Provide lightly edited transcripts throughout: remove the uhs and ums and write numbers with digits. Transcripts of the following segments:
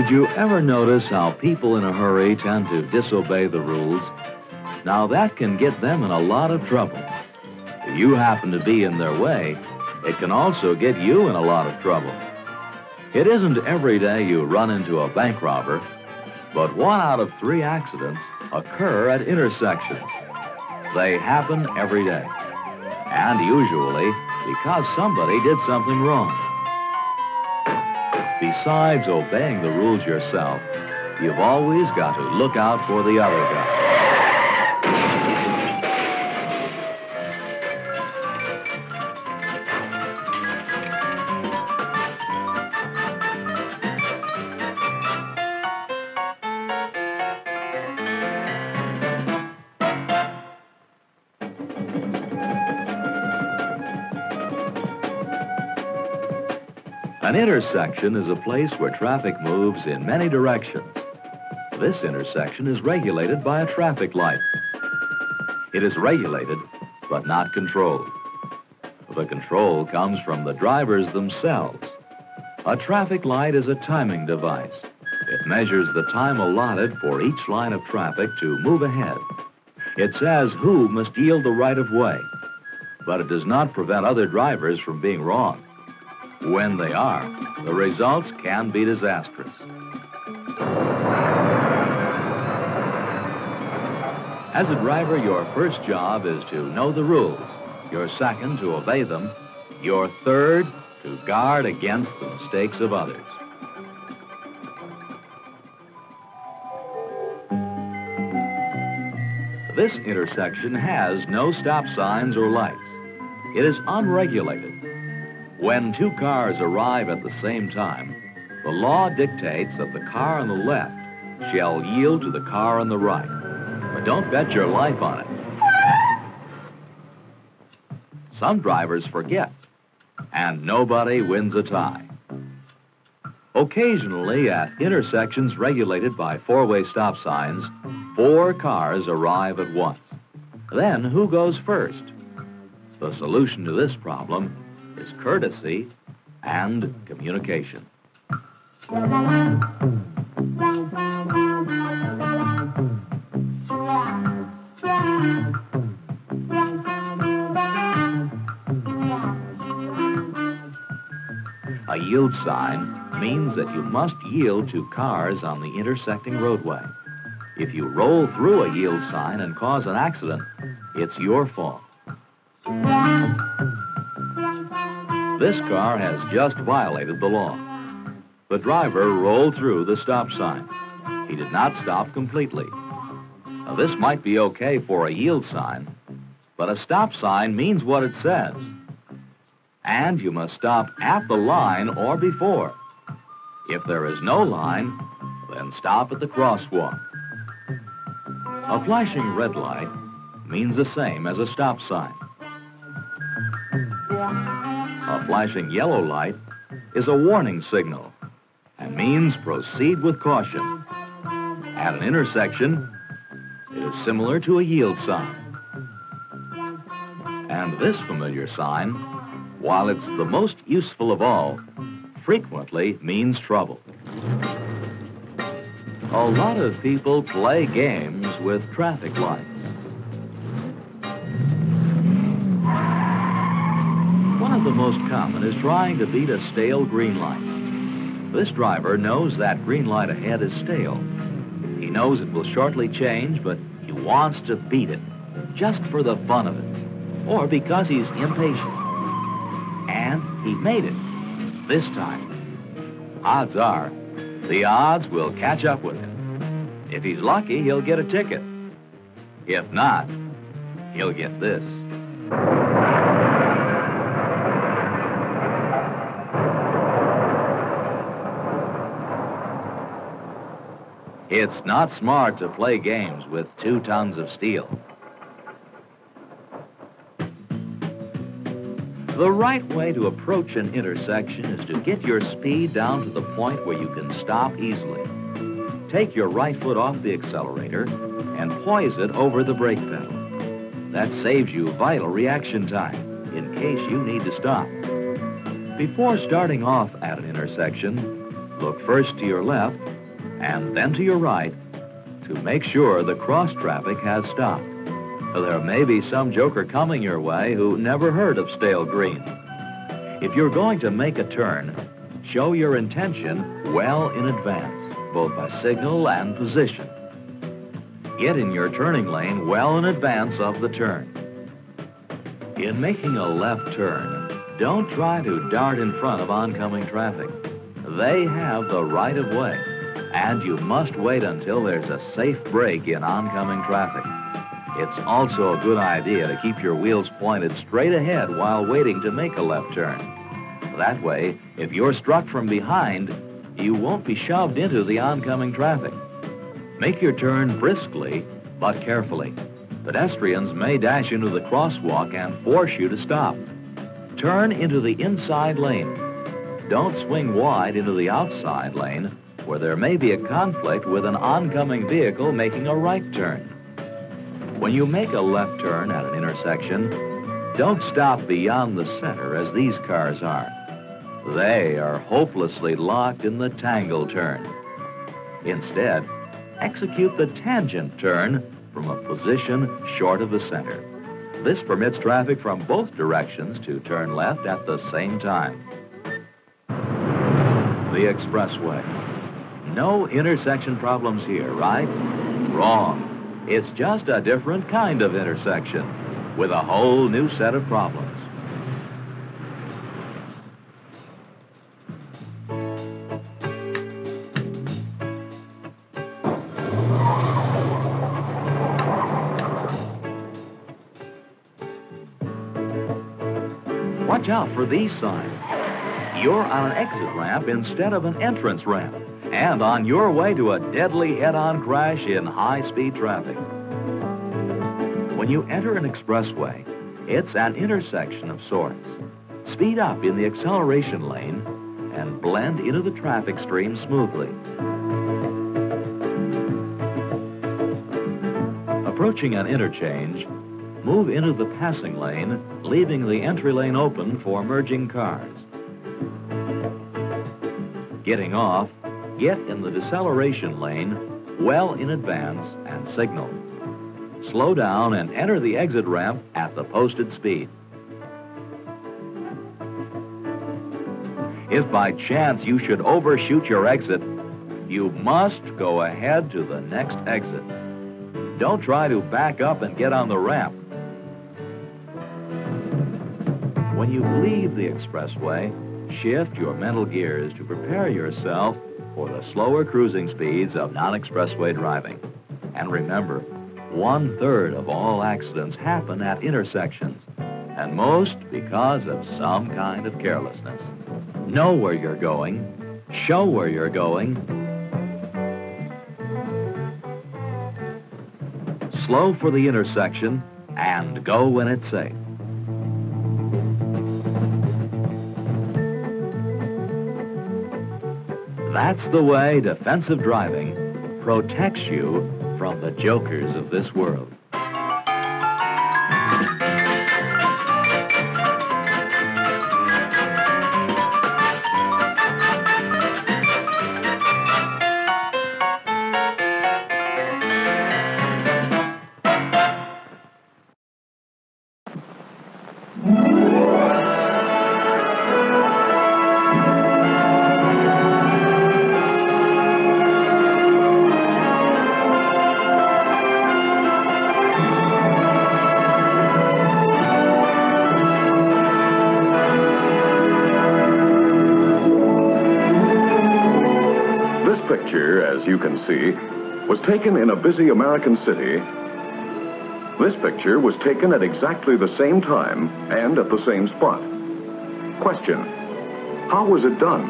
Did you ever notice how people in a hurry tend to disobey the rules? Now that can get them in a lot of trouble. If you happen to be in their way, it can also get you in a lot of trouble. It isn't every day you run into a bank robber, but 1 out of 3 accidents occur at intersections. They happen every day, and usually because somebody did something wrong. Besides obeying the rules yourself, you've always got to look out for the other guy. An intersection is a place where traffic moves in many directions. This intersection is regulated by a traffic light. It is regulated, but not controlled. The control comes from the drivers themselves. A traffic light is a timing device. It measures the time allotted for each line of traffic to move ahead. It says who must yield the right of way, but it does not prevent other drivers from being wrong. When they are, the results can be disastrous. As a driver, your first job is to know the rules. Your second, to obey them. Your third, to guard against the mistakes of others. This intersection has no stop signs or lights. It is unregulated. When 2 cars arrive at the same time, the law dictates that the car on the left shall yield to the car on the right. But don't bet your life on it. Some drivers forget, and nobody wins a tie. Occasionally, at intersections regulated by 4-way stop signs, 4 cars arrive at once. Then, who goes first? The solution to this problem is courtesy and communication. A yield sign means that you must yield to cars on the intersecting roadway. If you roll through a yield sign and cause an accident, it's your fault. This car has just violated the law. The driver rolled through the stop sign. He did not stop completely. Now, this might be okay for a yield sign, but a stop sign means what it says. And you must stop at the line or before. If there is no line, then stop at the crosswalk. A flashing red light means the same as a stop sign. A flashing yellow light is a warning signal and means proceed with caution. At an intersection, it is similar to a yield sign. And this familiar sign, while it's the most useful of all, frequently means trouble. A lot of people play games with traffic lights. One of the most common is trying to beat a stale green light. This driver knows that green light ahead is stale. He knows it will shortly change, but he wants to beat it, just for the fun of it, or because he's impatient. And he made it, this time. Odds are, the odds will catch up with him. If he's lucky, he'll get a ticket. If not, he'll get this. It's not smart to play games with 2 tons of steel. The right way to approach an intersection is to get your speed down to the point where you can stop easily. Take your right foot off the accelerator and poise it over the brake pedal. That saves you vital reaction time in case you need to stop. Before starting off at an intersection, look first to your left and then to your right to make sure the cross traffic has stopped. There may be some joker coming your way who never heard of stale green. If you're going to make a turn, show your intention well in advance, both by signal and position. Get in your turning lane well in advance of the turn. In making a left turn, don't try to dart in front of oncoming traffic. They have the right of way, and you must wait until there's a safe break in oncoming traffic. It's also a good idea to keep your wheels pointed straight ahead while waiting to make a left turn. That way, if you're struck from behind, you won't be shoved into the oncoming traffic. Make your turn briskly, but carefully. Pedestrians may dash into the crosswalk and force you to stop. Turn into the inside lane. Don't swing wide into the outside lane, where there may be a conflict with an oncoming vehicle making a right turn. When you make a left turn at an intersection, don't stop beyond the center as these cars are. They are hopelessly locked in the tangle turn. Instead, execute the tangent turn from a position short of the center. This permits traffic from both directions to turn left at the same time. The expressway. No intersection problems here, right? Wrong. It's just a different kind of intersection with a whole new set of problems. Watch out for these signs. You're on an exit ramp instead of an entrance ramp, and on your way to a deadly head-on crash in high-speed traffic. When you enter an expressway, it's an intersection of sorts. Speed up in the acceleration lane and blend into the traffic stream smoothly. Approaching an interchange, move into the passing lane, leaving the entry lane open for merging cars. Getting off, get in the deceleration lane well in advance and signal. Slow down and enter the exit ramp at the posted speed. If by chance you should overshoot your exit, you must go ahead to the next exit. Don't try to back up and get on the ramp. When you leave the expressway, shift your mental gears to prepare yourself for the slower cruising speeds of non-expressway driving. And remember, 1/3 of all accidents happen at intersections, and most because of some kind of carelessness. Know where you're going, show where you're going. Slow for the intersection and go when it's safe. That's the way defensive driving protects you from the jokers of this world. As you can see, was taken in a busy American city. This picture was taken at exactly the same time and at the same spot. Question: how was it done?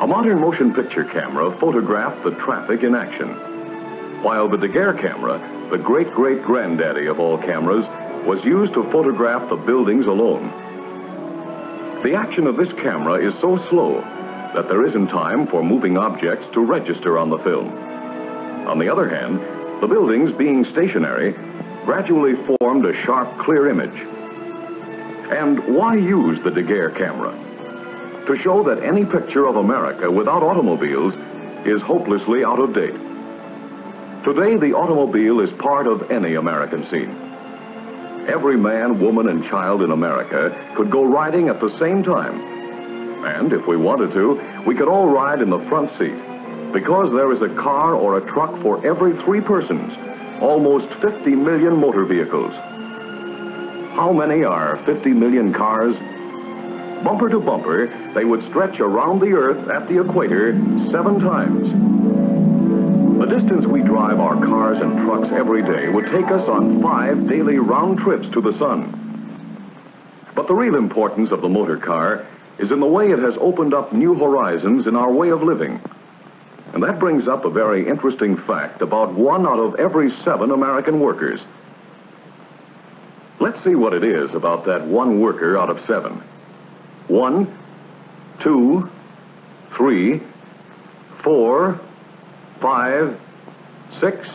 A modern motion picture camera photographed the traffic in action, while the Daguerre camera, the great-great-granddaddy of all cameras, was used to photograph the buildings alone. The action of this camera is so slow that there isn't time for moving objects to register on the film. On the other hand, the buildings, being stationary, gradually formed a sharp, clear image. And why use the Daguerre camera? To show that any picture of America without automobiles is hopelessly out of date. Today, the automobile is part of any American scene. Every man, woman, and child in America could go riding at the same time. And if we wanted to, we could all ride in the front seat, because there is a car or a truck for every 3 persons, almost 50 million motor vehicles. How many are 50 million cars? Bumper to bumper, they would stretch around the Earth at the equator 7 times. The distance we drive our cars and trucks every day would take us on 5 daily round trips to the sun. But the real importance of the motor car is in the way it has opened up new horizons in our way of living. And that brings up a very interesting fact about 1 out of every 7 American workers. Let's see what it is about that 1 worker out of 7. 1, 2, 3, 4, 5, 6,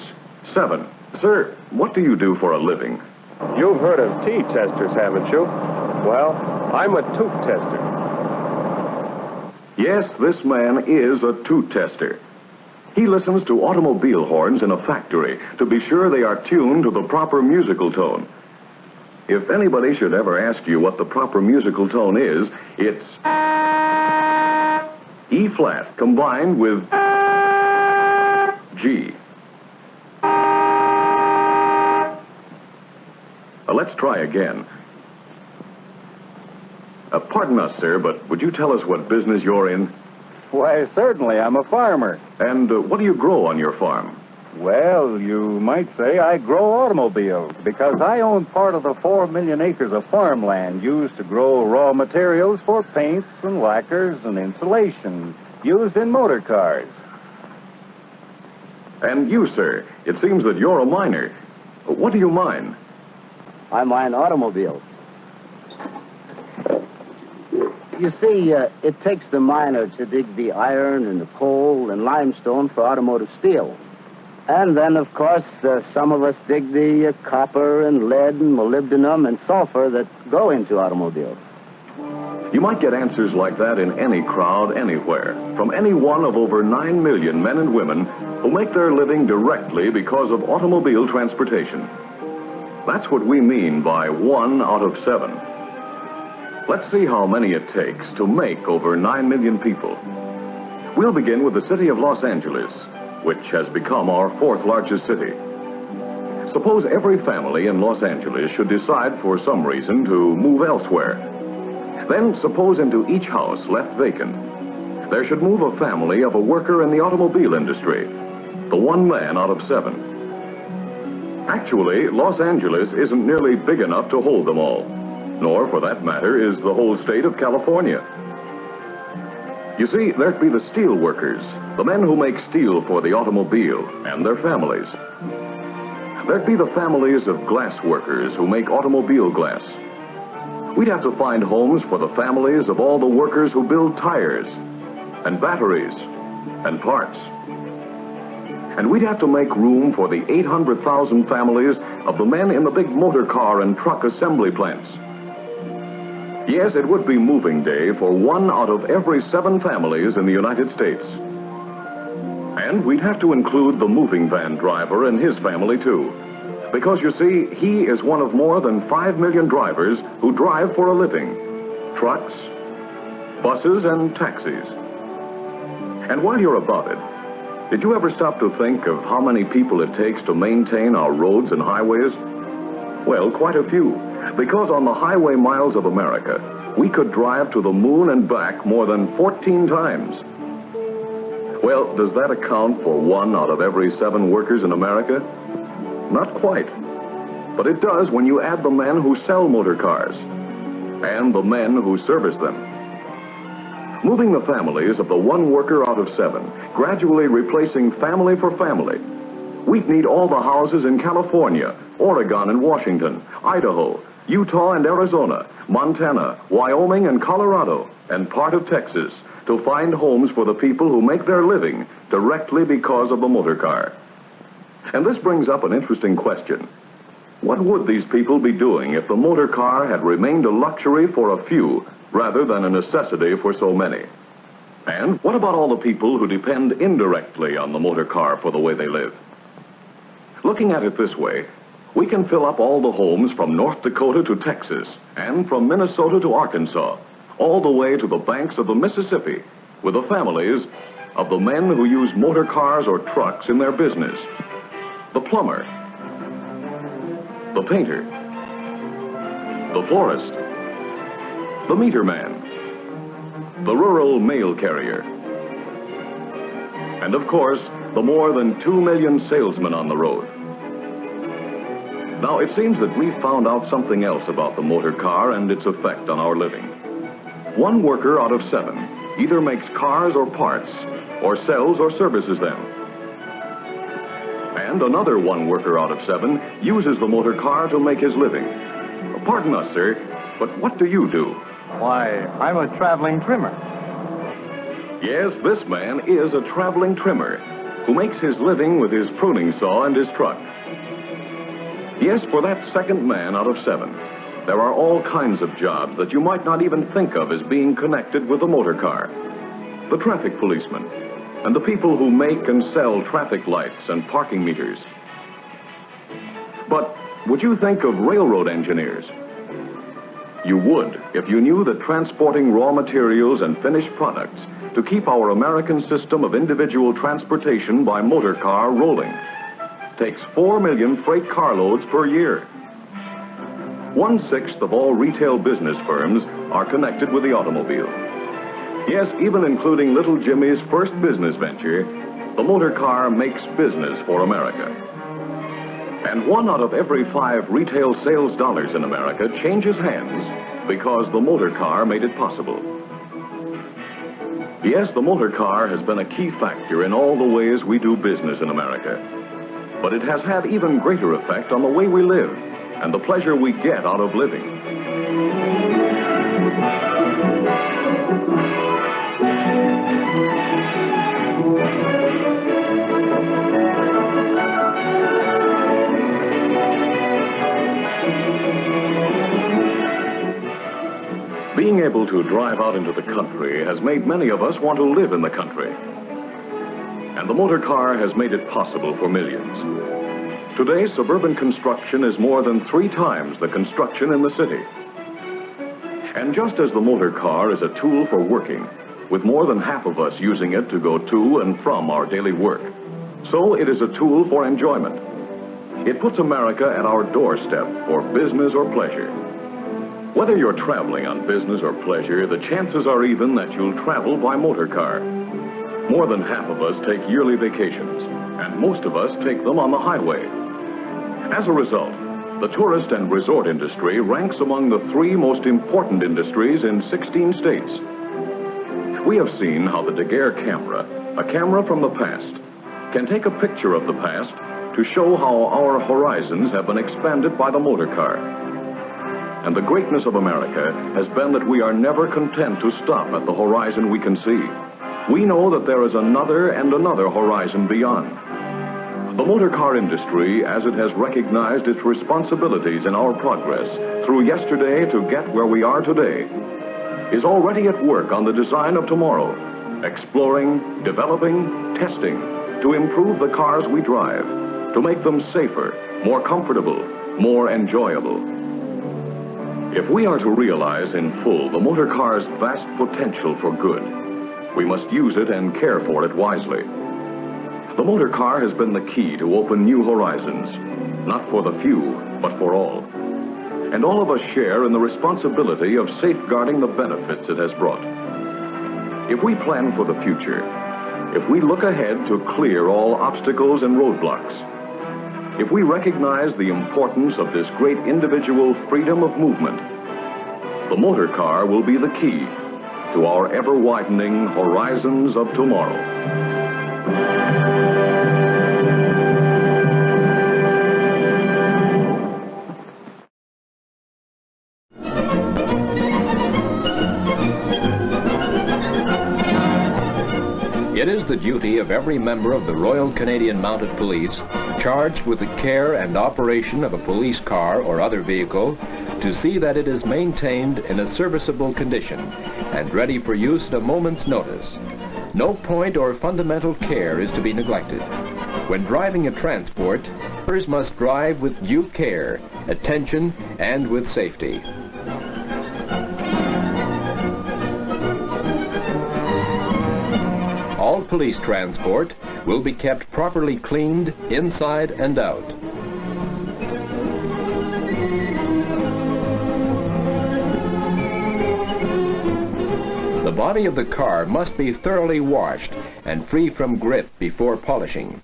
7. Sir, what do you do for a living? You've heard of T-testers, haven't you? Well, I'm a tooth tester. Yes, this man is a toot tester. He listens to automobile horns in a factory to be sure they are tuned to the proper musical tone. If anybody should ever ask you what the proper musical tone is, it's E-flat combined with G. Let's try again. Pardon us, sir, but would you tell us what business you're in? Why, certainly, I'm a farmer. And what do you grow on your farm? Well, you might say I grow automobiles because I own part of the 4 million acres of farmland used to grow raw materials for paints and lacquers and insulation used in motor cars. And you, sir, it seems that you're a miner. What do you mine? I mine automobiles. You see, it takes the miner to dig the iron and the coal and limestone for automotive steel. And then, of course, some of us dig the copper and lead and molybdenum and sulfur that go into automobiles. You might get answers like that in any crowd, anywhere, from any one of over 9 million men and women who make their living directly because of automobile transportation. That's what we mean by 1 out of 7. Let's see how many it takes to make over 9 million people. We'll begin with the city of Los Angeles, which has become our 4th largest city. Suppose every family in Los Angeles should decide for some reason to move elsewhere. Then suppose into each house left vacant, there should move a family of a worker in the automobile industry, the 1 man out of 7. Actually, Los Angeles isn't nearly big enough to hold them all, nor, for that matter, is the whole state of California. You see, there'd be the steel workers, the men who make steel for the automobile, and their families. There'd be the families of glass workers who make automobile glass. We'd have to find homes for the families of all the workers who build tires, and batteries, and parts. And we'd have to make room for the 800,000 families of the men in the big motor car and truck assembly plants. Yes, it would be moving day for 1 out of every 7 families in the United States. And we'd have to include the moving van driver and his family, too. Because, you see, he is one of more than 5 million drivers who drive for a living. Trucks, buses, and taxis. And while you're about it, did you ever stop to think of how many people it takes to maintain our roads and highways? Well, quite a few. Because on the highway miles of America, we could drive to the moon and back more than 14 times. Well, does that account for 1 out of every 7 workers in America? Not quite. But it does when you add the men who sell motor cars and the men who service them. Moving the families of the 1 worker out of 7, gradually replacing family for family. We'd need all the houses in California, Oregon and Washington, Idaho, Utah and Arizona, Montana, Wyoming and Colorado, and part of Texas to find homes for the people who make their living directly because of the motor car. And this brings up an interesting question. What would these people be doing if the motor car had remained a luxury for a few rather than a necessity for so many? And what about all the people who depend indirectly on the motor car for the way they live? Looking at it this way, we can fill up all the homes from North Dakota to Texas and from Minnesota to Arkansas, all the way to the banks of the Mississippi, with the families of the men who use motor cars or trucks in their business. The plumber, the painter, the florist, the meter man, the rural mail carrier, and of course, the more than 2 million salesmen on the road. Now, it seems that we've found out something else about the motor car and its effect on our living. 1 worker out of 7 either makes cars or parts, or sells or services them. And another 1 worker out of 7 uses the motor car to make his living. Pardon us, sir, but what do you do? Why, I'm a traveling trimmer. Yes, this man is a traveling trimmer who makes his living with his pruning saw and his truck. Yes, for that second man out of 7, there are all kinds of jobs that you might not even think of as being connected with the motor car. The traffic policeman, and the people who make and sell traffic lights and parking meters. But would you think of railroad engineers? You would if you knew that transporting raw materials and finished products to keep our American system of individual transportation by motor car rolling takes 4 million freight carloads per year. 1/6 of all retail business firms are connected with the automobile. Yes, even including little Jimmy's first business venture, the motor car makes business for America. And 1 out of every 5 retail sales dollars in America changes hands because the motor car made it possible. Yes, the motor car has been a key factor in all the ways we do business in America. But it has had even greater effect on the way we live and the pleasure we get out of living. Being able to drive out into the country has made many of us want to live in the country. And the motor car has made it possible for millions. Today, suburban construction is more than 3 times the construction in the city. And just as the motor car is a tool for working, with more than half of us using it to go to and from our daily work, so it is a tool for enjoyment. It puts America at our doorstep for business or pleasure. Whether you're traveling on business or pleasure, the chances are even that you'll travel by motor car. More than half of us take yearly vacations, and most of us take them on the highway. As a result, the tourist and resort industry ranks among the 3 most important industries in 16 states. We have seen how the Daguerre camera, a camera from the past, can take a picture of the past to show how our horizons have been expanded by the motor car. And the greatness of America has been that we are never content to stop at the horizon we can see. We know that there is another and another horizon beyond. The motor car industry, as it has recognized its responsibilities in our progress through yesterday to get where we are today, is already at work on the design of tomorrow, exploring, developing, testing to improve the cars we drive, to make them safer, more comfortable, more enjoyable. If we are to realize in full the motor car's vast potential for good, we must use it and care for it wisely. The motor car has been the key to open new horizons, not for the few, but for all. And all of us share in the responsibility of safeguarding the benefits it has brought. If we plan for the future, if we look ahead to clear all obstacles and roadblocks, if we recognize the importance of this great individual freedom of movement, the motor car will be the key to our ever-widening horizons of tomorrow. It is the duty of every member of the Royal Canadian Mounted Police charged with the care and operation of a police car or other vehicle to see that it is maintained in a serviceable condition and ready for use at a moment's notice. No point or fundamental care is to be neglected. When driving a transport, drivers must drive with due care, attention, and with safety. All police transport will be kept properly cleaned inside and out. The body of the car must be thoroughly washed and free from grit before polishing.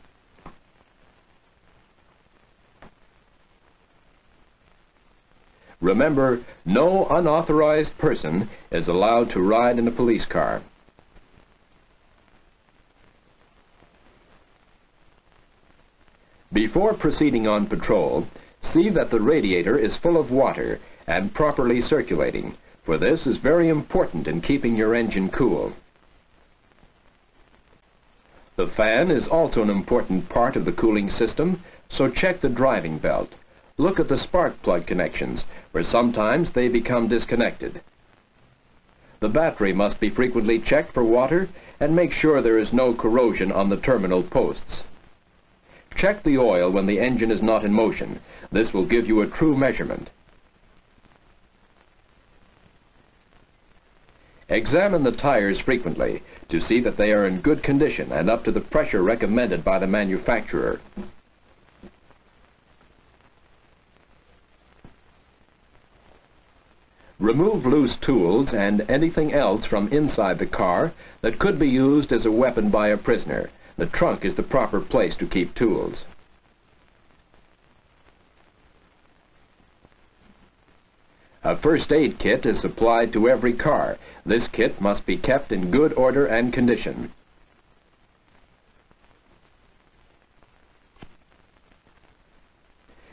Remember, no unauthorized person is allowed to ride in a police car. Before proceeding on patrol, see that the radiator is full of water and properly circulating, for this is very important in keeping your engine cool. The fan is also an important part of the cooling system, so check the driving belt. Look at the spark plug connections, where sometimes they become disconnected. The battery must be frequently checked for water and make sure there is no corrosion on the terminal posts. Check the oil when the engine is not in motion. This will give you a true measurement. Examine the tires frequently to see that they are in good condition and up to the pressure recommended by the manufacturer. Remove loose tools and anything else from inside the car that could be used as a weapon by a prisoner. The trunk is the proper place to keep tools. A first aid kit is supplied to every car. This kit must be kept in good order and condition.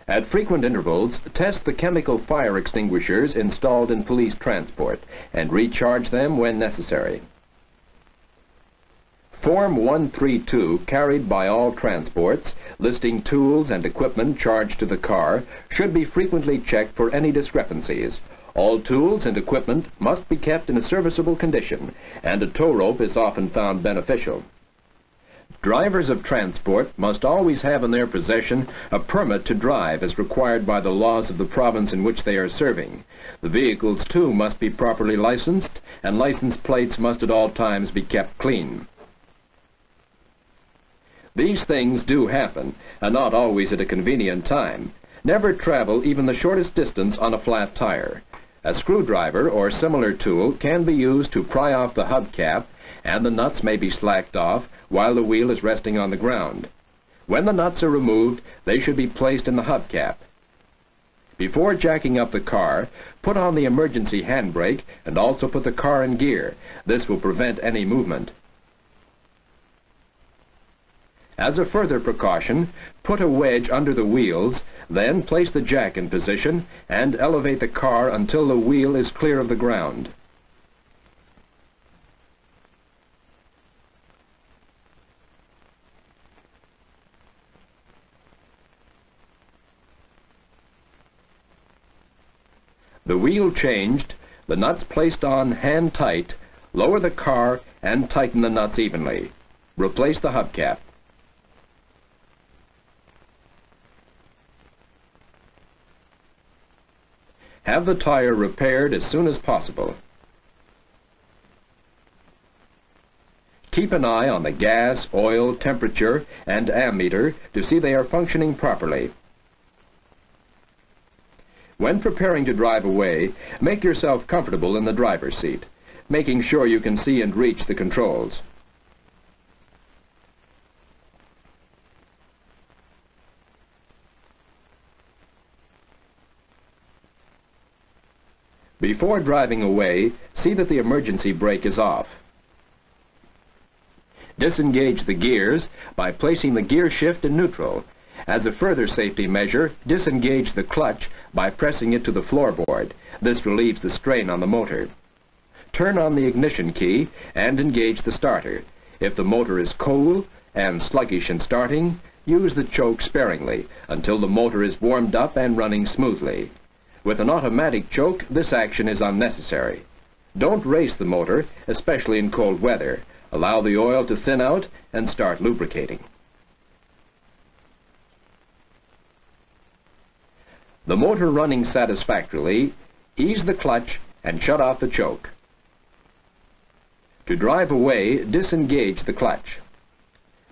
At frequent intervals, test the chemical fire extinguishers installed in police transport and recharge them when necessary. Form 132, carried by all transports, listing tools and equipment charged to the car, should be frequently checked for any discrepancies. All tools and equipment must be kept in a serviceable condition, and a tow rope is often found beneficial. Drivers of transport must always have in their possession a permit to drive as required by the laws of the province in which they are serving. The vehicles, too, must be properly licensed, and license plates must at all times be kept clean. These things do happen, and not always at a convenient time. Never travel even the shortest distance on a flat tire. A screwdriver or similar tool can be used to pry off the hubcap, and the nuts may be slacked off while the wheel is resting on the ground. When the nuts are removed, they should be placed in the hubcap. Before jacking up the car, put on the emergency handbrake and also put the car in gear. This will prevent any movement. As a further precaution, put a wedge under the wheels, then place the jack in position and elevate the car until the wheel is clear of the ground. The wheel changed, the nuts placed on hand tight, lower the car and tighten the nuts evenly. Replace the hubcap. Have the tire repaired as soon as possible. Keep an eye on the gas, oil, temperature, and ammeter to see they are functioning properly. When preparing to drive away, make yourself comfortable in the driver's seat, making sure you can see and reach the controls. Before driving away, see that the emergency brake is off. Disengage the gears by placing the gear shift in neutral. As a further safety measure, disengage the clutch by pressing it to the floorboard. This relieves the strain on the motor. Turn on the ignition key and engage the starter. If the motor is cool and sluggish in starting, use the choke sparingly until the motor is warmed up and running smoothly. With an automatic choke, this action is unnecessary. Don't race the motor, especially in cold weather. Allow the oil to thin out and start lubricating. The motor running satisfactorily, ease the clutch and shut off the choke. To drive away, disengage the clutch.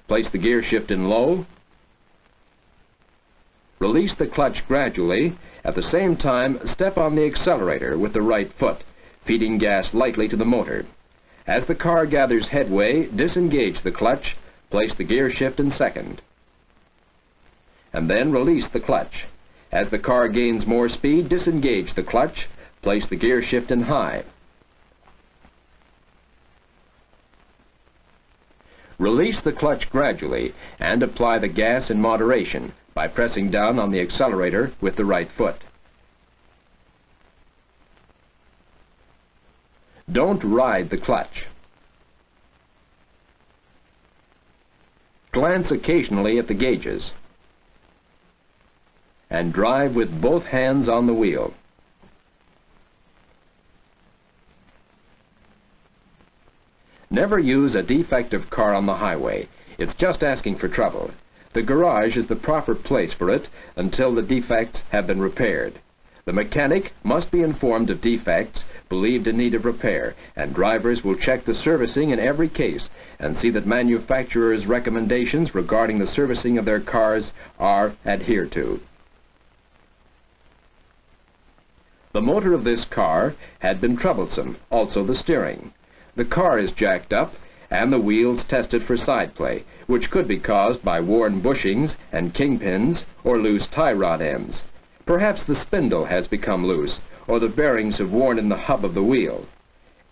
Place the gear shift in low. Release the clutch gradually. At the same time, step on the accelerator with the right foot, feeding gas lightly to the motor. As the car gathers headway, disengage the clutch, place the gear shift in second, and then release the clutch. As the car gains more speed, disengage the clutch, place the gear shift in high. Release the clutch gradually and apply the gas in moderation by pressing down on the accelerator with the right foot. Don't ride the clutch. Glance occasionally at the gauges and drive with both hands on the wheel. Never use a defective car on the highway. It's just asking for trouble. The garage is the proper place for it until the defects have been repaired. The mechanic must be informed of defects believed in need of repair, and drivers will check the servicing in every case and see that manufacturers' recommendations regarding the servicing of their cars are adhered to. The motor of this car had been troublesome, also the steering. The car is jacked up and the wheels tested for side play, which could be caused by worn bushings and kingpins or loose tie rod ends. Perhaps the spindle has become loose, or the bearings have worn in the hub of the wheel.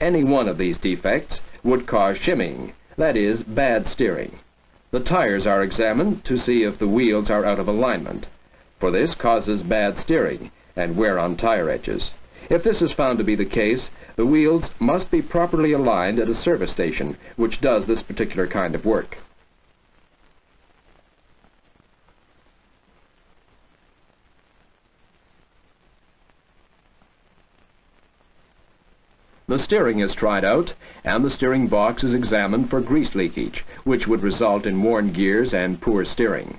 Any one of these defects would cause shimming, that is, bad steering. The tires are examined to see if the wheels are out of alignment, for this causes bad steering and wear on tire edges. If this is found to be the case, the wheels must be properly aligned at a service station which does this particular kind of work. The steering is tried out, and the steering box is examined for grease leakage, which would result in worn gears and poor steering.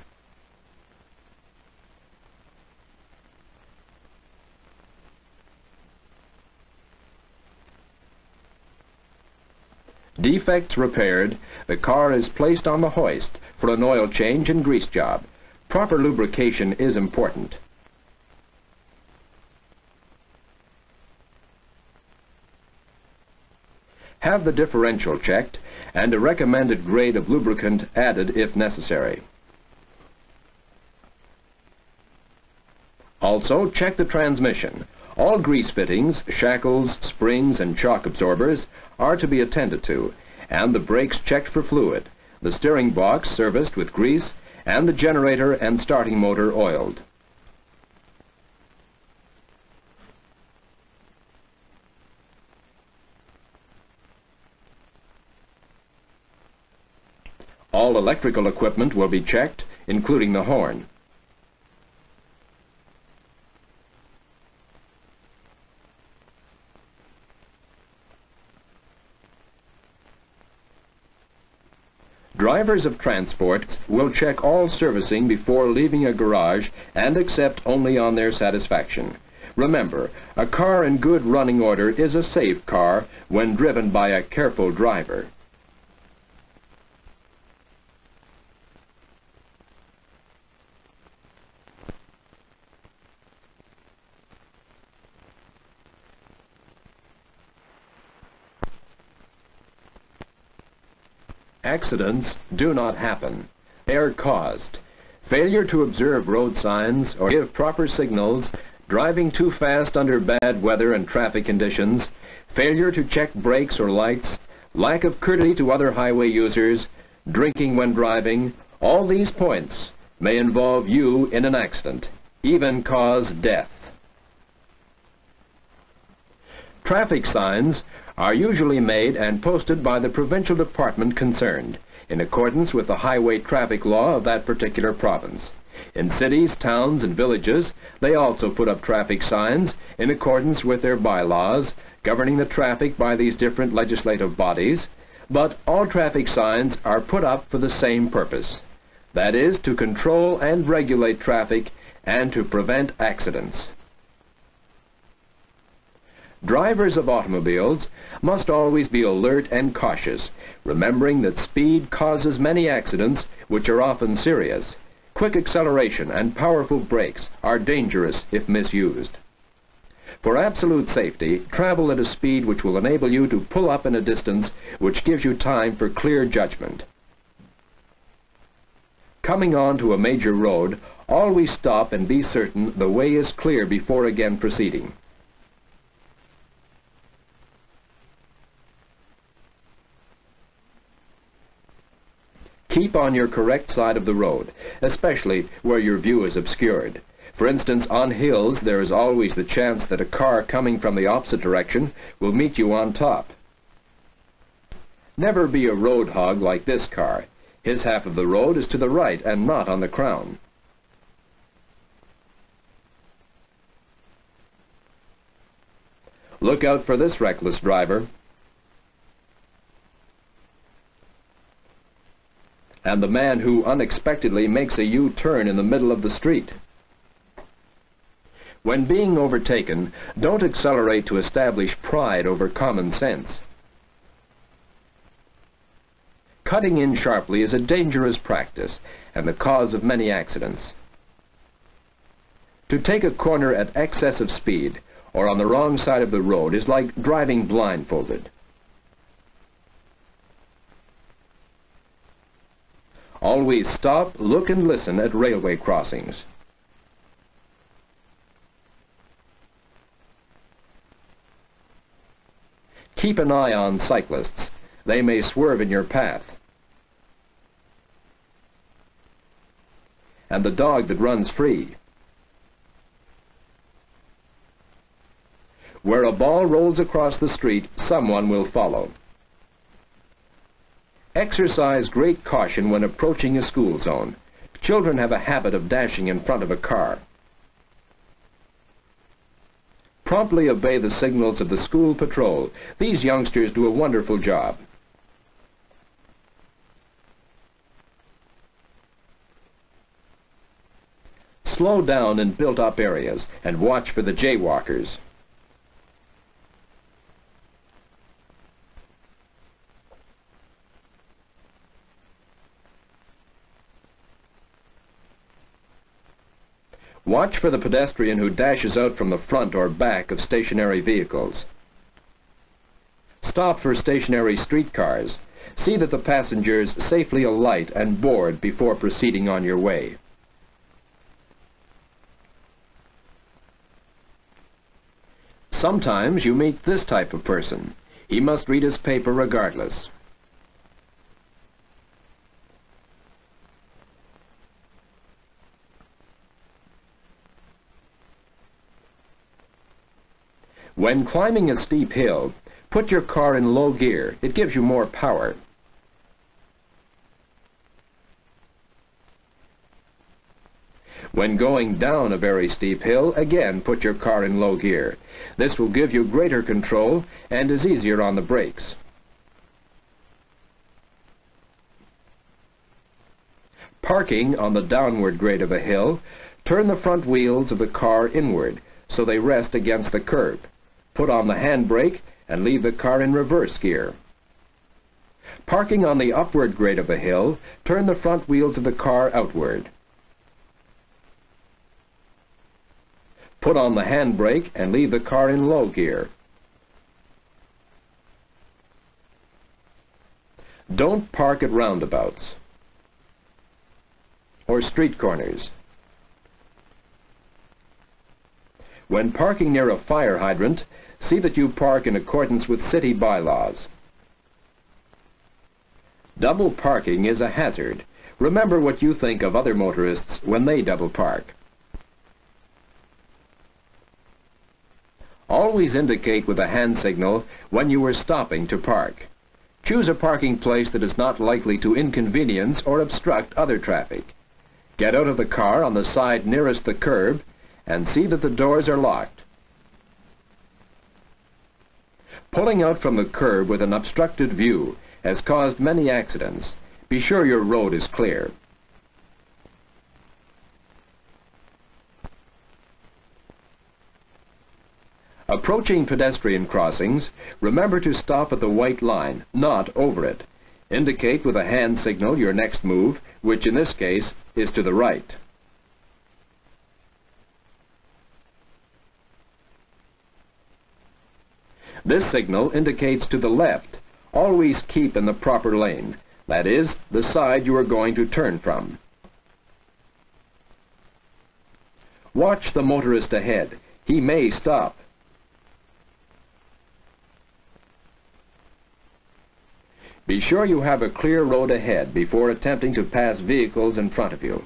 Defects repaired, the car is placed on the hoist for an oil change and grease job. Proper lubrication is important. Have the differential checked and a recommended grade of lubricant added if necessary. Also, check the transmission. All grease fittings, shackles, springs, and shock absorbers are to be attended to, and the brakes checked for fluid, the steering box serviced with grease, and the generator and starting motor oiled. All electrical equipment will be checked, including the horn. Drivers of transports will check all servicing before leaving a garage and accept only on their satisfaction. Remember, a car in good running order is a safe car when driven by a careful driver. Accidents do not happen. They are caused. Failure to observe road signs or give proper signals, driving too fast under bad weather and traffic conditions, failure to check brakes or lights, lack of courtesy to other highway users, drinking when driving, all these points may involve you in an accident, even cause death. Traffic signs are usually made and posted by the provincial department concerned, in accordance with the highway traffic law of that particular province. In cities, towns, and villages, they also put up traffic signs in accordance with their bylaws, governing the traffic by these different legislative bodies, but all traffic signs are put up for the same purpose. That is, to control and regulate traffic and to prevent accidents. Drivers of automobiles must always be alert and cautious, remembering that speed causes many accidents which are often serious. Quick acceleration and powerful brakes are dangerous if misused. For absolute safety, travel at a speed which will enable you to pull up in a distance which gives you time for clear judgment. Coming on to a major road, always stop and be certain the way is clear before again proceeding. Keep on your correct side of the road, especially where your view is obscured. For instance, on hills, there is always the chance that a car coming from the opposite direction will meet you on top. Never be a road hog like this car. His half of the road is to the right and not on the crown. Look out for this reckless driver. And the man who unexpectedly makes a U-turn in the middle of the street. When being overtaken, don't accelerate to establish pride over common sense. Cutting in sharply is a dangerous practice and the cause of many accidents. To take a corner at excessive speed or on the wrong side of the road is like driving blindfolded. Always stop, look, and listen at railway crossings. Keep an eye on cyclists. They may swerve in your path. And the dog that runs free. Where a ball rolls across the street, someone will follow. Exercise great caution when approaching a school zone. Children have a habit of dashing in front of a car. Promptly obey the signals of the school patrol. These youngsters do a wonderful job. Slow down in built-up areas and watch for the jaywalkers. Watch for the pedestrian who dashes out from the front or back of stationary vehicles. Stop for stationary streetcars. See that the passengers safely alight and board before proceeding on your way. Sometimes you meet this type of person. He must read his paper regardless. When climbing a steep hill, put your car in low gear. It gives you more power. When going down a very steep hill, again put your car in low gear. This will give you greater control and is easier on the brakes. Parking on the downward grade of a hill, turn the front wheels of the car inward so they rest against the curb. Put on the handbrake and leave the car in reverse gear. Parking on the upward grade of a hill, turn the front wheels of the car outward. Put on the handbrake and leave the car in low gear. Don't park at roundabouts or street corners. When parking near a fire hydrant, see that you park in accordance with city bylaws. Double parking is a hazard. Remember what you think of other motorists when they double park. Always indicate with a hand signal when you are stopping to park. Choose a parking place that is not likely to inconvenience or obstruct other traffic. Get out of the car on the side nearest the curb and see that the doors are locked. Pulling out from the curb with an obstructed view has caused many accidents. Be sure your road is clear. Approaching pedestrian crossings, remember to stop at the white line, not over it. Indicate with a hand signal your next move, which in this case is to the right. This signal indicates to the left. Always keep in the proper lane, that is, the side you are going to turn from. Watch the motorist ahead. He may stop. Be sure you have a clear road ahead before attempting to pass vehicles in front of you.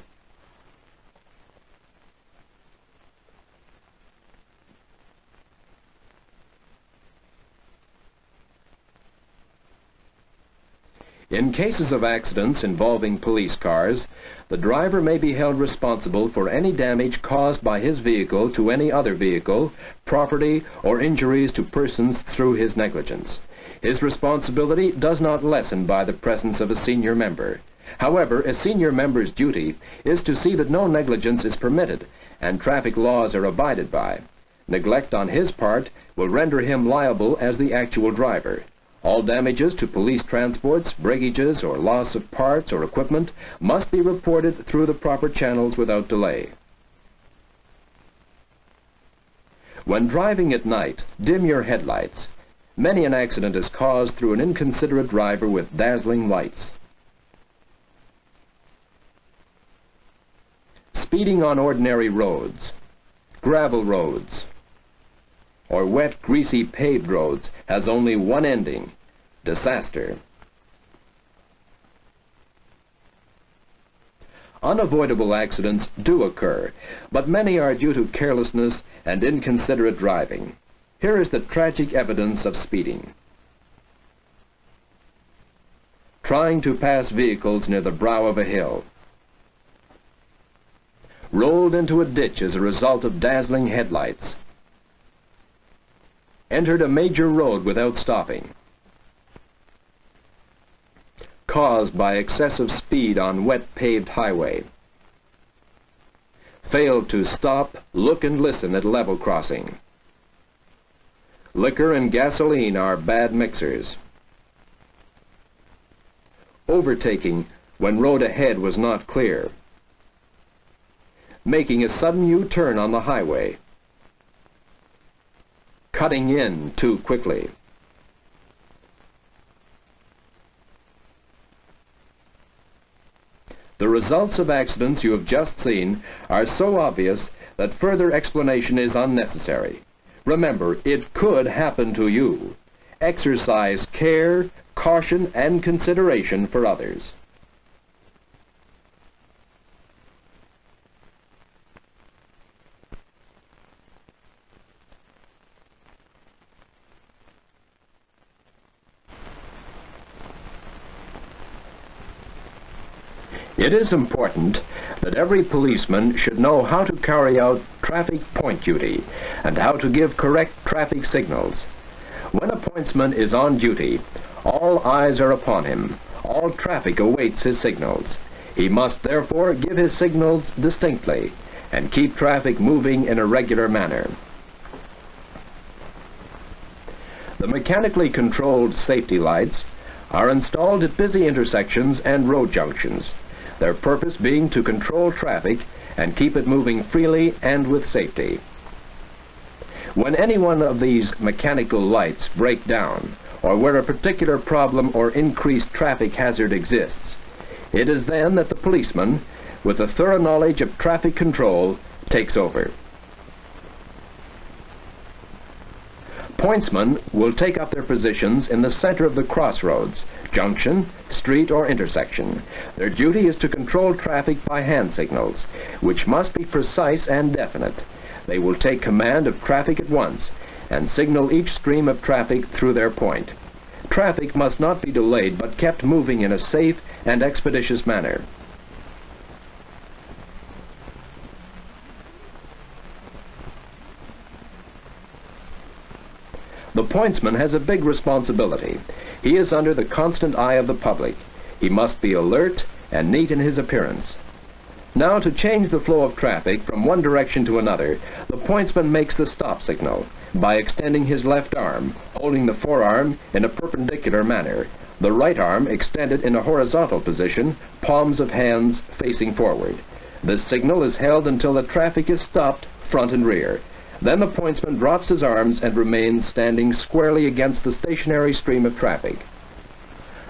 In cases of accidents involving police cars, the driver may be held responsible for any damage caused by his vehicle to any other vehicle, property, or injuries to persons through his negligence. His responsibility does not lessen by the presence of a senior member. However, a senior member's duty is to see that no negligence is permitted and traffic laws are abided by. Neglect on his part will render him liable as the actual driver. All damages to police transports, breakages, or loss of parts or equipment must be reported through the proper channels without delay. When driving at night, dim your headlights. Many an accident is caused through an inconsiderate driver with dazzling lights. Speeding on ordinary roads, gravel roads, or wet, greasy paved roads has only one ending: disaster. Unavoidable accidents do occur, but many are due to carelessness and inconsiderate driving. Here is the tragic evidence of speeding. Trying to pass vehicles near the brow of a hill. Rolled into a ditch as a result of dazzling headlights. Entered a major road without stopping. Caused by excessive speed on wet paved highway. Failed to stop, look and listen at level crossing. Liquor and gasoline are bad mixers. Overtaking when road ahead was not clear. Making a sudden U-turn on the highway. Cutting in too quickly. The results of accidents you have just seen are so obvious that further explanation is unnecessary. Remember, it could happen to you. Exercise care, caution, and consideration for others. It is important that every policeman should know how to carry out traffic point duty and how to give correct traffic signals. When a pointsman is on duty, all eyes are upon him. All traffic awaits his signals. He must therefore give his signals distinctly and keep traffic moving in a regular manner. The mechanically controlled safety lights are installed at busy intersections and road junctions, their purpose being to control traffic and keep it moving freely and with safety. When any one of these mechanical lights break down, or where a particular problem or increased traffic hazard exists, it is then that the policeman, with a thorough knowledge of traffic control, takes over. Pointsmen will take up their positions in the center of the crossroads, junction, street, or intersection. Their duty is to control traffic by hand signals, which must be precise and definite. They will take command of traffic at once and signal each stream of traffic through their point. Traffic must not be delayed but kept moving in a safe and expeditious manner. The pointsman has a big responsibility. He is under the constant eye of the public. He must be alert and neat in his appearance. Now, to change the flow of traffic from one direction to another, the pointsman makes the stop signal by extending his left arm, holding the forearm in a perpendicular manner, the right arm extended in a horizontal position, palms of hands facing forward. This signal is held until the traffic is stopped front and rear. Then the pointsman drops his arms and remains standing squarely against the stationary stream of traffic.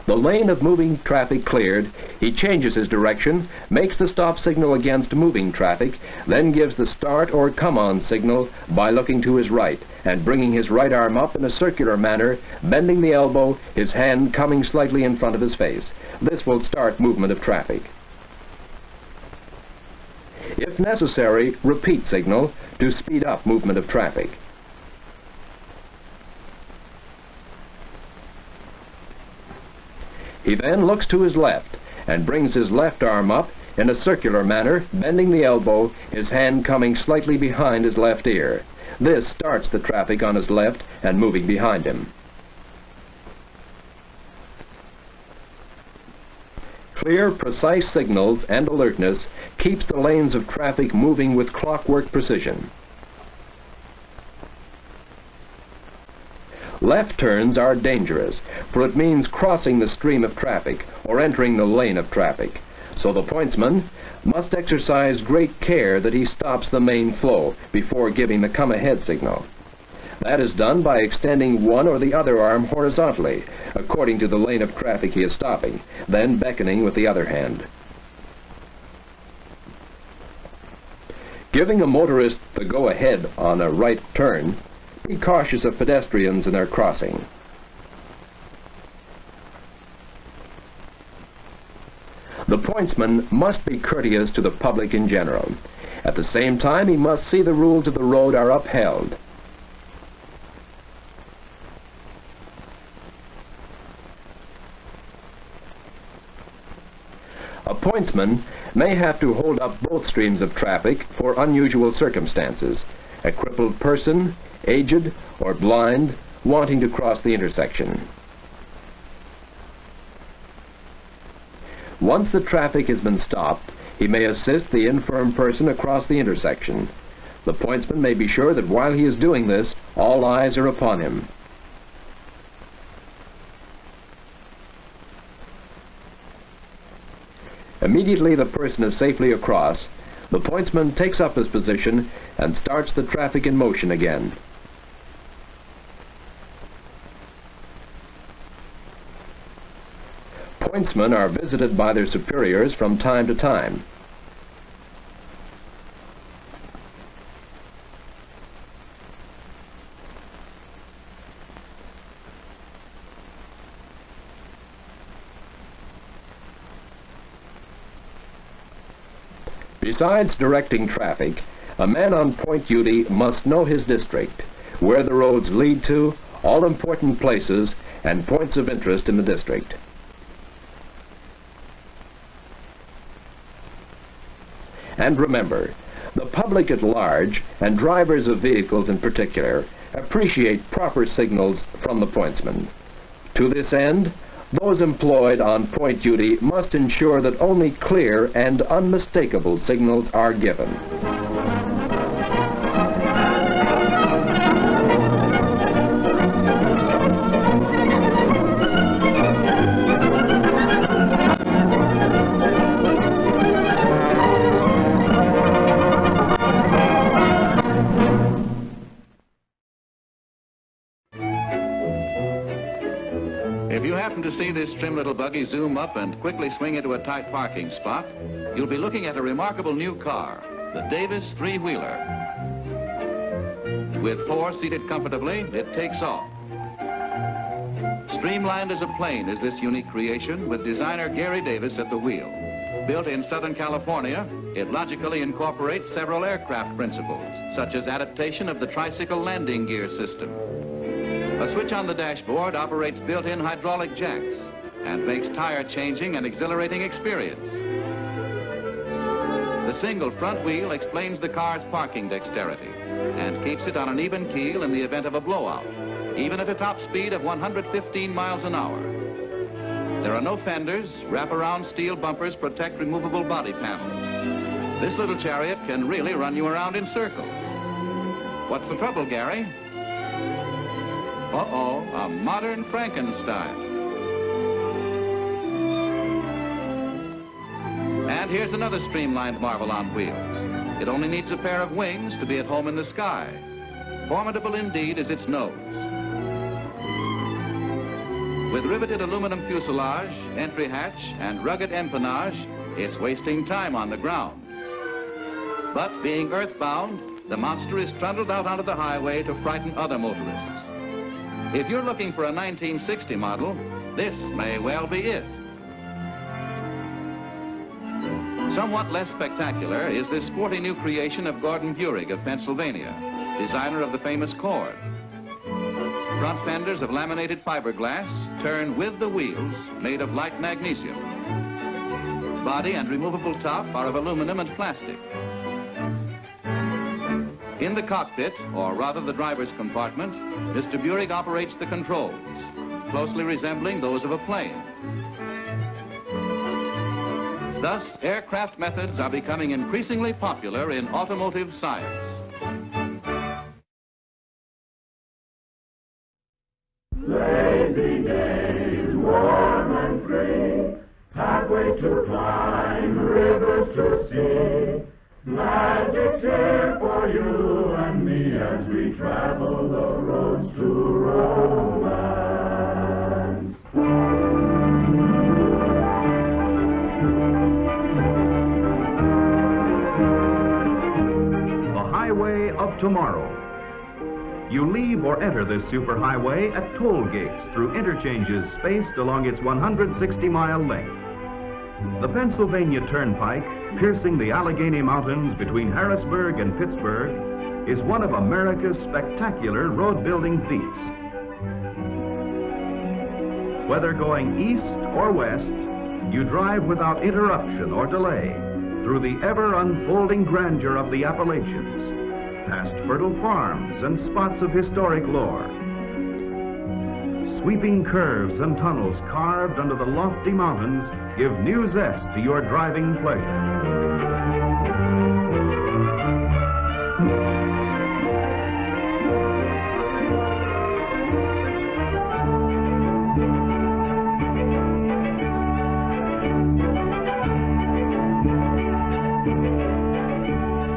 The lane of moving traffic cleared, he changes his direction, makes the stop signal against moving traffic, then gives the start or come on signal by looking to his right and bringing his right arm up in a circular manner, bending the elbow, his hand coming slightly in front of his face. This will start movement of traffic. If necessary, repeat signal to speed up movement of traffic. He then looks to his left and brings his left arm up in a circular manner, bending the elbow, his hand coming slightly behind his left ear. This starts the traffic on his left and moving behind him. Clear, precise signals and alertness keeps the lanes of traffic moving with clockwork precision. Left turns are dangerous, for it means crossing the stream of traffic or entering the lane of traffic. So the pointsman must exercise great care that he stops the main flow before giving the come-ahead signal. That is done by extending one or the other arm horizontally, according to the lane of traffic he is stopping, then beckoning with the other hand. Giving a motorist the go-ahead on a right turn, be cautious of pedestrians in their crossing. The pointsman must be courteous to the public in general. At the same time, he must see the rules of the road are upheld. A pointsman may have to hold up both streams of traffic for unusual circumstances. A crippled person, aged, or blind, wanting to cross the intersection. Once the traffic has been stopped, he may assist the infirm person across the intersection. The pointsman may be sure that while he is doing this, all eyes are upon him. Immediately the person is safely across, the pointsman takes up his position and starts the traffic in motion again. Pointsmen are visited by their superiors from time to time. Besides directing traffic, a man on point duty must know his district, where the roads lead to, all important places, and points of interest in the district. And remember, the public at large, and drivers of vehicles in particular, appreciate proper signals from the pointsman. To this end, those employed on point duty must ensure that only clear and unmistakable signals are given. If you happen to see this trim little buggy zoom up and quickly swing into a tight parking spot, you'll be looking at a remarkable new car, the Davis three-wheeler. With four seated comfortably, it takes off. Streamlined as a plane is this unique creation with designer Gary Davis at the wheel. Built in Southern California, it logically incorporates several aircraft principles, such as adaptation of the tricycle landing gear system. A switch on the dashboard operates built-in hydraulic jacks and makes tire changing an exhilarating experience. The single front wheel explains the car's parking dexterity and keeps it on an even keel in the event of a blowout. even at a top speed of 115 miles an hour. There are no fenders. Wraparound steel bumpers protect removable body panels. This little chariot can really run you around in circles. What's the trouble, Gary? Uh-oh, a modern Frankenstein. And here's another streamlined marvel on wheels. It only needs a pair of wings to be at home in the sky. Formidable indeed is its nose. With riveted aluminum fuselage, entry hatch, and rugged empennage, it's wasting time on the ground. But being earthbound, the monster is trundled out onto the highway to frighten other motorists. If you're looking for a 1960 model, this may well be it. Somewhat less spectacular is this sporty new creation of Gordon Burig of Pennsylvania, designer of the famous Cord. Front fenders of laminated fiberglass turn with the wheels made of light magnesium. Body and removable top are of aluminum and plastic. In the cockpit, or rather the driver's compartment, Mr. Burig operates the controls, closely resembling those of a plane. Thus, aircraft methods are becoming increasingly popular in automotive science. Lazy days, warm and free, pathway to climb, rivers to see. Magic's here for you and me as we travel the roads to romance. The highway of tomorrow. You leave or enter this superhighway at toll gates through interchanges spaced along its 160-mile length. The Pennsylvania Turnpike, piercing the Allegheny Mountains between Harrisburg and Pittsburgh, is one of America's spectacular road-building feats. Whether going east or west, you drive without interruption or delay through the ever-unfolding grandeur of the Appalachians, past fertile farms and spots of historic lore. Sweeping curves and tunnels carved under the lofty mountains give new zest to your driving pleasure.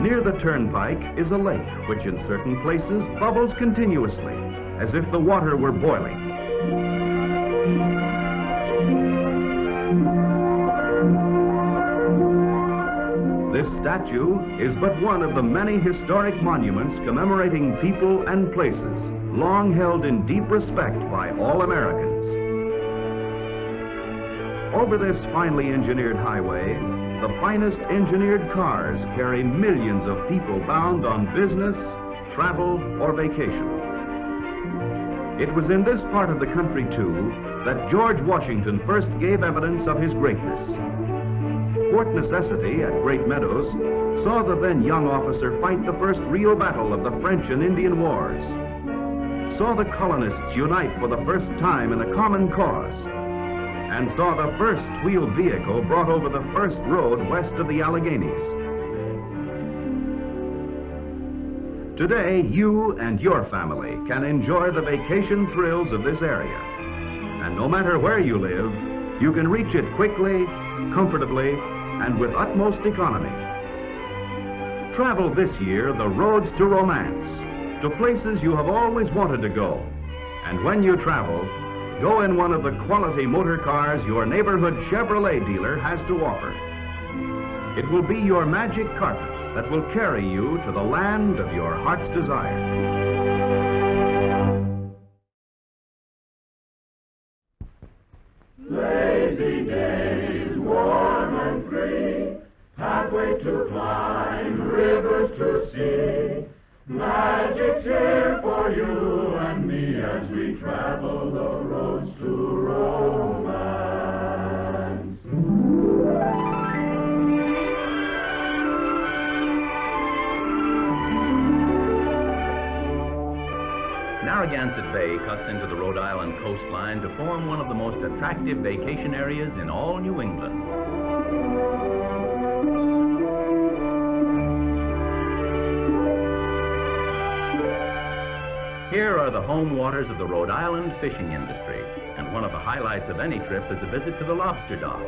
Near the turnpike is a lake which in certain places bubbles continuously, as if the water were boiling. This statue is but one of the many historic monuments commemorating people and places long held in deep respect by all Americans. Over this finely engineered highway, the finest engineered cars carry millions of people bound on business, travel, or vacation. It was in this part of the country, too, that George Washington first gave evidence of his greatness. Fort Necessity at Great Meadows saw the then young officer fight the first real battle of the French and Indian Wars, saw the colonists unite for the first time in a common cause, and saw the first wheeled vehicle brought over the first road west of the Alleghenies. Today, you and your family can enjoy the vacation thrills of this area. And no matter where you live, you can reach it quickly, comfortably, and with utmost economy. Travel this year the roads to romance, to places you have always wanted to go. And when you travel, go in one of the quality motor cars your neighborhood Chevrolet dealer has to offer. It will be your magic carpet that will carry you to the land of your heart's desire. Lazy days, warm and free, pathway to climb, rivers to see. Magic's here for you and me as we travel the roads to romance. Now Narragansett Bay cuts into the Rhode Island coastline to form one of the most attractive vacation areas in all New England. Here are the home waters of the Rhode Island fishing industry, and one of the highlights of any trip is a visit to the lobster docks.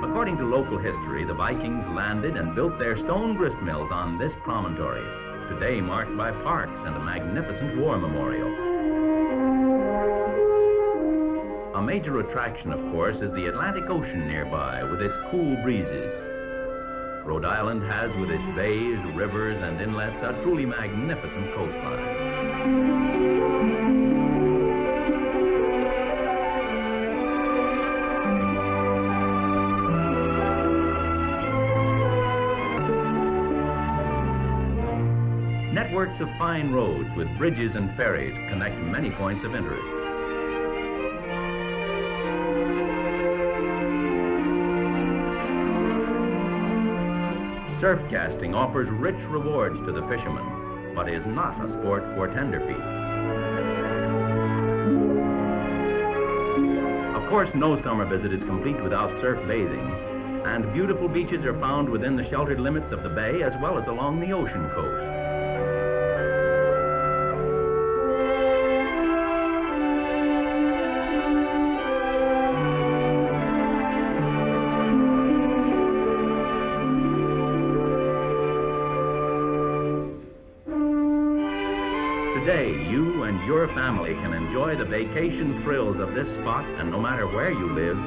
According to local history, the Vikings landed and built their stone grist mills on this promontory, today marked by parks and a magnificent war memorial. A major attraction, of course, is the Atlantic Ocean nearby with its cool breezes. Rhode Island has, with its bays, rivers, and inlets, a truly magnificent coastline. Networks of fine roads with bridges and ferries connect many points of interest. Surf casting offers rich rewards to the fishermen, but is not a sport for tenderfeet. Of course, no summer visit is complete without surf bathing, and beautiful beaches are found within the sheltered limits of the bay as well as along the ocean coast. Today, you and your family can enjoy the vacation thrills of this spot, and no matter where you live,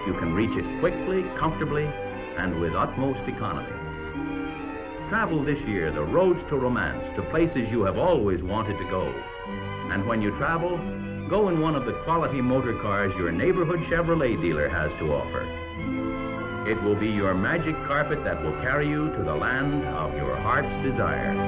you can reach it quickly, comfortably, and with utmost economy. Travel this year the roads to romance, to places you have always wanted to go. And when you travel, go in one of the quality motor cars your neighborhood Chevrolet dealer has to offer. It will be your magic carpet that will carry you to the land of your heart's desire.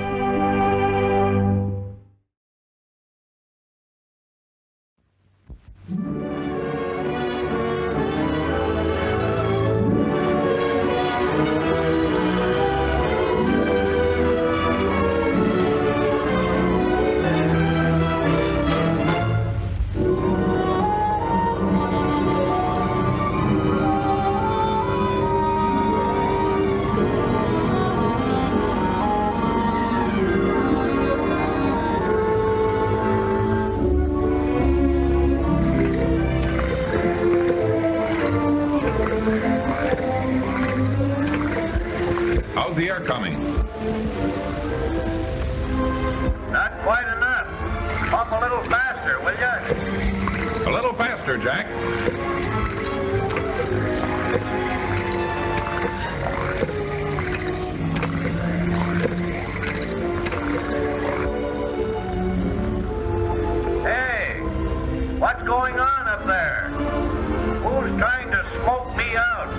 How's the air coming? Not quite enough. Pump a little faster, will you? A little faster, Jack. Hey, what's going on up there? Who's trying to smoke me out?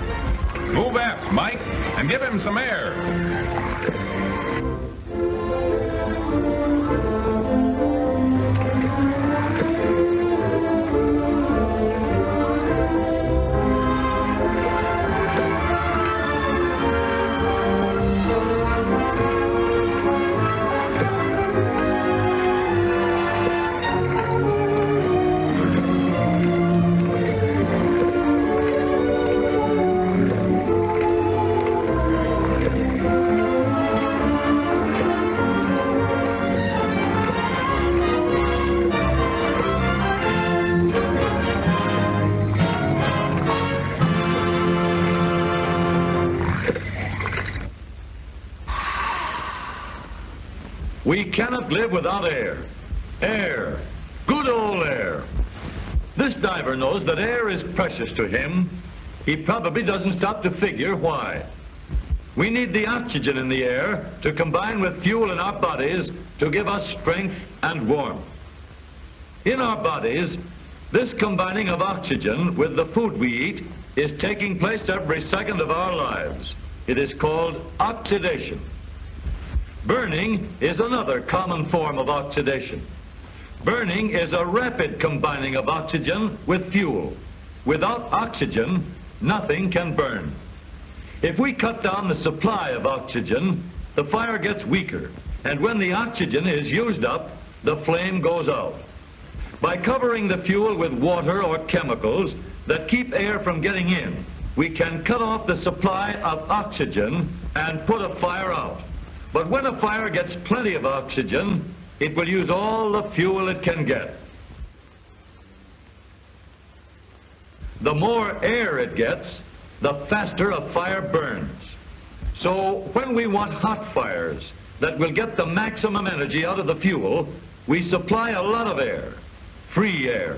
Move aft, Mike, and give him some air. We cannot live without air. Air. Good old air. This diver knows that air is precious to him. He probably doesn't stop to figure why. We need the oxygen in the air to combine with fuel in our bodies to give us strength and warmth. In our bodies, this combining of oxygen with the food we eat is taking place every second of our lives. It is called oxidation. Burning is another common form of oxidation. Burning is a rapid combining of oxygen with fuel. Without oxygen, nothing can burn. If we cut down the supply of oxygen, the fire gets weaker, and when the oxygen is used up, the flame goes out. By covering the fuel with water or chemicals that keep air from getting in, we can cut off the supply of oxygen and put a fire out. But when a fire gets plenty of oxygen, it will use all the fuel it can get. The more air it gets, the faster a fire burns. So when we want hot fires that will get the maximum energy out of the fuel, we supply a lot of air, free air.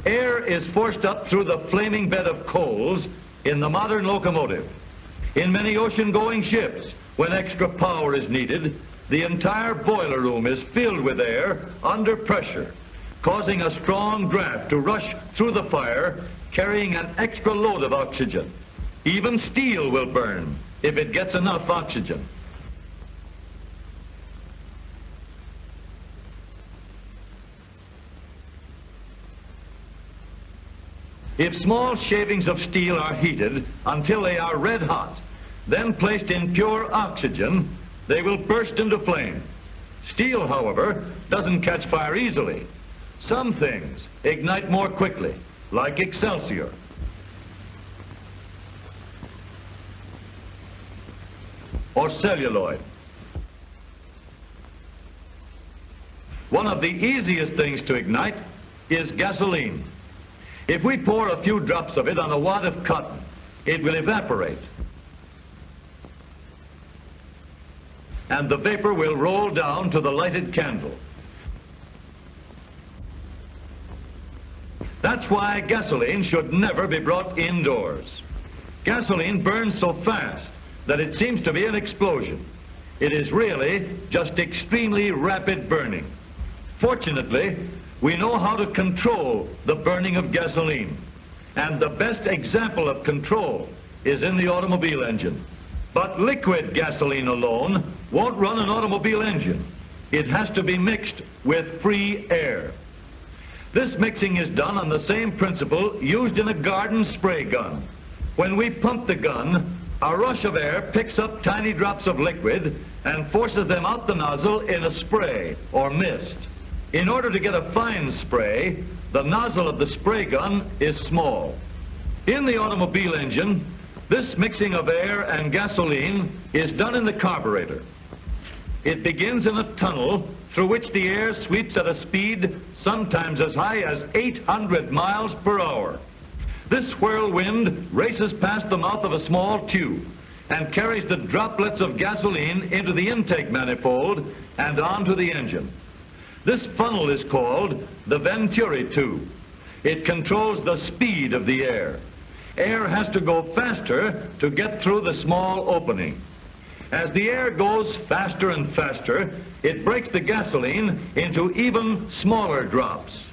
Air is forced up through the flaming bed of coals in the modern locomotive. In many ocean-going ships, when extra power is needed, the entire boiler room is filled with air under pressure, causing a strong draft to rush through the fire, carrying an extra load of oxygen. Even steel will burn if it gets enough oxygen. If small shavings of steel are heated until they are red hot, then placed in pure oxygen, they will burst into flame. Steel, however, doesn't catch fire easily. Some things ignite more quickly, like Excelsior. Or celluloid. One of the easiest things to ignite is gasoline. If we pour a few drops of it on a wad of cotton, it will evaporate. And the vapor will roll down to the lighted candle. That's why gasoline should never be brought indoors. Gasoline burns so fast that it seems to be an explosion. It is really just extremely rapid burning. Fortunately, we know how to control the burning of gasoline. And the best example of control is in the automobile engine. But liquid gasoline alone won't run an automobile engine. It has to be mixed with free air. This mixing is done on the same principle used in a garden spray gun. When we pump the gun, a rush of air picks up tiny drops of liquid and forces them out the nozzle in a spray or mist. In order to get a fine spray, the nozzle of the spray gun is small. In the automobile engine, this mixing of air and gasoline is done in the carburetor. It begins in a tunnel through which the air sweeps at a speed sometimes as high as 800 miles per hour. This whirlwind races past the mouth of a small tube and carries the droplets of gasoline into the intake manifold and onto the engine. This funnel is called the Venturi tube. It controls the speed of the air. Air has to go faster to get through the small opening. As the air goes faster and faster, it breaks the gasoline into even smaller drops.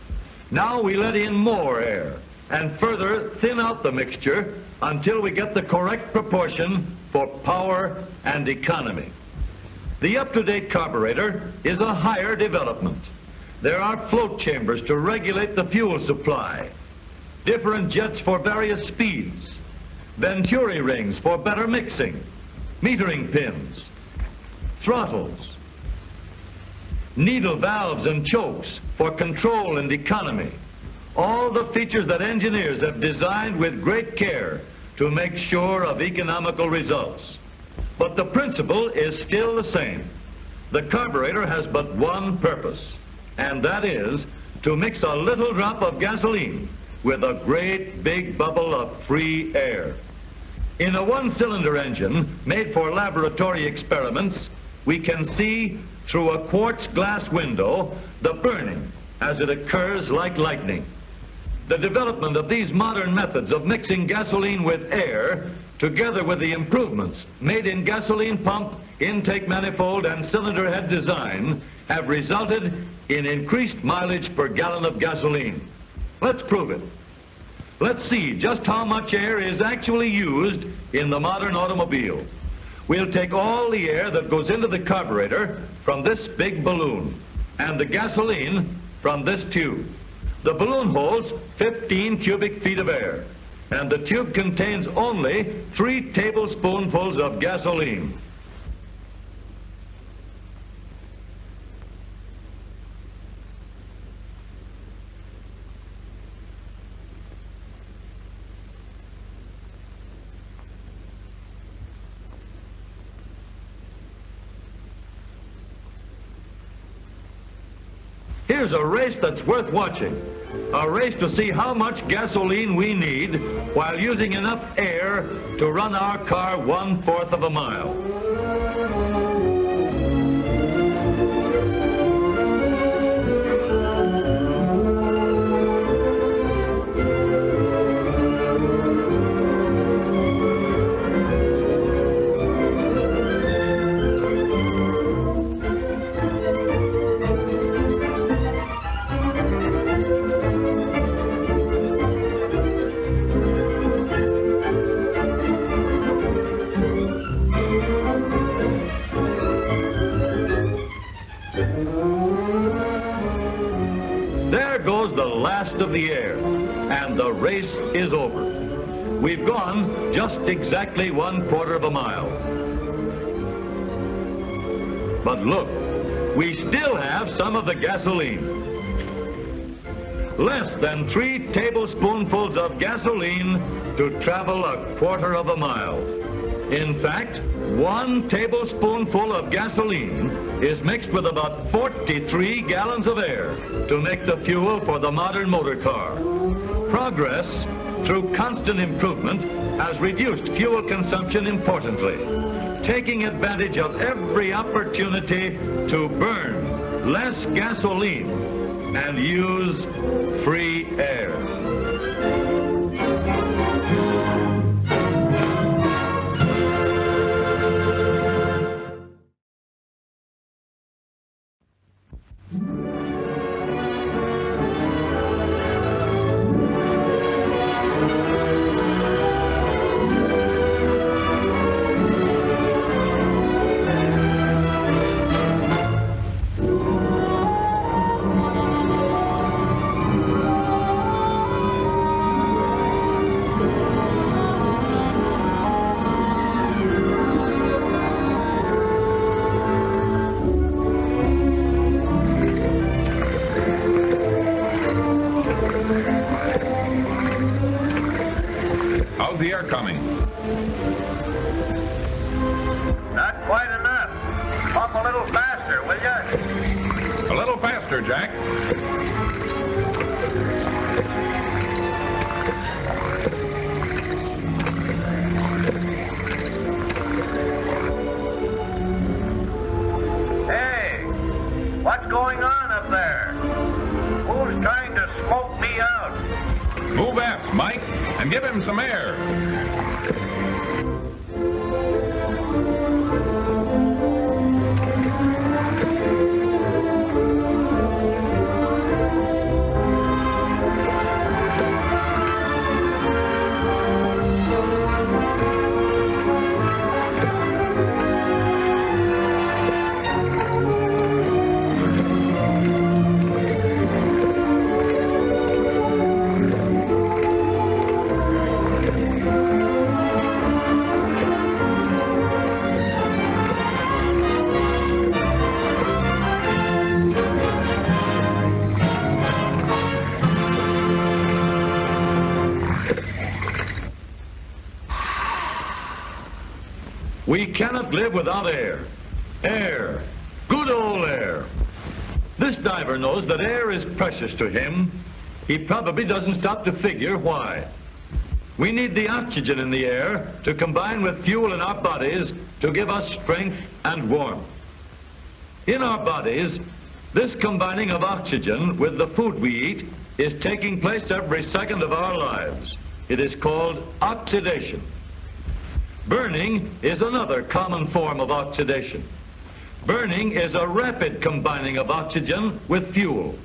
Now we let in more air and further thin out the mixture until we get the correct proportion for power and economy. The up-to-date carburetor is a higher development. There are float chambers to regulate the fuel supply, different jets for various speeds, Venturi rings for better mixing, metering pins, throttles, needle valves and chokes for control and economy. All the features that engineers have designed with great care to make sure of economical results. But the principle is still the same. The carburetor has but one purpose, and that is to mix a little drop of gasoline with a great big bubble of free air. In a one-cylinder engine made for laboratory experiments, we can see through a quartz glass window the burning as it occurs like lightning. The development of these modern methods of mixing gasoline with air, together with the improvements made in gasoline pump, intake manifold, and cylinder head design, have resulted in increased mileage per gallon of gasoline. Let's prove it. Let's see just how much air is actually used in the modern automobile. we'll take all the air that goes into the carburetor from this big balloon and the gasoline from this tube. The balloon holds 15 cubic feet of air, and the tube contains only 3 tablespoonfuls of gasoline. Here's a race that's worth watching. A race to see how much gasoline we need while using enough air to run our car 1/4 of a mile. There goes the last of the air, and the race is over. We've gone just exactly 1/4 of a mile. But look, we still have some of the gasoline. Less than 3 tablespoonfuls of gasoline to travel 1/4 of a mile. In fact, 1 tablespoonful of gasoline is mixed with about 43 gallons of air to make the fuel for the modern motor car. Progress through constant improvement has reduced fuel consumption importantly, taking advantage of every opportunity to burn less gasoline and use free air. How's the air coming? Not quite enough. Pump a little faster, will ya? A little faster, Jack. Hey, what's going on up there? Who's trying to smoke me out? Move aft, Mike, and give him some air. We cannot live without air. Air. Good old air. This diver knows that air is precious to him. He probably doesn't stop to figure why. We need the oxygen in the air to combine with fuel in our bodies to give us strength and warmth. In our bodies, this combining of oxygen with the food we eat is taking place every second of our lives. It is called oxidation. Burning is another common form of oxidation. Burning is a rapid combining of oxygen with fuel.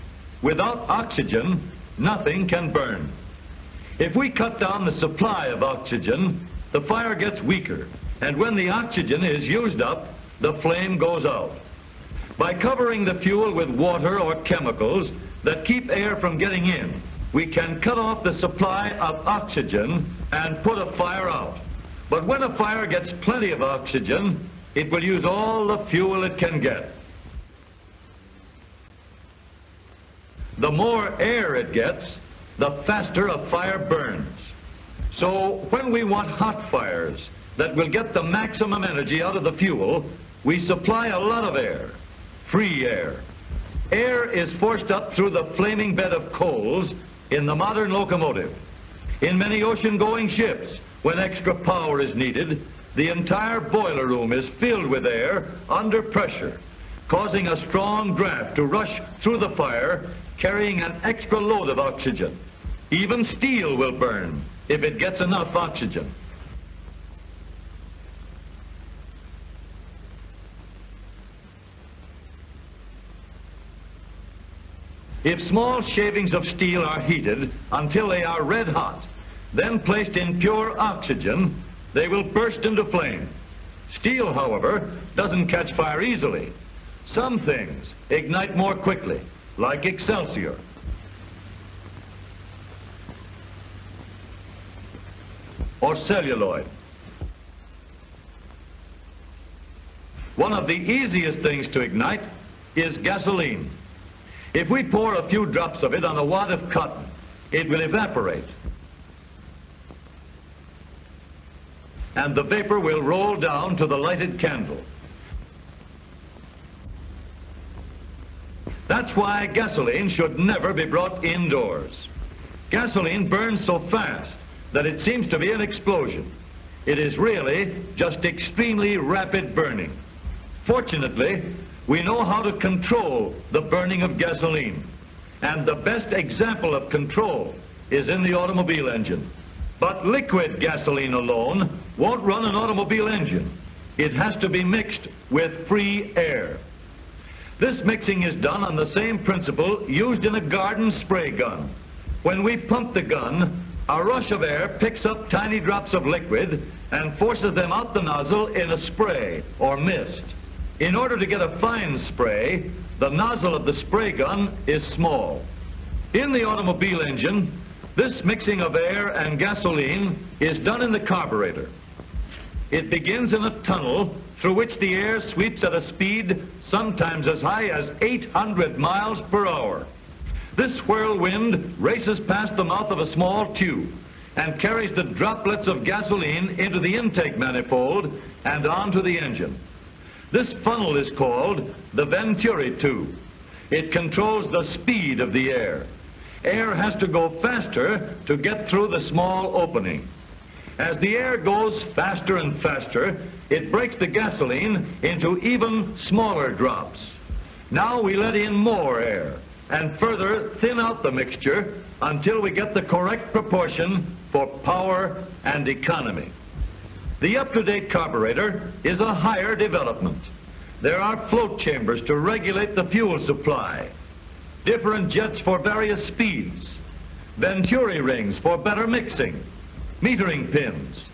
Without oxygen, nothing can burn. If we cut down the supply of oxygen, the fire gets weaker, and when the oxygen is used up, the flame goes out. By covering the fuel with water or chemicals that keep air from getting in, we can cut off the supply of oxygen and put a fire out. But when a fire gets plenty of oxygen, it will use all the fuel it can get. The more air it gets, the faster a fire burns. So when we want hot fires that will get the maximum energy out of the fuel, we supply a lot of air, free air. Air is forced up through the flaming bed of coals in the modern locomotive. In many ocean-going ships, when extra power is needed, the entire boiler room is filled with air under pressure, causing a strong draft to rush through the fire, carrying an extra load of oxygen. Even steel will burn if it gets enough oxygen. If small shavings of steel are heated until they are red hot, then placed in pure oxygen, they will burst into flame. Steel, however, doesn't catch fire easily. Some things ignite more quickly, like Excelsior. Or celluloid. One of the easiest things to ignite is gasoline. If we pour a few drops of it on a wad of cotton, it will evaporate. And the vapor will roll down to the lighted candle. That's why gasoline should never be brought indoors. Gasoline burns so fast that it seems to be an explosion. It is really just extremely rapid burning. Fortunately, we know how to control the burning of gasoline. And the best example of control is in the automobile engine. But liquid gasoline alone won't run an automobile engine. It has to be mixed with free air. This mixing is done on the same principle used in a garden spray gun. When we pump the gun, a rush of air picks up tiny drops of liquid and forces them out the nozzle in a spray or mist. In order to get a fine spray, the nozzle of the spray gun is small. In the automobile engine, this mixing of air and gasoline is done in the carburetor. It begins in a tunnel through which the air sweeps at a speed sometimes as high as 800 miles per hour. This whirlwind races past the mouth of a small tube and carries the droplets of gasoline into the intake manifold and onto the engine. This funnel is called the Venturi tube. It controls the speed of the air. Air has to go faster to get through the small opening. As the air goes faster and faster, it breaks the gasoline into even smaller drops. Now we let in more air and further thin out the mixture until we get the correct proportion for power and economy. The up-to-date carburetor is a higher development. There are float chambers to regulate the fuel supply, different jets for various speeds, Venturi rings for better mixing, metering pins,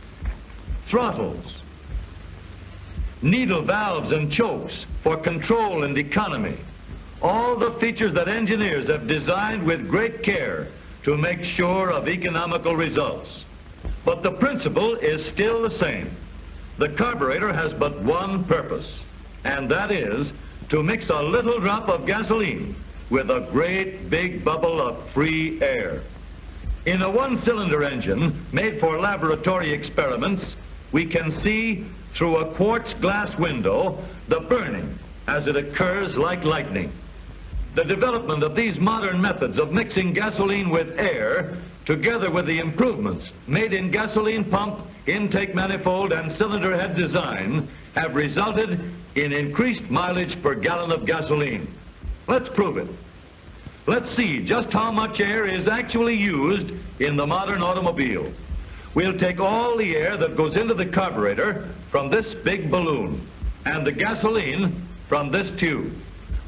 throttles, needle valves and chokes for control and economy. All the features that engineers have designed with great care to make sure of economical results. But the principle is still the same. The carburetor has but one purpose, and that is to mix a little drop of gasoline with a great big bubble of free air. In a one-cylinder engine made for laboratory experiments, we can see through a quartz glass window the burning as it occurs like lightning. The development of these modern methods of mixing gasoline with air, together with the improvements made in gasoline pump, intake manifold, and cylinder head design, have resulted in increased mileage per gallon of gasoline. Let's prove it. Let's see just how much air is actually used in the modern automobile. We'll take all the air that goes into the carburetor from this big balloon and the gasoline from this tube.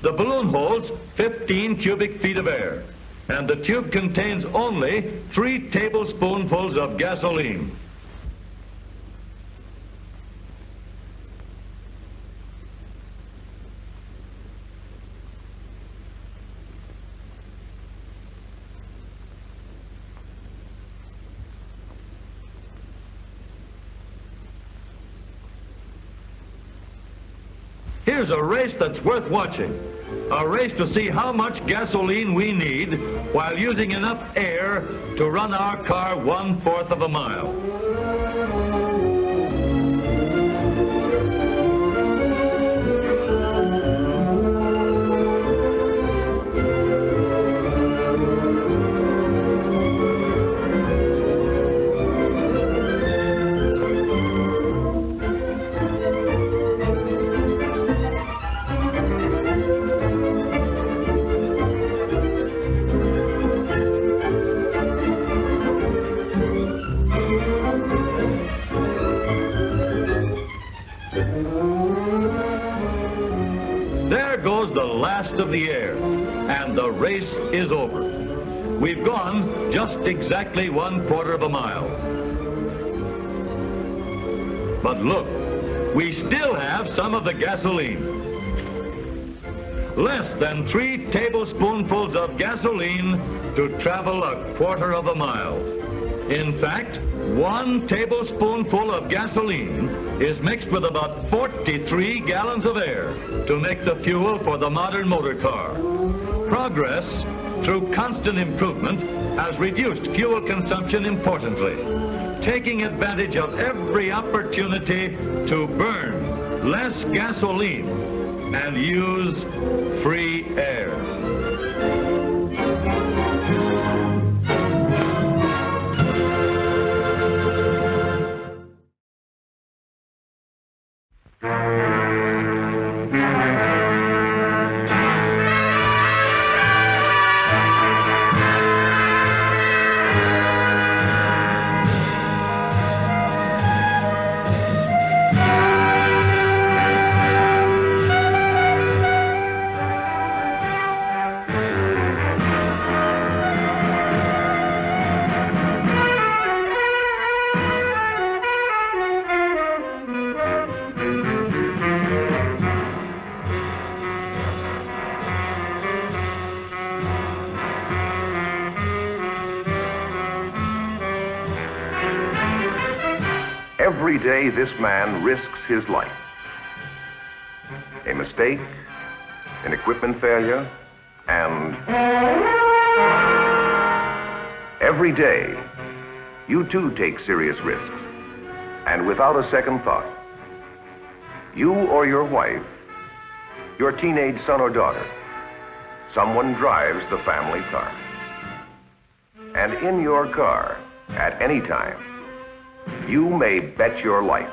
The balloon holds 15 cubic feet of air, and the tube contains only 3 tablespoonfuls of gasoline. Here's a race that's worth watching. A race to see how much gasoline we need while using enough air to run our car 1/4 of a mile. Of the air, and the race is over. We've gone just exactly 1/4 of a mile. But look, we still have some of the gasoline. Less than 3 tablespoonfuls of gasoline to travel 1/4 of a mile. In fact, 1 tablespoonful of gasoline is mixed with about 43 gallons of air to make the fuel for the modern motor car. Progress, through constant improvement, has reduced fuel consumption importantly, taking advantage of every opportunity to burn less gasoline and use free air. Every day, this man risks his life. A mistake, an equipment failure, and every day, you too take serious risks, and without a second thought. You or your wife, your teenage son or daughter, someone drives the family car. And in your car, at any time, you may bet your life.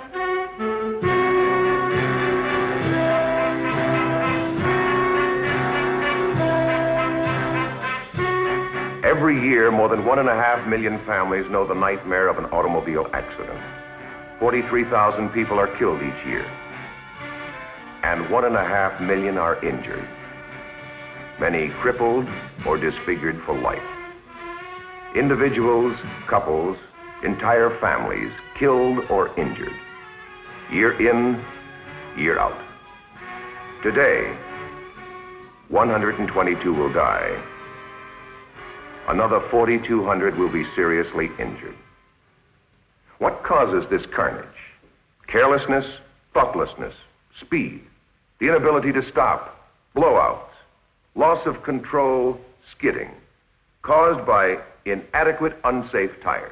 Every year, more than 1.5 million families know the nightmare of an automobile accident. 43,000 people are killed each year, and 1.5 million are injured, many crippled or disfigured for life. Individuals, couples, entire families killed or injured, year in, year out. Today, 122 will die. Another 4,200 will be seriously injured. What causes this carnage? Carelessness, thoughtlessness, speed, the inability to stop, blowouts, loss of control, skidding, caused by inadequate, unsafe tires.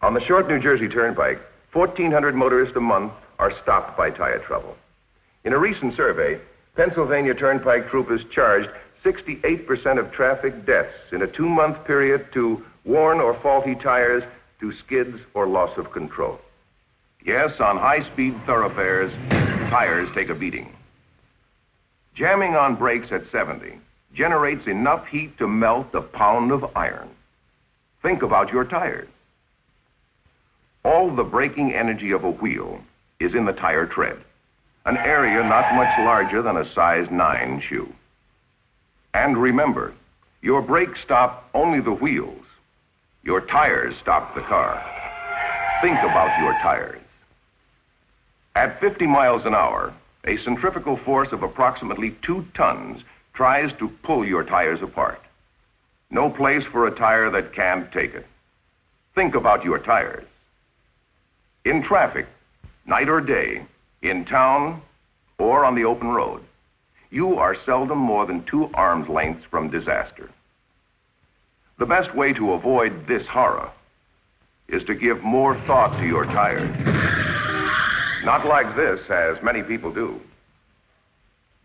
On the short New Jersey Turnpike, 1,400 motorists a month are stopped by tire trouble. In a recent survey, Pennsylvania Turnpike troopers charged 68% of traffic deaths in a 2-month period to worn or faulty tires, to skids or loss of control. Yes, on high-speed thoroughfares, tires take a beating. Jamming on brakes at 70 generates enough heat to melt a pound of iron. Think about your tires. All the braking energy of a wheel is in the tire tread, an area not much larger than a size 9 shoe. And remember, your brakes stop only the wheels. Your tires stop the car. Think about your tires. At 50 miles an hour, a centrifugal force of approximately 2 tons tries to pull your tires apart. No place for a tire that can't take it. Think about your tires. In traffic, night or day, in town or on the open road, you are seldom more than 2 arms lengths from disaster. The best way to avoid this horror is to give more thought to your tires. Not like this, as many people do,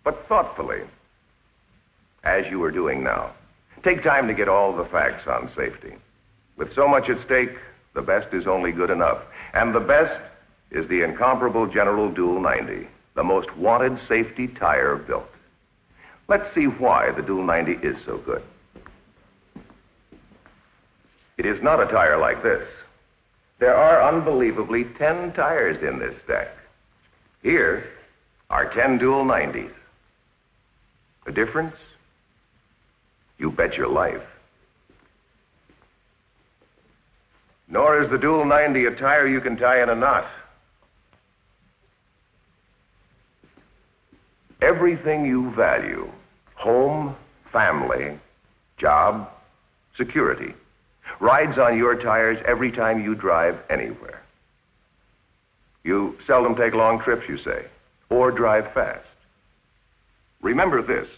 but thoughtfully, as you are doing now. Take time to get all the facts on safety. With so much at stake, the best is only good enough. And the best is the incomparable General Dual 90, the most wanted safety tire built. Let's see why the Dual 90 is so good. It is not a tire like this. There are unbelievably 10 tires in this stack. Here are 10 Dual 90s. The difference? You bet your life. Nor is the Dual 90 a tire you can tie in a knot. Everything you value, home, family, job, security, rides on your tires every time you drive anywhere. You seldom take long trips, you say, or drive fast. Remember this,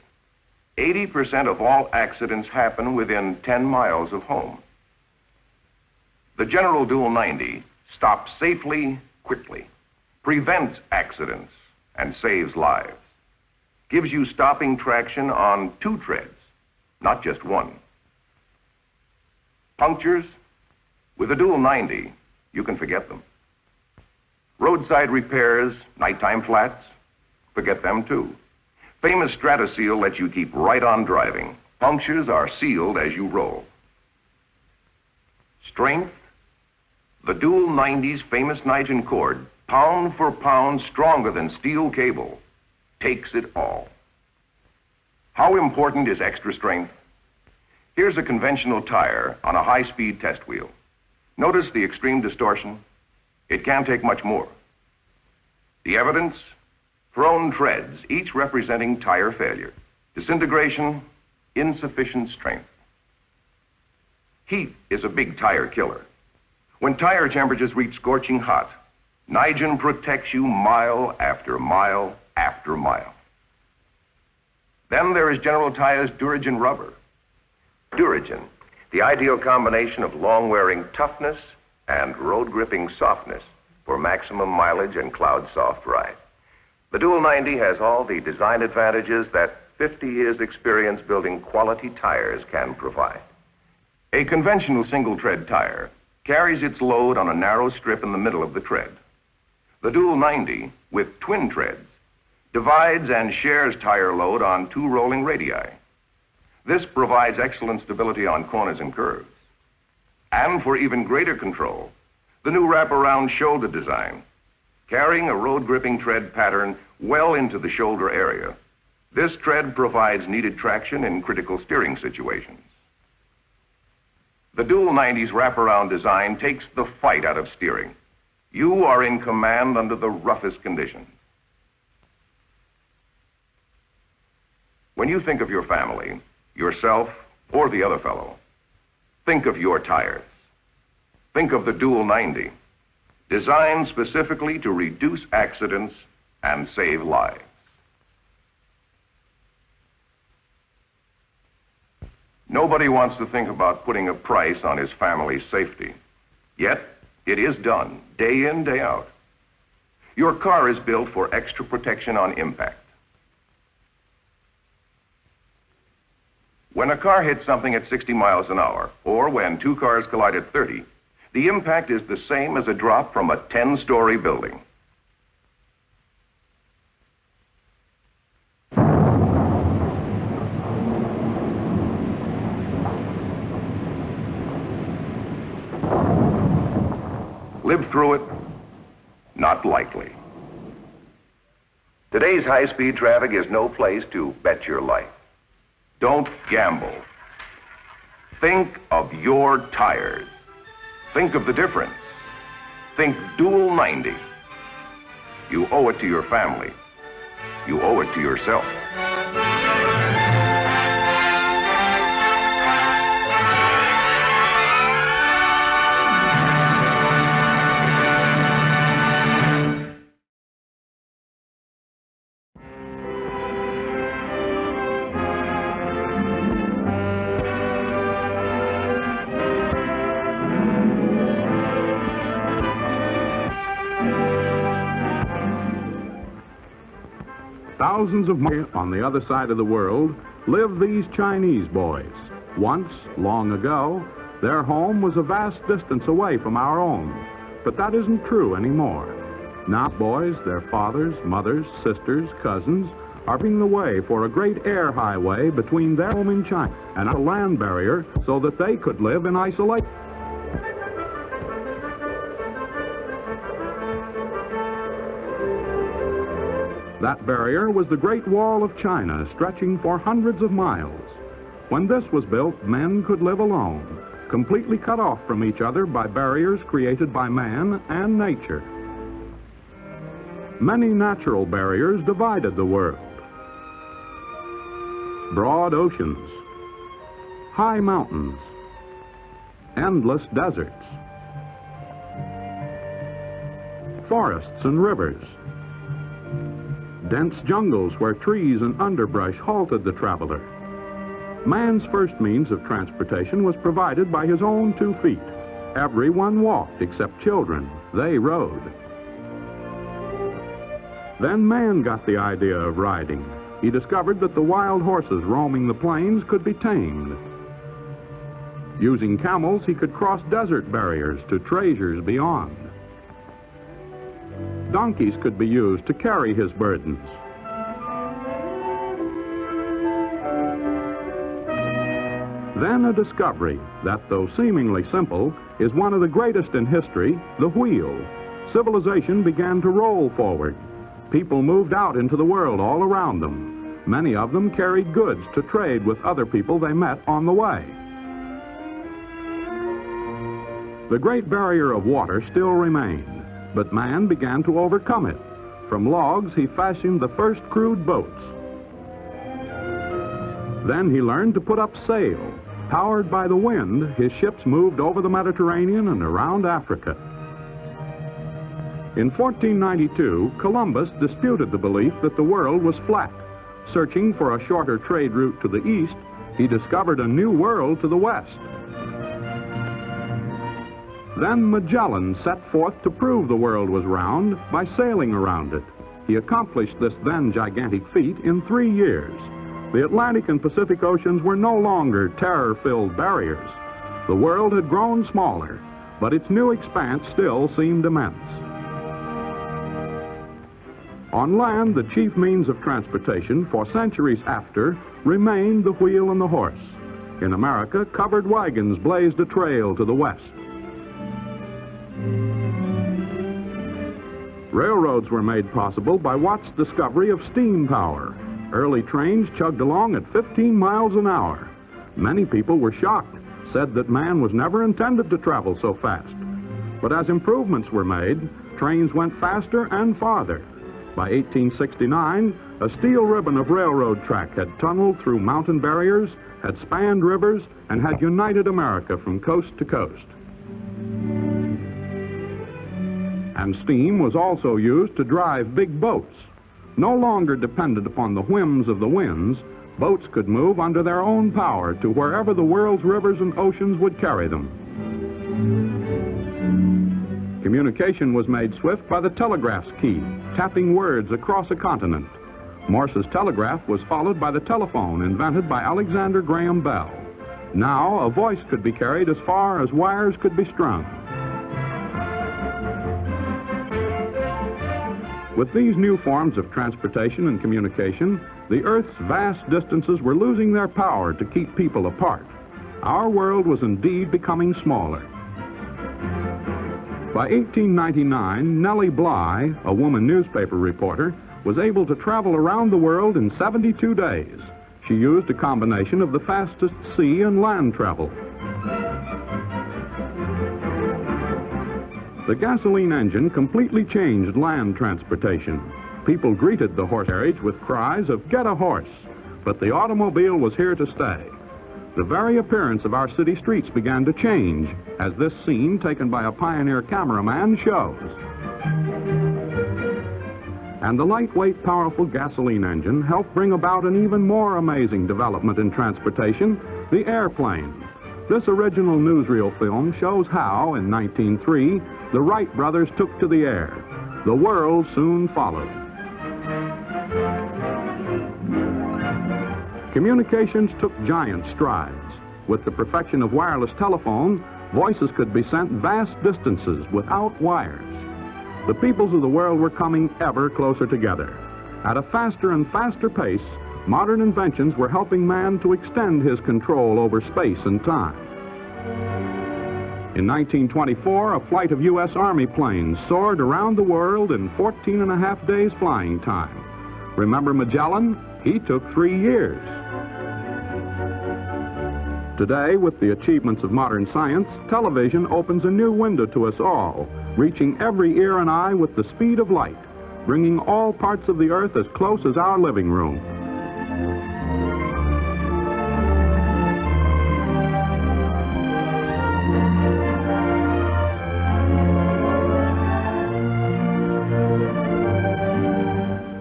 80% of all accidents happen within 10 miles of home. The General Dual 90 stops safely, quickly, prevents accidents, and saves lives. Gives you stopping traction on 2 treads, not just 1. Punctures? With a Dual 90, you can forget them. Roadside repairs, nighttime flats, forget them too. Famous Strataseal lets you keep right on driving. Punctures are sealed as you roll. Strength? The Dual 90's famous Nigen cord, pound for pound stronger than steel cable, takes it all. How important is extra strength? Here's a conventional tire on a high-speed test wheel. Notice the extreme distortion? It can't take much more. The evidence? Thrown treads, each representing tire failure. Disintegration, insufficient strength. Heat is a big tire killer. When tire temperatures reach scorching hot, Nigen protects you mile after mile after mile. Then there is General Tire's Duragen rubber. Duragen, the ideal combination of long-wearing toughness and road-gripping softness for maximum mileage and cloud-soft ride. The Dual 90 has all the design advantages that 50 years' experience building quality tires can provide. A conventional single-tread tire carries its load on a narrow strip in the middle of the tread. The Dual 90, with twin treads, divides and shares tire load on 2 rolling radii. This provides excellent stability on corners and curves. And for even greater control, the new wraparound shoulder design, carrying a road-gripping tread pattern well into the shoulder area. This tread provides needed traction in critical steering situations. The Dual 90's wraparound design takes the fight out of steering. You are in command under the roughest conditions. When you think of your family, yourself, or the other fellow, think of your tires. Think of the Dual 90, designed specifically to reduce accidents and save lives. Nobody wants to think about putting a price on his family's safety. Yet, it is done, day in, day out. Your car is built for extra protection on impact. When a car hits something at 60 miles an hour, or when 2 cars collide at 30, the impact is the same as a drop from a 10-story building. Live through it? Not likely. Today's high-speed traffic is no place to bet your life. Don't gamble. Think of your tires. Think of the difference. Think Dual 90. You owe it to your family. You owe it to yourself. thousands of miles on the other side of the world, live these Chinese boys. Once, long ago, their home was a vast distance away from our own, but that isn't true anymore. Now boys, their fathers, mothers, sisters, cousins, are being the way for a great air highway between their home in China and a land barrier so that they could live in isolation. That barrier was the Great Wall of China, stretching for hundreds of miles. When this was built, men could live alone, completely cut off from each other by barriers created by man and nature. Many natural barriers divided the world. Broad oceans, high mountains, endless deserts, forests and rivers, dense jungles where trees and underbrush halted the traveler. Man's first means of transportation was provided by his own 2 feet. Everyone walked except children. They rode. Then man got the idea of riding. He discovered that the wild horses roaming the plains could be tamed. Using camels, he could cross desert barriers to treasures beyond. Donkeys could be used to carry his burdens. Then a discovery that, though seemingly simple, is one of the greatest in history, the wheel. Civilization began to roll forward. People moved out into the world all around them. Many of them carried goods to trade with other people they met on the way. The Great Barrier of Water still remained, but man began to overcome it. From logs, he fashioned the first crude boats. Then he learned to put up sail. Powered by the wind, his ships moved over the Mediterranean and around Africa. In 1492, Columbus disputed the belief that the world was flat. Searching for a shorter trade route to the east, he discovered a new world to the west. Then Magellan set forth to prove the world was round by sailing around it. He accomplished this then gigantic feat in 3 years. The Atlantic and Pacific Oceans were no longer terror-filled barriers. The world had grown smaller, but its new expanse still seemed immense. On land, the chief means of transportation for centuries after remained the wheel and the horse. In America, covered wagons blazed a trail to the west. Railroads were made possible by Watt's discovery of steam power. Early trains chugged along at 15 miles an hour. Many people were shocked, said that man was never intended to travel so fast. But as improvements were made, trains went faster and farther. By 1869, a steel ribbon of railroad track had tunneled through mountain barriers, had spanned rivers, and had united America from coast to coast. And steam was also used to drive big boats. No longer dependent upon the whims of the winds, boats could move under their own power to wherever the world's rivers and oceans would carry them. Communication was made swift by the telegraph's key, tapping words across a continent. Morse's telegraph was followed by the telephone, invented by Alexander Graham Bell. Now, a voice could be carried as far as wires could be strung. With these new forms of transportation and communication, the Earth's vast distances were losing their power to keep people apart. Our world was indeed becoming smaller. By 1899, Nellie Bly, a woman newspaper reporter, was able to travel around the world in 72 days. She used a combination of the fastest sea and land travel. The gasoline engine completely changed land transportation. People greeted the horse carriage with cries of "Get a horse!" But the automobile was here to stay. The very appearance of our city streets began to change, as this scene taken by a pioneer cameraman shows. And the lightweight, powerful gasoline engine helped bring about an even more amazing development in transportation, the airplane. This original newsreel film shows how, in 1903, the Wright brothers took to the air. The world soon followed. Communications took giant strides. With the perfection of wireless telephone, voices could be sent vast distances without wires. The peoples of the world were coming ever closer together. At a faster and faster pace, modern inventions were helping man to extend his control over space and time. In 1924, a flight of U.S. Army planes soared around the world in 14.5 days flying time. Remember Magellan? He took 3 years. Today, with the achievements of modern science, television opens a new window to us all, reaching every ear and eye with the speed of light, bringing all parts of the earth as close as our living room.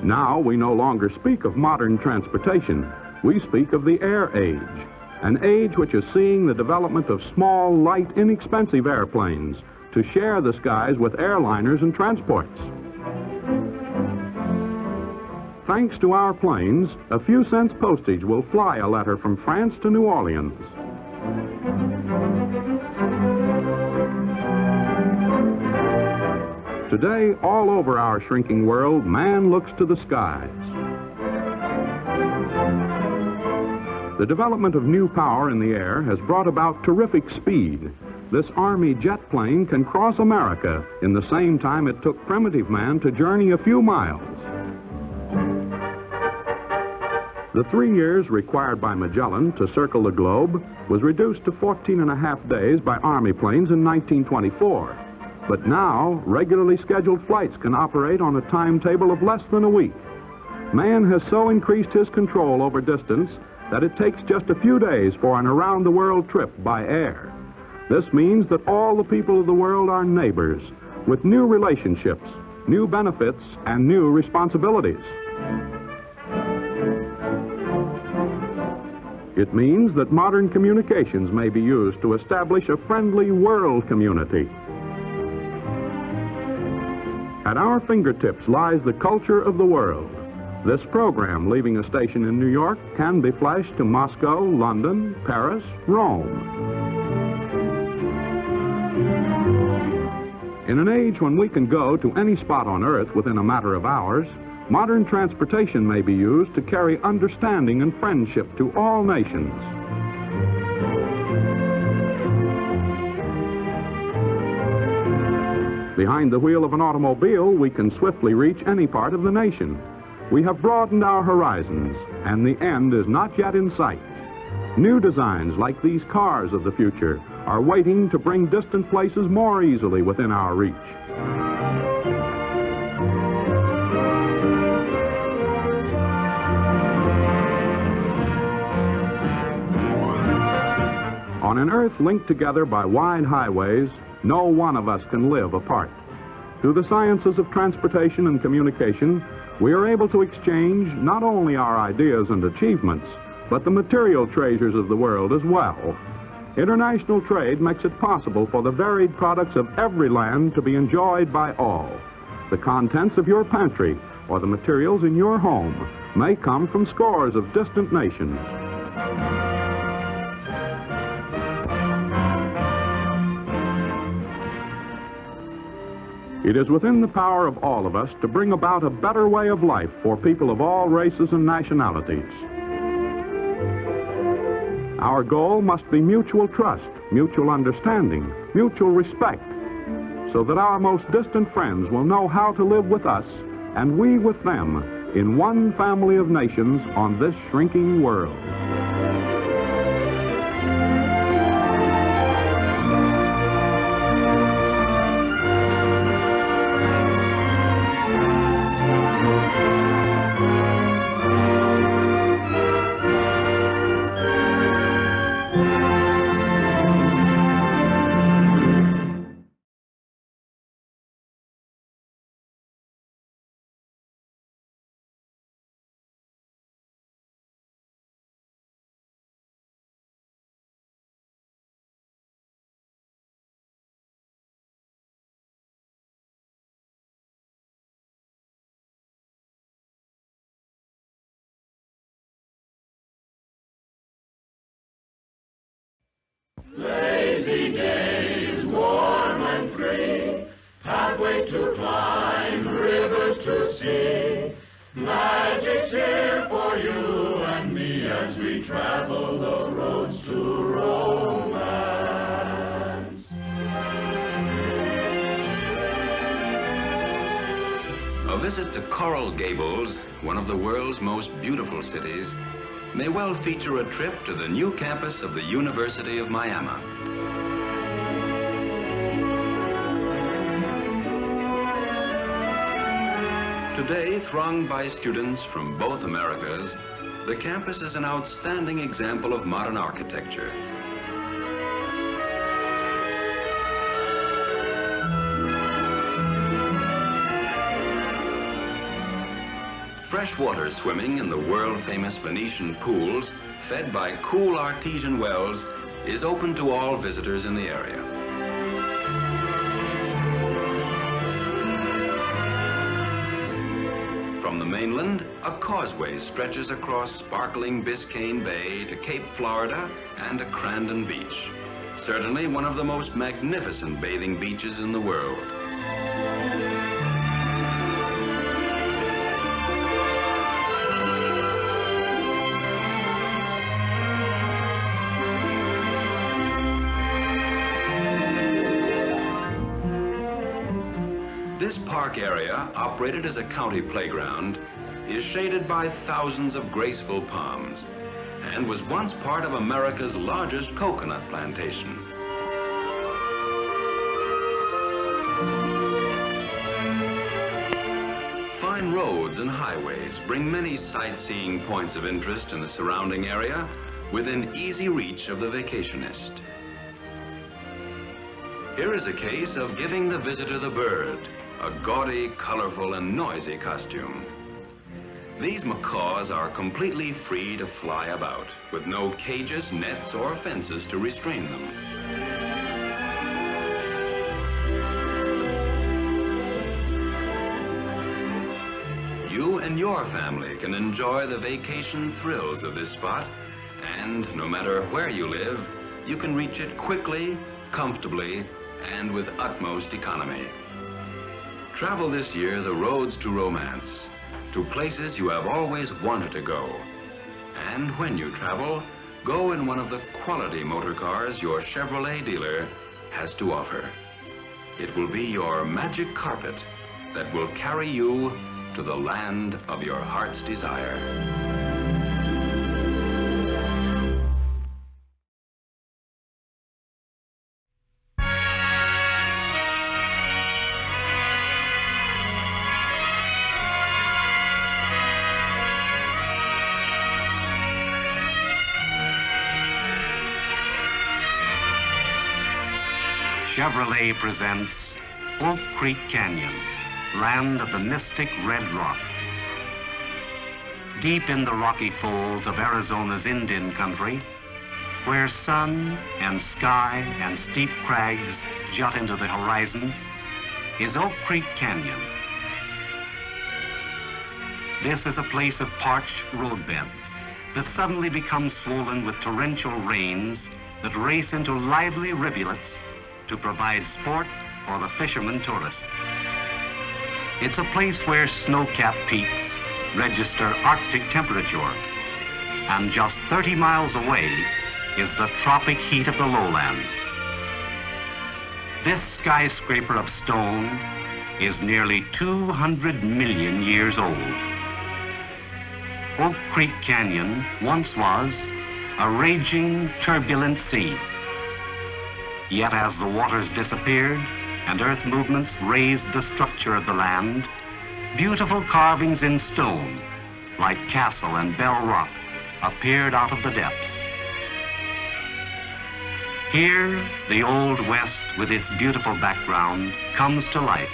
Now we no longer speak of modern transportation. We speak of the air age, an age which is seeing the development of small, light, inexpensive airplanes to share the skies with airliners and transports. Thanks to our planes, a few cents postage will fly a letter from France to New Orleans. Today, all over our shrinking world, man looks to the skies. The development of new power in the air has brought about terrific speed. This Army jet plane can cross America in the same time it took primitive man to journey a few miles. The 3 years required by Magellan to circle the globe was reduced to 14.5 days by Army planes in 1924. But now, regularly scheduled flights can operate on a timetable of less than a week. Man has so increased his control over distance that it takes just a few days for an around-the-world trip by air. This means that all the people of the world are neighbors, with new relationships, new benefits, and new responsibilities. It means that modern communications may be used to establish a friendly world community. At our fingertips lies the culture of the world. This program, leaving a station in New York, can be flashed to Moscow, London, Paris, Rome. In an age when we can go to any spot on Earth within a matter of hours, modern transportation may be used to carry understanding and friendship to all nations. Behind the wheel of an automobile, we can swiftly reach any part of the nation. We have broadened our horizons, and the end is not yet in sight. New designs like these cars of the future are waiting to bring distant places more easily within our reach. On an Earth linked together by wide highways, no one of us can live apart. Through the sciences of transportation and communication, we are able to exchange not only our ideas and achievements, but the material treasures of the world as well. International trade makes it possible for the varied products of every land to be enjoyed by all. The contents of your pantry or the materials in your home may come from scores of distant nations. It is within the power of all of us to bring about a better way of life for people of all races and nationalities. Our goal must be mutual trust, mutual understanding, mutual respect, so that our most distant friends will know how to live with us and we with them in one family of nations on this shrinking world. free, pathways to climb, rivers to see. Magic's here for you and me as we travel the roads to romance. A visit to Coral Gables, one of the world's most beautiful cities, may well feature a trip to the new campus of the University of Miami. Today, thronged by students from both Americas, the campus is an outstanding example of modern architecture. Freshwater swimming in the world-famous Venetian pools, fed by cool artesian wells, is open to all visitors in the area. From the mainland, a causeway stretches across sparkling Biscayne Bay to Cape Florida and to Crandon Beach. Certainly one of the most magnificent bathing beaches in the world. This park area, operated as a county playground, is shaded by thousands of graceful palms and was once part of America's largest coconut plantation. Fine roads and highways bring many sightseeing points of interest in the surrounding area within easy reach of the vacationist. Here is a case of giving the visitor the bird, a gaudy, colorful, and noisy costume. These macaws are completely free to fly about, with no cages, nets, or fences to restrain them. You and your family can enjoy the vacation thrills of this spot, and no matter where you live, you can reach it quickly, comfortably, and with utmost economy. Travel this year the roads to romance, to places you have always wanted to go. And when you travel, go in one of the quality motor cars your Chevrolet dealer has to offer. It will be your magic carpet that will carry you to the land of your heart's desire. Chevrolet presents Oak Creek Canyon, land of the mystic red rock. Deep in the rocky folds of Arizona's Indian country, where sun and sky and steep crags jut into the horizon, is Oak Creek Canyon. This is a place of parched roadbeds that suddenly become swollen with torrential rains that race into lively rivulets to provide sport for the fisherman tourist. It's a place where snow-capped peaks register Arctic temperature, and just 30 miles away is the tropic heat of the lowlands. This skyscraper of stone is nearly 200 million years old. Oak Creek Canyon once was a raging, turbulent sea. Yet as the waters disappeared and earth movements raised the structure of the land, beautiful carvings in stone, like Castle and Bell Rock, appeared out of the depths. Here, the Old West, with its beautiful background, comes to life,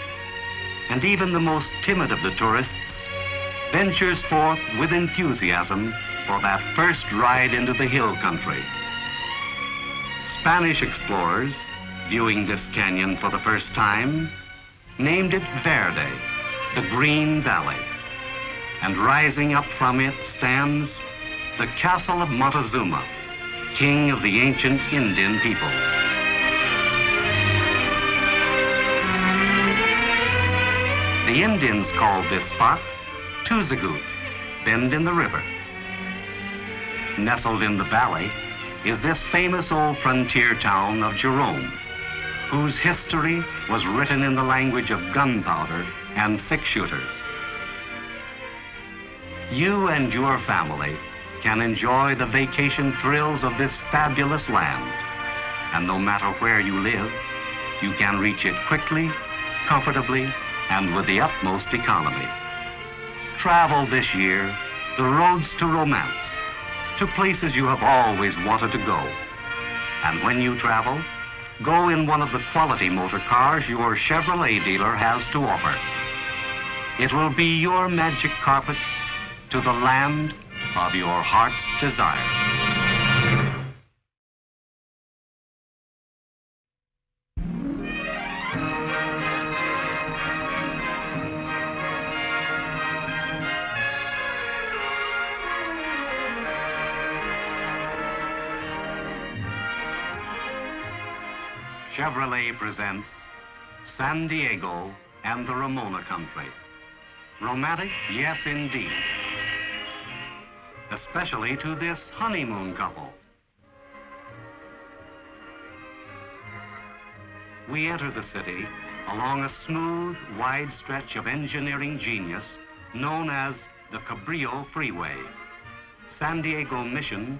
and even the most timid of the tourists ventures forth with enthusiasm for that first ride into the hill country. Spanish explorers, viewing this canyon for the first time, named it Verde, the Green Valley. And rising up from it stands the Castle of Montezuma, king of the ancient Indian peoples. The Indians called this spot Tuzagut, Bend in the River. Nestled in the valley is this famous old frontier town of Jerome, whose history was written in the language of gunpowder and six-shooters. You and your family can enjoy the vacation thrills of this fabulous land, and no matter where you live, you can reach it quickly, comfortably, and with the utmost economy. Travel this year the roads to romance, to places you have always wanted to go. And when you travel, go in one of the quality motor cars your Chevrolet dealer has to offer. It will be your magic carpet to the land of your heart's desire. Chevrolet presents San Diego and the Ramona Country. Romantic? Yes, indeed. Especially to this honeymoon couple. We enter the city along a smooth, wide stretch of engineering genius known as the Cabrillo Freeway. San Diego Mission,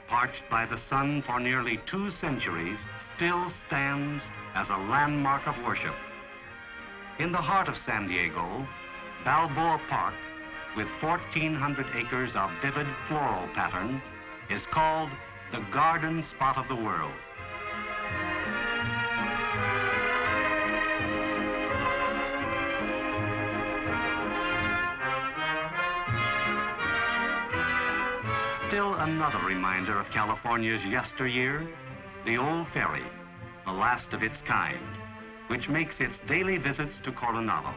parched by the sun for nearly 2 centuries, still stands as a landmark of worship. In the heart of San Diego, Balboa Park, with 1,400 acres of vivid floral pattern, is called the garden spot of the world. Still another reminder of California's yesteryear, the old ferry, the last of its kind, which makes its daily visits to Coronado.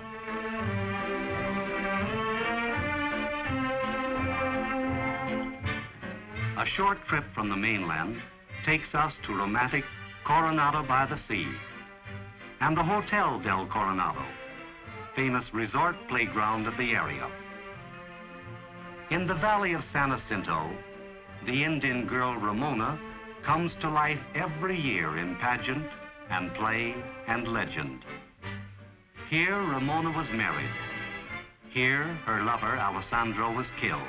A short trip from the mainland takes us to romantic Coronado by the Sea and the Hotel del Coronado, famous resort playground of the area. In the valley of San Jacinto, the Indian girl Ramona comes to life every year in pageant and play and legend. Here Ramona was married. Here her lover Alessandro was killed.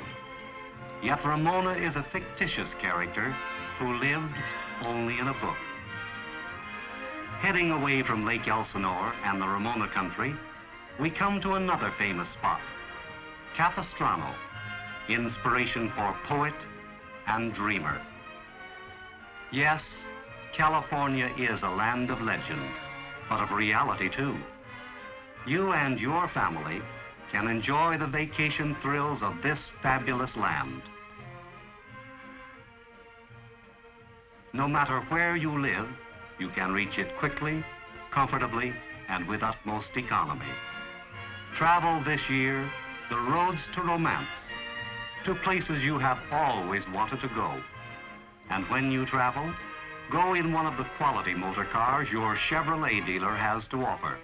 Yet Ramona is a fictitious character who lived only in a book. Heading away from Lake Elsinore and the Ramona country, we come to another famous spot, Capistrano, inspiration for poet and dreamer. Yes, California is a land of legend, but of reality too. You and your family can enjoy the vacation thrills of this fabulous land. No matter where you live, you can reach it quickly, comfortably, and with utmost economy. Travel this year the roads to romance, to places you have always wanted to go. And when you travel, go in one of the quality motor cars your Chevrolet dealer has to offer.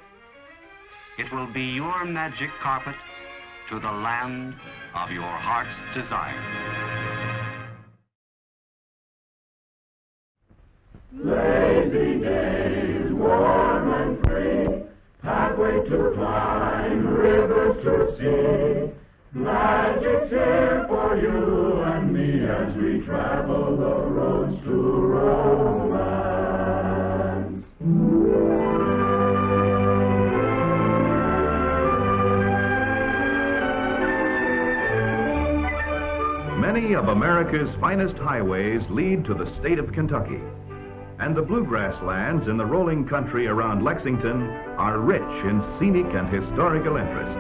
It will be your magic carpet to the land of your heart's desire. Lazy days, warm and free, pathway to climb, rivers to see. Magic's here for you and me as we travel the roads to romance. Many of America's finest highways lead to the state of Kentucky, and the bluegrass lands in the rolling country around Lexington are rich in scenic and historical interest.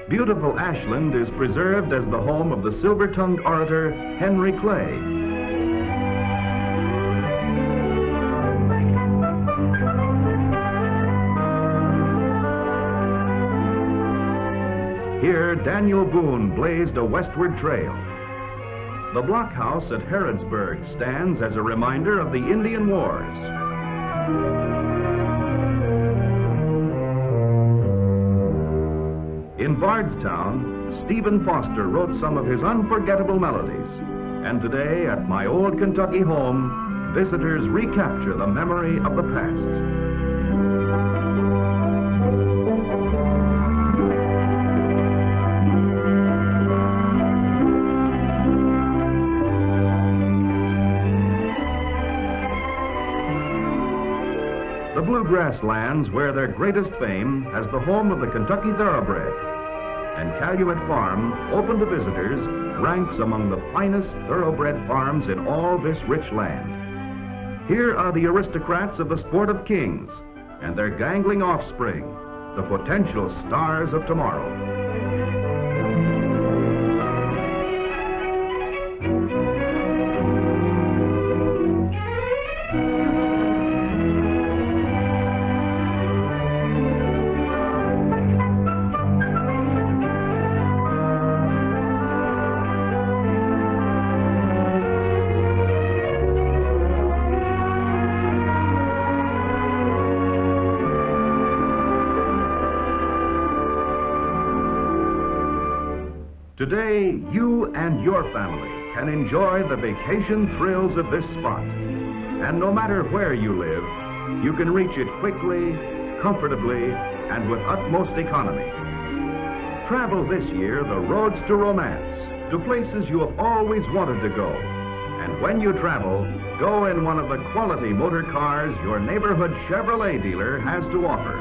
Beautiful Ashland is preserved as the home of the silver-tongued orator Henry Clay. Here, Daniel Boone blazed a westward trail. The blockhouse at Harrodsburg stands as a reminder of the Indian Wars. In Bardstown, Stephen Foster wrote some of his unforgettable melodies. And today, at my old Kentucky home, visitors recapture the memory of the past. The Bluegrass Lands wear their greatest fame as the home of the Kentucky Thoroughbred. And Calumet Farm, open to visitors, ranks among the finest thoroughbred farms in all this rich land. Here are the aristocrats of the sport of kings and their gangling offspring, the potential stars of tomorrow. Today, you and your family can enjoy the vacation thrills of this spot. And no matter where you live, you can reach it quickly, comfortably, and with utmost economy. Travel this year the roads to romance, to places you have always wanted to go. And when you travel, go in one of the quality motor cars your neighborhood Chevrolet dealer has to offer.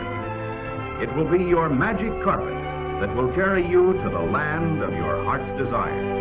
It will be your magic carpet that will carry you to the land of your heart's desire.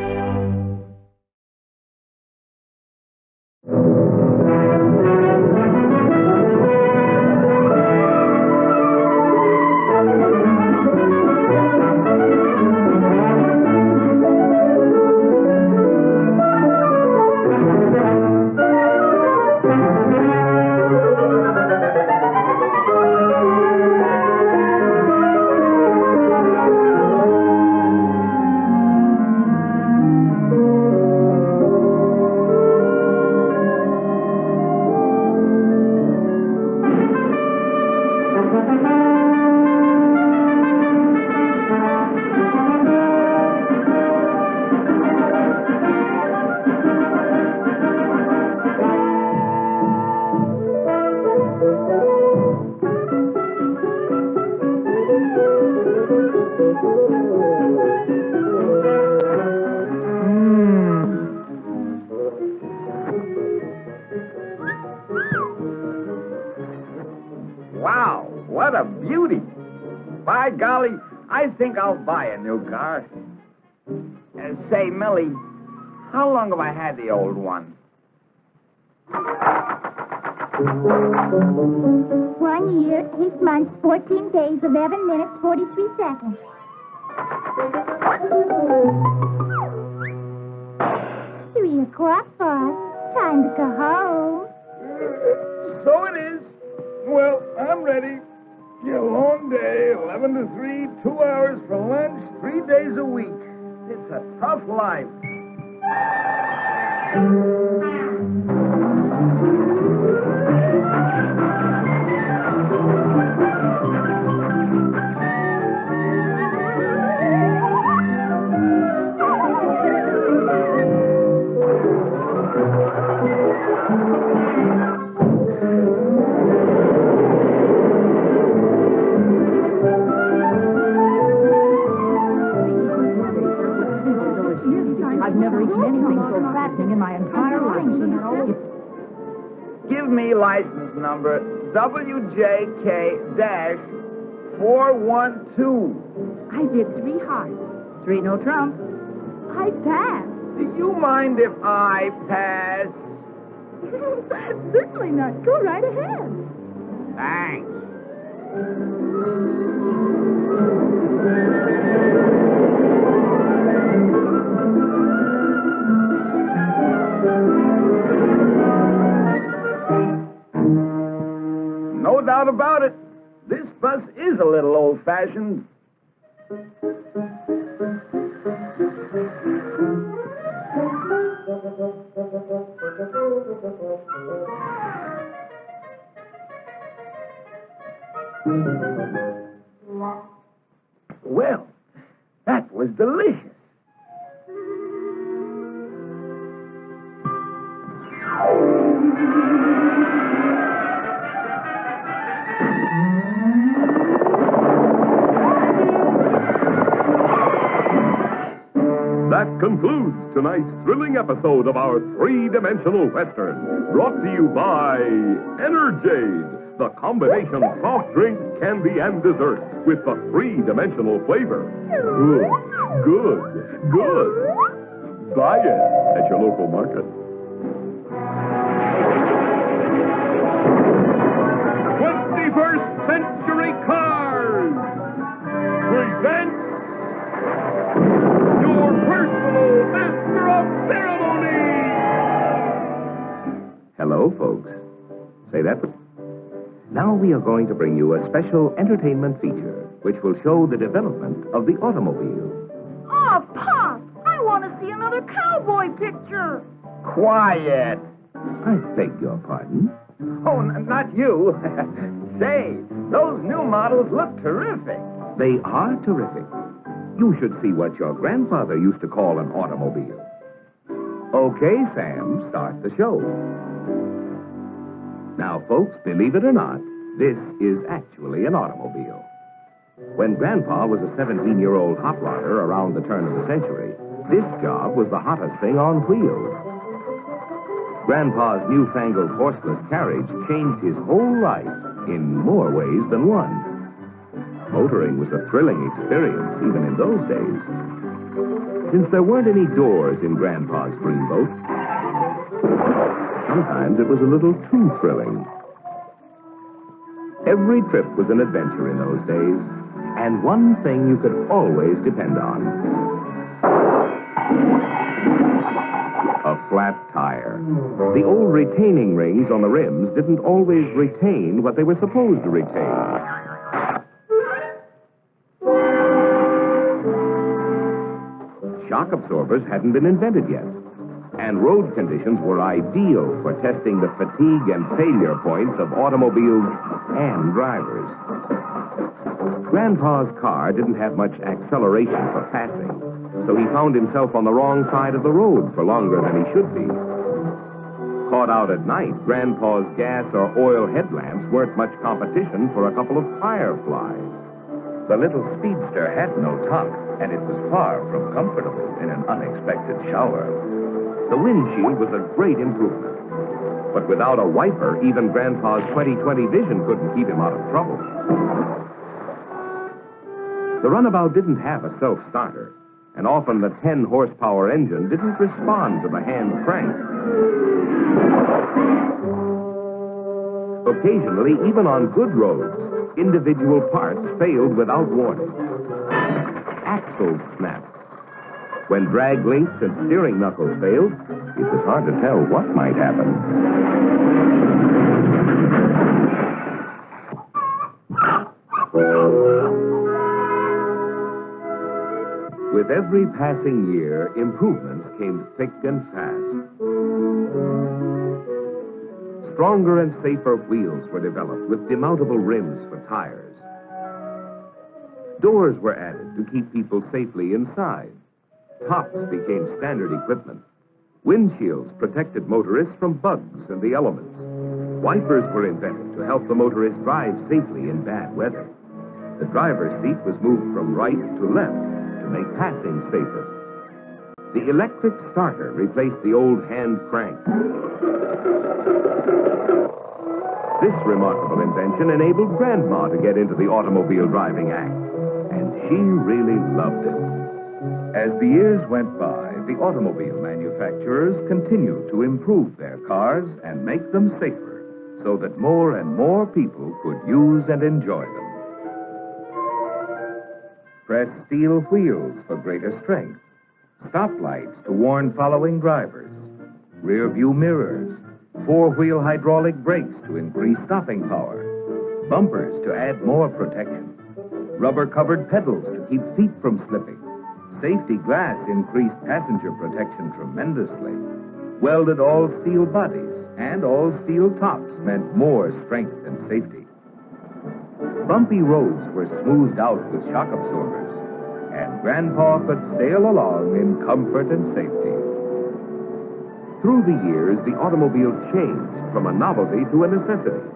Wow, what a beauty. By golly, I think I'll buy a new car. Say, Millie, how long have I had the old one? 1 year, 8 months, 14 days, 11 minutes, 43 seconds. Three o'clock, boss. Time to go home. So it is. Well, I'm ready. A long day, 11 to 3, 2 hours for lunch, 3 days a week. It's a tough life. I've never eaten anything so fattening in my entire life. Give me license number WJK-412. I did 3 hearts. 3 no trump. I passed. Do you mind if I pass? Certainly not. Go right ahead. Thanks. No doubt about it. This bus is a little old-fashioned. Well, was delicious. That concludes tonight's thrilling episode of our three-dimensional Western, brought to you by Enerjade, the combination soft drink, candy, and dessert with the three-dimensional flavor. Good, good, good. Buy it at your local market. 21st Century Cars presents your personal master of ceremony. Hello, folks. Say that. Now we are going to bring you a special entertainment feature which will show the development of the automobile. Oh, Pop! I want to see another cowboy picture. Quiet. I beg your pardon? Oh, not you. Say, those new models look terrific. They are terrific. You should see what your grandfather used to call an automobile. Okay, Sam, start the show. Now, folks, believe it or not, this is actually an automobile. When Grandpa was a 17-year-old hot rodder around the turn of the century, this job was the hottest thing on wheels. Grandpa's newfangled horseless carriage changed his whole life in more ways than one. Motoring was a thrilling experience even in those days. Since there weren't any doors in Grandpa's dreamboat, sometimes it was a little too thrilling. Every trip was an adventure in those days, and one thing you could always depend on: a flat tire. The old retaining rings on the rims didn't always retain what they were supposed to retain. Shock absorbers hadn't been invented yet, and road conditions were ideal for testing the fatigue and failure points of automobiles and drivers. Grandpa's car didn't have much acceleration for passing, so he found himself on the wrong side of the road for longer than he should be. Caught out at night, Grandpa's gas or oil headlamps weren't much competition for a couple of fireflies. The little speedster had no top, and it was far from comfortable in an unexpected shower. The windshield was a great improvement. But without a wiper, even Grandpa's 20/20 vision couldn't keep him out of trouble. The runabout didn't have a self-starter, and often the 10-horsepower engine didn't respond to the hand crank. Occasionally, even on good roads, individual parts failed without warning. Axles snapped. When drag links and steering knuckles failed, it was hard to tell what might happen. With every passing year, improvements came thick and fast. Stronger and safer wheels were developed with demountable rims for tires. Doors were added to keep people safely inside. Tops became standard equipment. Windshields protected motorists from bugs and the elements. Wipers were invented to help the motorist drive safely in bad weather. The driver's seat was moved from right to left to make passing safer. The electric starter replaced the old hand crank. This remarkable invention enabled Grandma to get into the automobile driving act, and she really loved it. As the years went by, the automobile manufacturers continued to improve their cars and make them safer, so that more and more people could use and enjoy them. Press steel wheels for greater strength, stoplights to warn following drivers, rear view mirrors, four-wheel hydraulic brakes to increase stopping power, bumpers to add more protection, rubber-covered pedals to keep feet from slipping. Safety glass increased passenger protection tremendously. Welded all-steel bodies and all-steel tops meant more strength and safety. Bumpy roads were smoothed out with shock absorbers, and Grandpa could sail along in comfort and safety. Through the years, the automobile changed from a novelty to a necessity.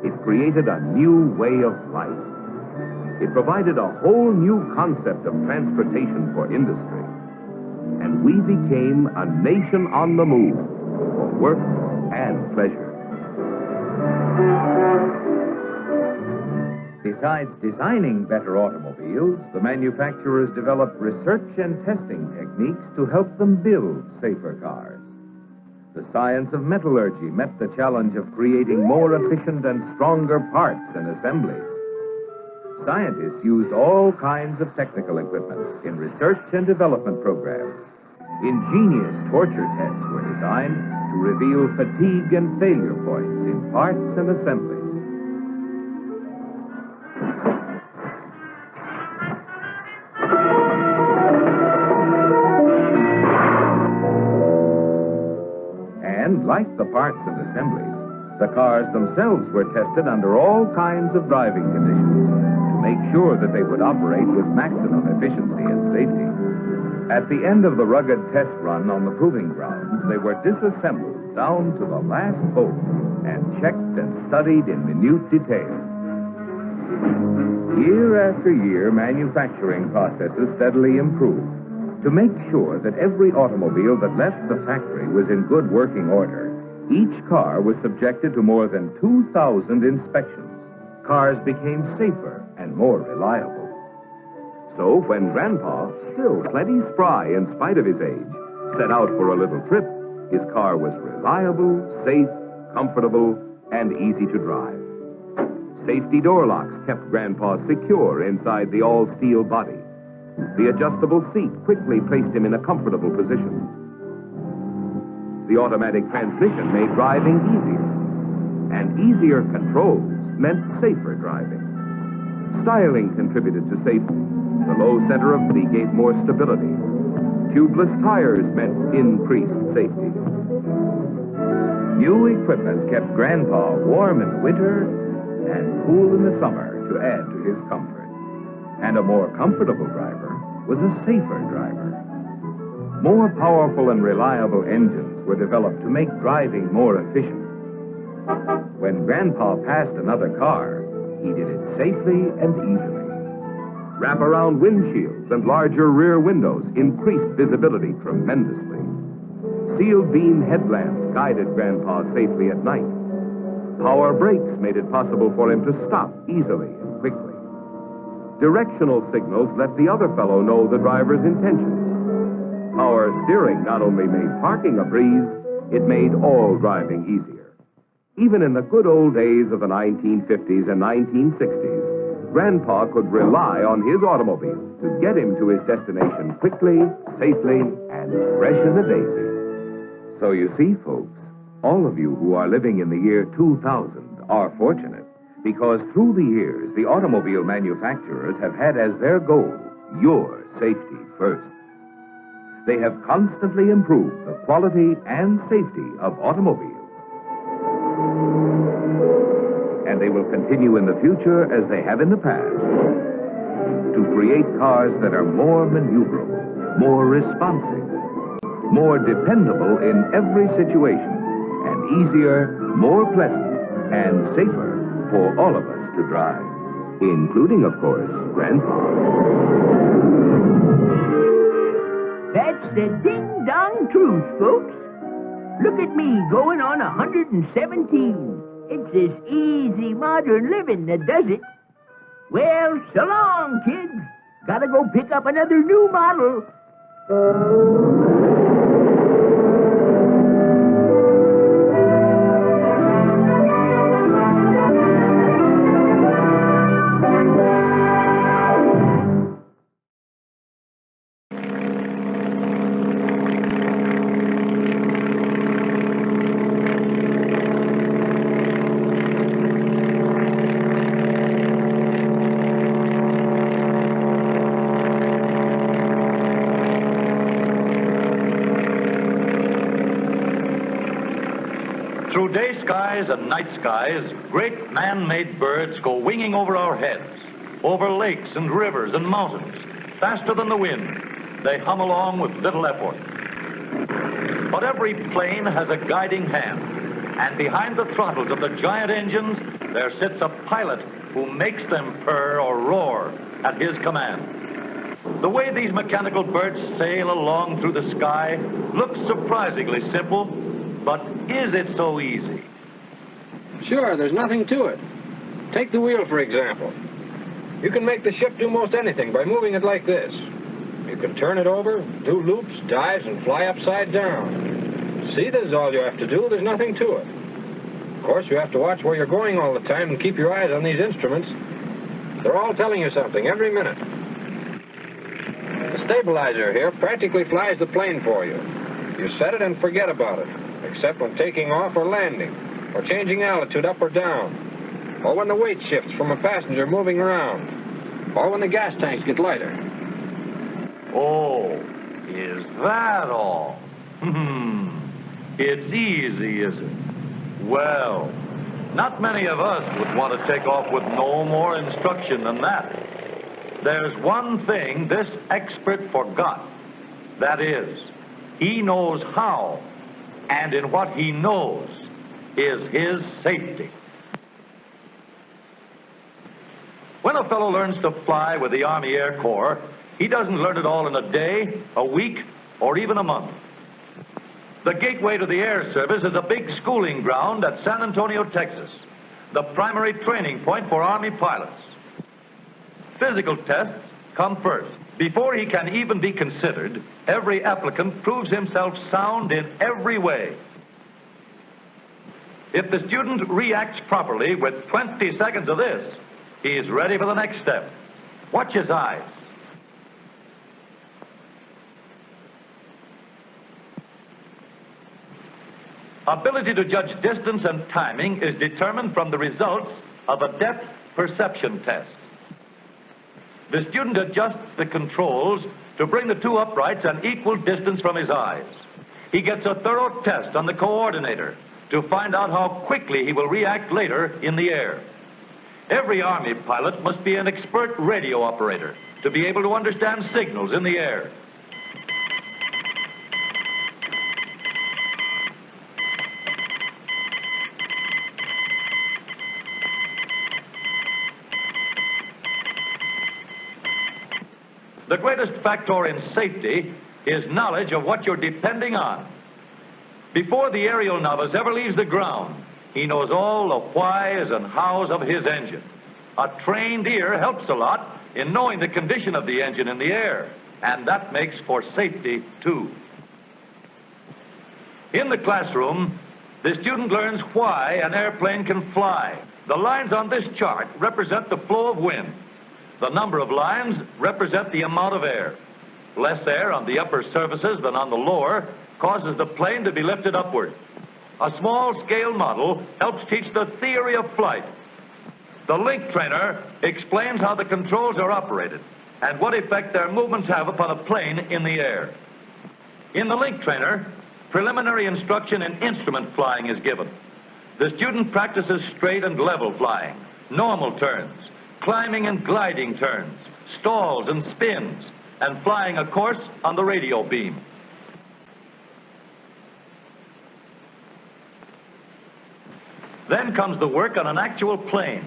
It created a new way of life. It provided a whole new concept of transportation for industry. And we became a nation on the move for work and pleasure. Besides designing better automobiles, the manufacturers developed research and testing techniques to help them build safer cars. The science of metallurgy met the challenge of creating more efficient and stronger parts and assemblies. Scientists used all kinds of technical equipment in research and development programs. Ingenious torture tests were designed to reveal fatigue and failure points in parts and assemblies. And like the parts and assemblies, the cars themselves were tested under all kinds of driving conditions to make sure that they would operate with maximum efficiency and safety. At the end of the rugged test run on the proving grounds, they were disassembled down to the last bolt and checked and studied in minute detail. Year after year, manufacturing processes steadily improved. To make sure that every automobile that left the factory was in good working order, each car was subjected to more than 2,000 inspections. Cars became safer and more reliable. So when Grandpa, still plenty spry in spite of his age, set out for a little trip, his car was reliable, safe, comfortable, and easy to drive. Safety door locks kept Grandpa secure inside the all-steel body. The adjustable seat quickly placed him in a comfortable position. The automatic transmission made driving easier, and easier controls meant safer driving. Styling contributed to safety. The low center of gravity gave more stability. Tubeless tires meant increased safety. New equipment kept Grandpa warm in the winter and cool in the summer to add to his comfort. And a more comfortable driver was a safer driver. More powerful and reliable engines were developed to make driving more efficient. When Grandpa passed another car, he did it safely and easily. Wrap-around windshields and larger rear windows increased visibility tremendously. Sealed beam headlamps guided Grandpa safely at night. Power brakes made it possible for him to stop easily and quickly. Directional signals let the other fellow know the driver's intentions. Power steering not only made parking a breeze, it made all driving easier. Even in the good old days of the 1950s and 1960s, Grandpa could rely on his automobile to get him to his destination quickly, safely, and fresh as a daisy. So you see, folks, all of you who are living in the year 2000 are fortunate, because through the years, the automobile manufacturers have had as their goal your safety first. They have constantly improved the quality and safety of automobiles. And they will continue in the future as they have in the past to create cars that are more maneuverable, more responsive, more dependable in every situation, and easier, more pleasant, and safer for all of us to drive, including, of course, Grandpa. That's the ding-dong truth, folks. Look at me going on 117. It's this easy modern living that does it. Well, so long, kids. Gotta go pick up another new model. Through day skies and night skies, great man-made birds go winging over our heads, over lakes and rivers and mountains, faster than the wind, they hum along with little effort. But every plane has a guiding hand, and behind the throttles of the giant engines, there sits a pilot who makes them purr or roar at his command. The way these mechanical birds sail along through the sky looks surprisingly simple, but is it so easy? Sure, there's nothing to it. Take the wheel, for example. You can make the ship do most anything by moving it like this. You can turn it over, do loops, dives, and fly upside down. See, this is all you have to do. There's nothing to it. Of course, you have to watch where you're going all the time and keep your eyes on these instruments. They're all telling you something every minute. The stabilizer here practically flies the plane for you. You set it and forget about it, except when taking off or landing, or changing altitude up or down, or when the weight shifts from a passenger moving around, or when the gas tanks get lighter. Oh, is that all? It's easy, is it? Well, not many of us would want to take off with no more instruction than that. There's one thing this expert forgot. That is, he knows how, and in what he knows is his safety. When a fellow learns to fly with the Army Air Corps, he doesn't learn it all in a day, a week, or even a month. The gateway to the Air Service is a big schooling ground at San Antonio, Texas, the primary training point for Army pilots. Physical tests come first. Before he can even be considered, every applicant proves himself sound in every way. If the student reacts properly with 20 seconds of this, he's ready for the next step. Watch his eyes. Ability to judge distance and timing is determined from the results of a depth perception test. The student adjusts the controls to bring the two uprights an equal distance from his eyes. He gets a thorough test on the coordinator to find out how quickly he will react later in the air. Every Army pilot must be an expert radio operator to be able to understand signals in the air. The greatest factor in safety is knowledge of what you're depending on. Before the aerial novice ever leaves the ground, he knows all the whys and hows of his engine. A trained ear helps a lot in knowing the condition of the engine in the air, and that makes for safety, too. In the classroom, the student learns why an airplane can fly. The lines on this chart represent the flow of wind. The number of lines represent the amount of air. Less air on the upper surfaces than on the lower causes the plane to be lifted upward. A small-scale model helps teach the theory of flight. The link trainer explains how the controls are operated and what effect their movements have upon a plane in the air. In the link trainer, preliminary instruction in instrument flying is given. The student practices straight and level flying, normal turns, climbing and gliding turns, stalls and spins, and flying a course on the radio beam. Then comes the work on an actual plane.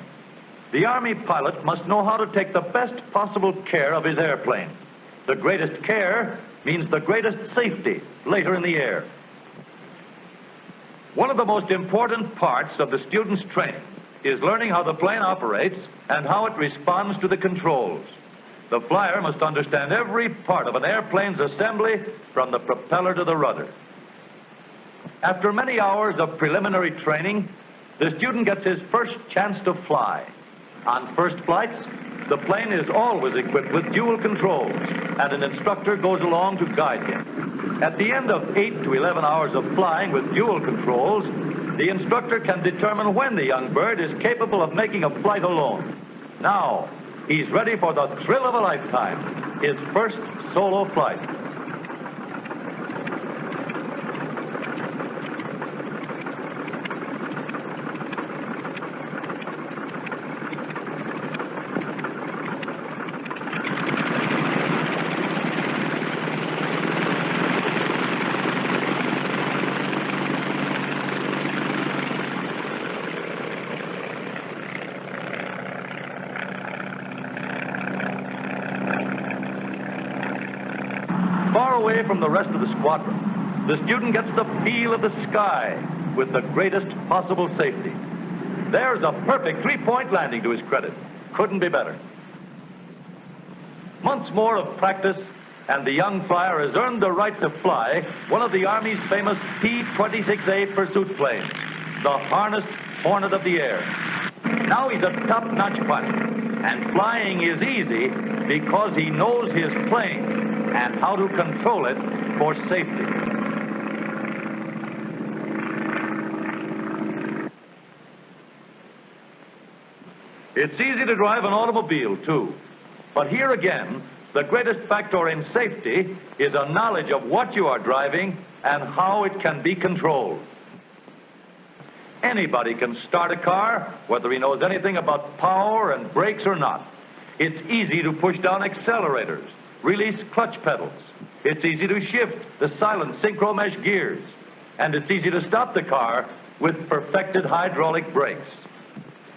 The Army pilot must know how to take the best possible care of his airplane. The greatest care means the greatest safety later in the air. One of the most important parts of the student's training is learning how the plane operates and how it responds to the controls. The flyer must understand every part of an airplane's assembly from the propeller to the rudder. After many hours of preliminary training, the student gets his first chance to fly. On first flights, the plane is always equipped with dual controls, and an instructor goes along to guide him. At the end of 8 to 11 hours of flying with dual controls, the instructor can determine when the young bird is capable of making a flight alone. Now, he's ready for the thrill of a lifetime, his first solo flight. away from the rest of the squadron, the student gets the feel of the sky with the greatest possible safety. There's a perfect three-point landing to his credit. Couldn't be better. Months more of practice, and the young flyer has earned the right to fly one of the Army's famous P-26A pursuit planes, the harnessed Hornet of the air. Now he's a top-notch pilot, and flying is easy because he knows his plane and how to control it for safety. It's easy to drive an automobile, too. But here again, the greatest factor in safety is a knowledge of what you are driving and how it can be controlled. Anybody can start a car, whether he knows anything about power and brakes or not. It's easy to push down accelerators, release clutch pedals. It's easy to shift the silent synchro mesh gears. And it's easy to stop the car with perfected hydraulic brakes.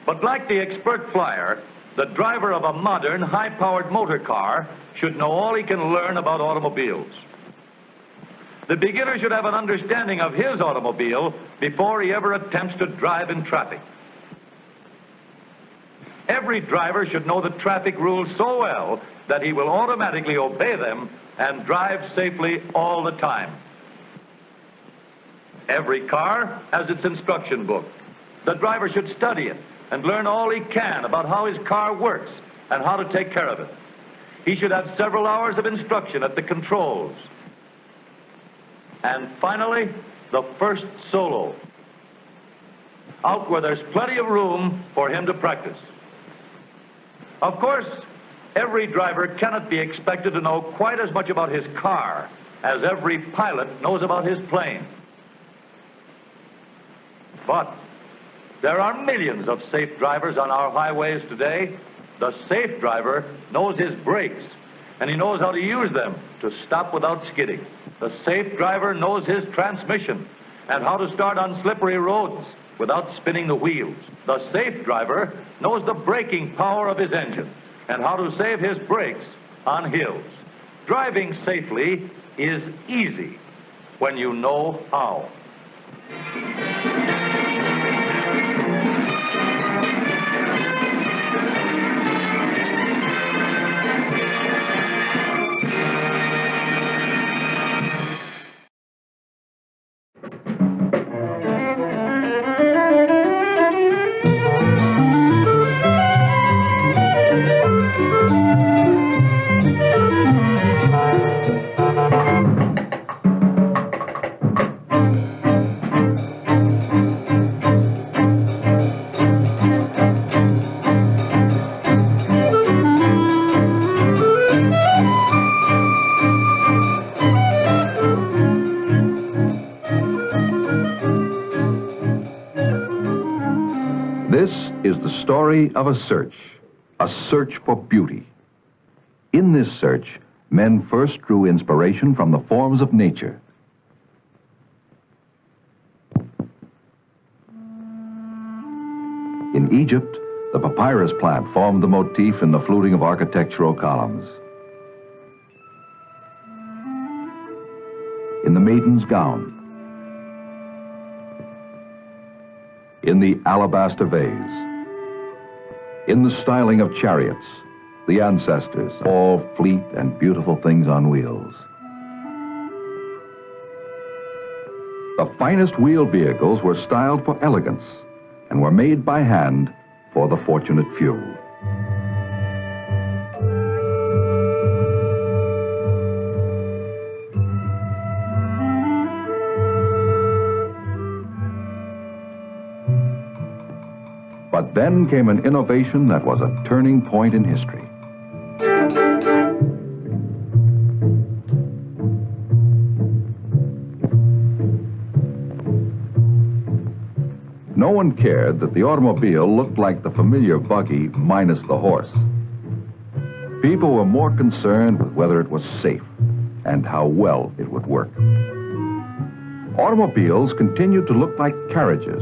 But like the expert flyer, the driver of a modern, high-powered motor car should know all he can learn about automobiles. The beginner should have an understanding of his automobile before he ever attempts to drive in traffic. Every driver should know the traffic rules so well that he will automatically obey them and drive safely all the time. Every car has its instruction book. The driver should study it and learn all he can about how his car works and how to take care of it. He should have several hours of instruction at the controls. And finally, the first solo, out where there's plenty of room for him to practice. Of course, every driver cannot be expected to know quite as much about his car as every pilot knows about his plane. But there are millions of safe drivers on our highways today. The safe driver knows his brakes, and he knows how to use them to stop without skidding. The safe driver knows his transmission and how to start on slippery roads without spinning the wheels. The safe driver knows the braking power of his engine and how to save his brakes on hills. Driving safely is easy when you know how. This is the story of a search for beauty. In this search, men first drew inspiration from the forms of nature. In Egypt, the papyrus plant formed the motif in the fluting of architectural columns. In the maiden's gown, in the alabaster vase, in the styling of chariots, the ancestors, all fleet and beautiful things on wheels. The finest wheeled vehicles were styled for elegance and were made by hand for the fortunate few. But then came an innovation that was a turning point in history. No one cared that the automobile looked like the familiar buggy minus the horse. People were more concerned with whether it was safe and how well it would work. Automobiles continued to look like carriages,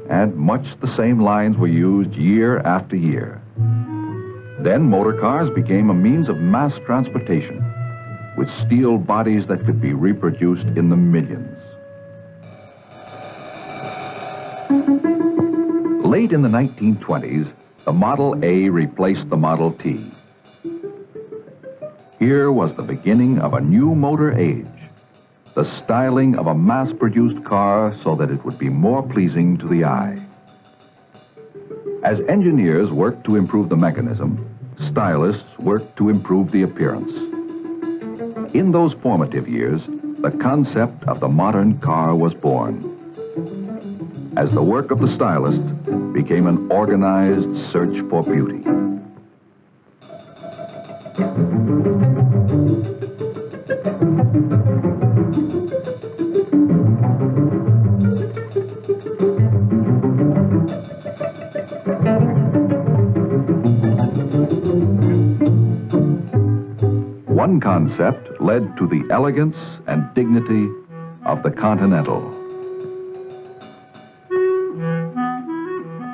and much the same lines were used year after year. Then motor cars became a means of mass transportation, with steel bodies that could be reproduced in the millions. Late in the 1920s, the Model A replaced the Model T. Here was the beginning of a new motor age, the styling of a mass-produced car so that it would be more pleasing to the eye. As engineers worked to improve the mechanism, stylists worked to improve the appearance. In those formative years, the concept of the modern car was born, as the work of the stylist became an organized search for beauty. One concept led to the elegance and dignity of the Continental,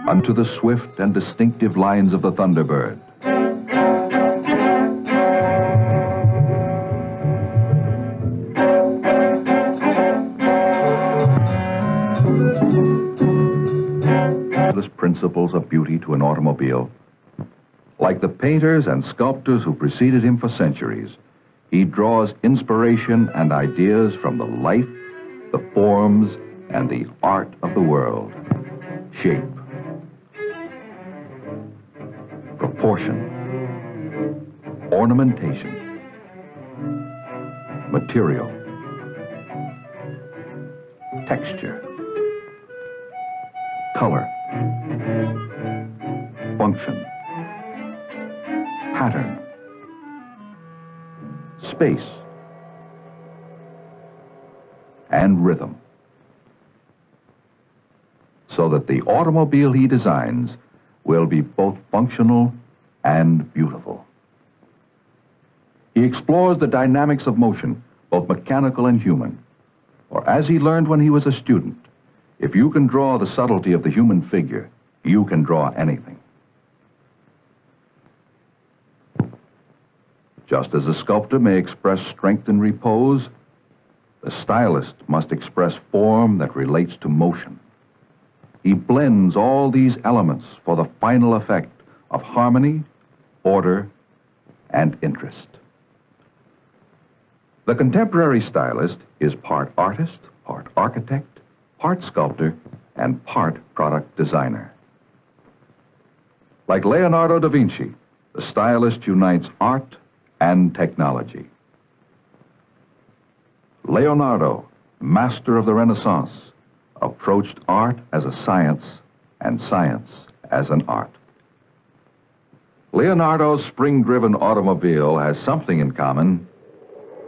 unto the swift and distinctive lines of the Thunderbird. Principles of beauty to an automobile. Like the painters and sculptors who preceded him for centuries, he draws inspiration and ideas from the life, the forms, and the art of the world. Shape, proportion, ornamentation, material, texture, color, function, pattern, space, and rhythm, so that the automobile he designs will be both functional and beautiful. He explores the dynamics of motion, both mechanical and human, for as he learned when he was a student, if you can draw the subtlety of the human figure, you can draw anything. Just as a sculptor may express strength in repose, the stylist must express form that relates to motion. He blends all these elements for the final effect of harmony, order, and interest. The contemporary stylist is part artist, part architect, part sculptor, and part product designer. Like Leonardo da Vinci, the stylist unites art and technology. Leonardo, master of the Renaissance, approached art as a science and science as an art. Leonardo's spring-driven automobile has something in common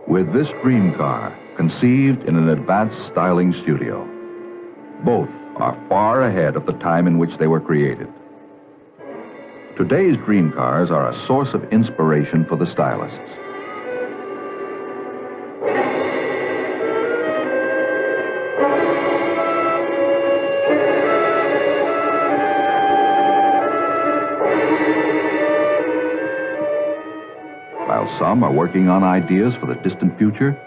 with this dream car conceived in an advanced styling studio. Both are far ahead of the time in which they were created. Today's dream cars are a source of inspiration for the stylists. While some are working on ideas for the distant future,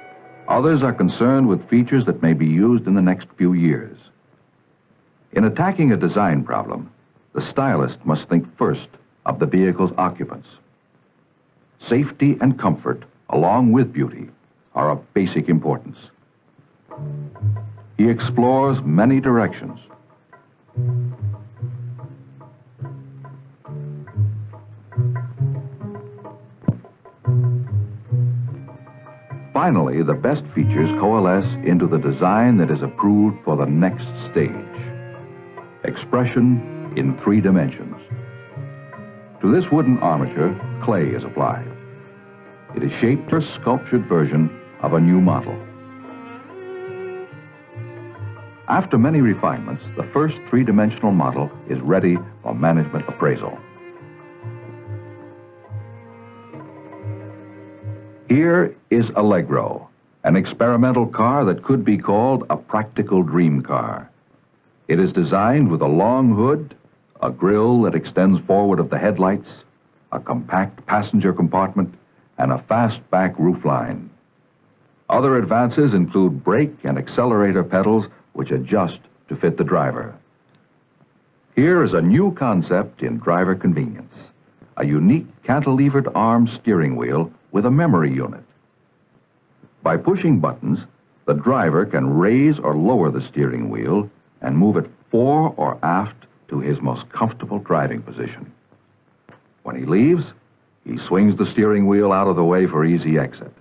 others are concerned with features that may be used in the next few years. In attacking a design problem, the stylist must think first of the vehicle's occupants. Safety and comfort, along with beauty, are of basic importance. He explores many directions. Finally, the best features coalesce into the design that is approved for the next stage. Expression in 3 dimensions. To this wooden armature, clay is applied. It is shaped a sculptured version of a new model. After many refinements, the first 3-dimensional model is ready for management appraisal. Here is Allegro, an experimental car that could be called a practical dream car. It is designed with a long hood, a grille that extends forward of the headlights, a compact passenger compartment, and a fast-back roofline. Other advances include brake and accelerator pedals which adjust to fit the driver. Here is a new concept in driver convenience, a unique cantilevered arm steering wheel with a memory unit. By pushing buttons, the driver can raise or lower the steering wheel and move it fore or aft to his most comfortable driving position. When he leaves, he swings the steering wheel out of the way for easy exit.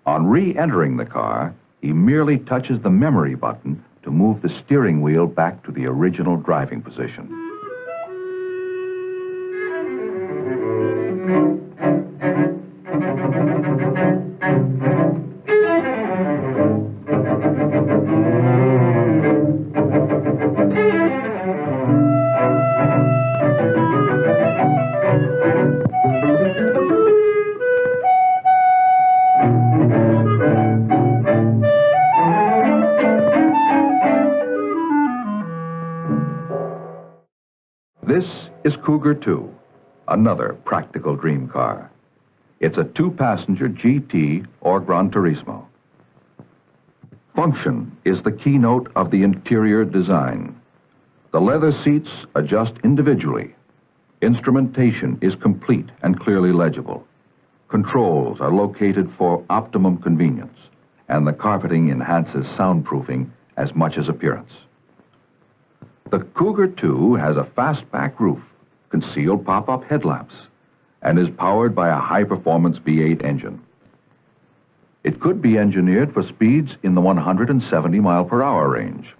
On re-entering the car, he merely touches the memory button to move the steering wheel back to the original driving position. This is Cougar 2, another practical dream car. It's a two-passenger GT or Gran Turismo. Function is the keynote of the interior design. The leather seats adjust individually. Instrumentation is complete and clearly legible. Controls are located for optimum convenience, and the carpeting enhances soundproofing as much as appearance. The Cougar 2 has a fastback roof, concealed pop-up headlamps, and is powered by a high-performance V8 engine. It could be engineered for speeds in the 170 mile per hour range.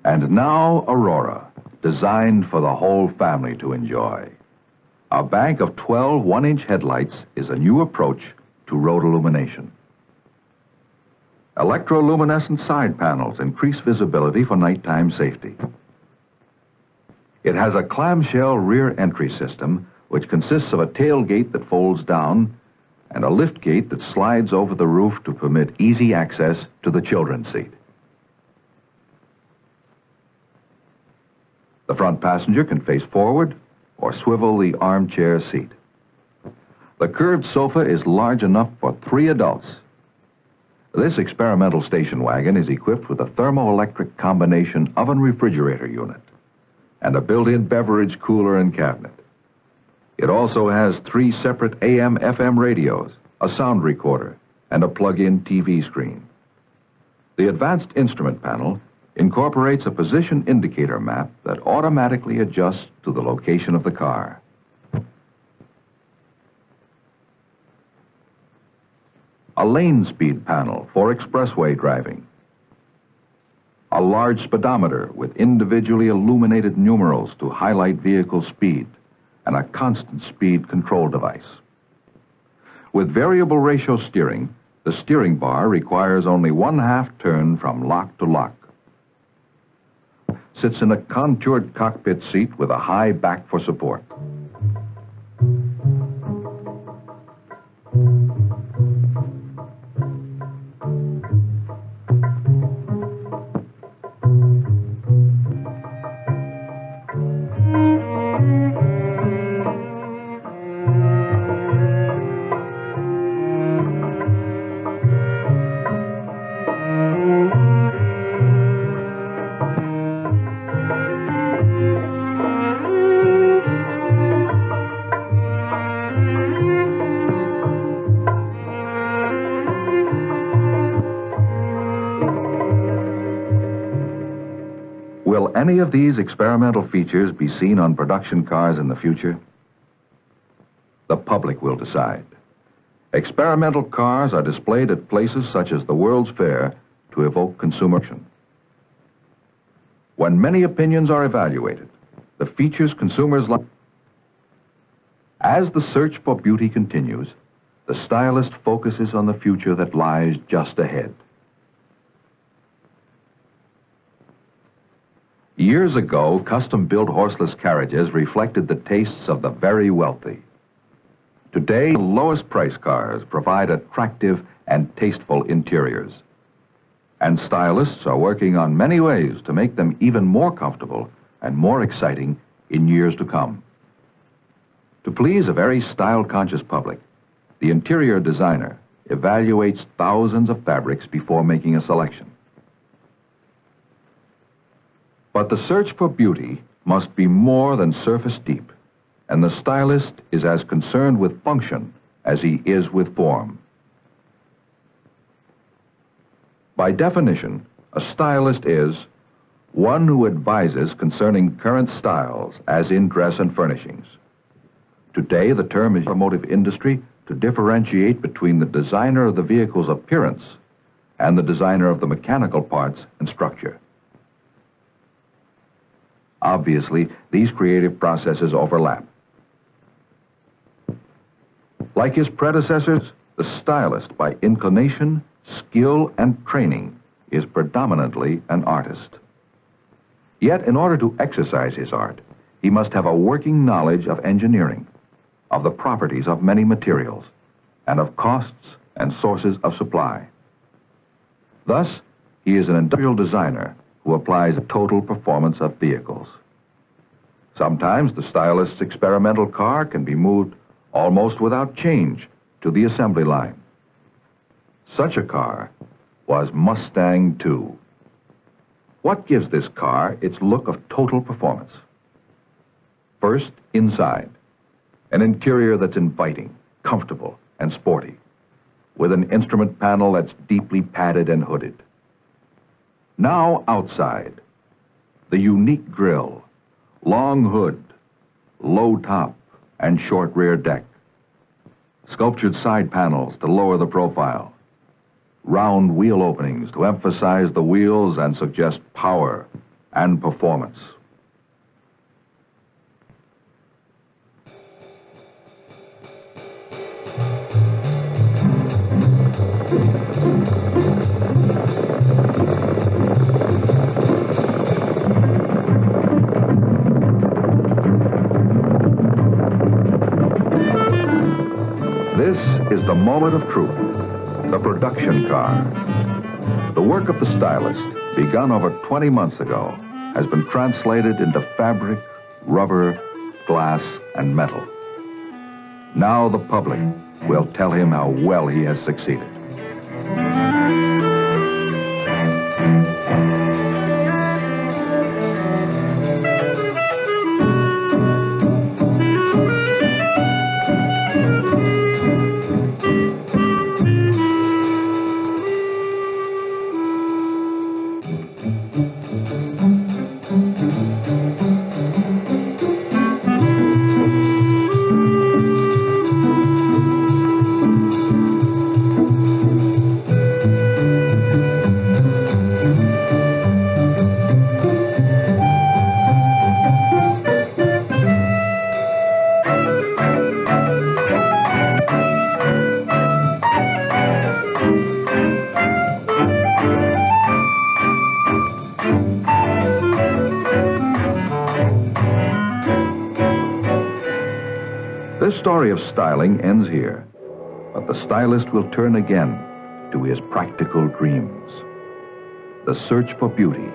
And now Aurora, designed for the whole family to enjoy. A bank of 12 one-inch headlights is a new approach to road illumination. Electroluminescent side panels increase visibility for nighttime safety. It has a clamshell rear entry system which consists of a tailgate that folds down and a lift gate that slides over the roof to permit easy access to the children's seat. The front passenger can face forward or swivel the armchair seat. The curved sofa is large enough for 3 adults. This experimental station wagon is equipped with a thermoelectric combination oven refrigerator unit and a built-in beverage cooler and cabinet. It also has 3 separate AM/FM radios, a sound recorder, and a plug-in TV screen. The advanced instrument panel incorporates a position indicator map that automatically adjusts to the location of the car. A lane speed panel for expressway driving. A large speedometer with individually illuminated numerals to highlight vehicle speed, and a constant speed control device. With variable ratio steering, the steering bar requires only 1/2 turn from lock to lock. Sits in a contoured cockpit seat with a high back for support. Will any of these experimental features be seen on production cars in the future? The public will decide. Experimental cars are displayed at places such as the World's Fair to evoke consumer action. When many opinions are evaluated, the features consumers like. As the search for beauty continues, the stylist focuses on the future that lies just ahead. Years ago, custom-built horseless carriages reflected the tastes of the very wealthy. Today, the lowest price cars provide attractive and tasteful interiors. And stylists are working on many ways to make them even more comfortable and more exciting in years to come. To please a very style-conscious public, the interior designer evaluates thousands of fabrics before making a selection. But the search for beauty must be more than surface deep, and the stylist is as concerned with function as he is with form. By definition, a stylist is one who advises concerning current styles, as in dress and furnishings. Today, the term is in the automotive industry to differentiate between the designer of the vehicle's appearance and the designer of the mechanical parts and structure. Obviously, these creative processes overlap. Like his predecessors, the stylist, by inclination, skill, and training, is predominantly an artist. Yet, in order to exercise his art, he must have a working knowledge of engineering, of the properties of many materials, and of costs and sources of supply. Thus, he is an industrial designer who applies the total performance of vehicles. Sometimes the stylist's experimental car can be moved almost without change to the assembly line. Such a car was Mustang II. What gives this car its look of total performance? First, inside. An interior that's inviting, comfortable, and sporty, with an instrument panel that's deeply padded and hooded. Now outside, the unique grille, long hood, low top, and short rear deck. Sculptured side panels to lower the profile. Round wheel openings to emphasize the wheels and suggest power and performance. This is the moment of truth, the production car. The work of the stylist, begun over 20 months ago, has been translated into fabric, rubber, glass, and metal. Now the public will tell him how well he has succeeded. This story of styling ends here, but the stylist will turn again to his practical dreams. The search for beauty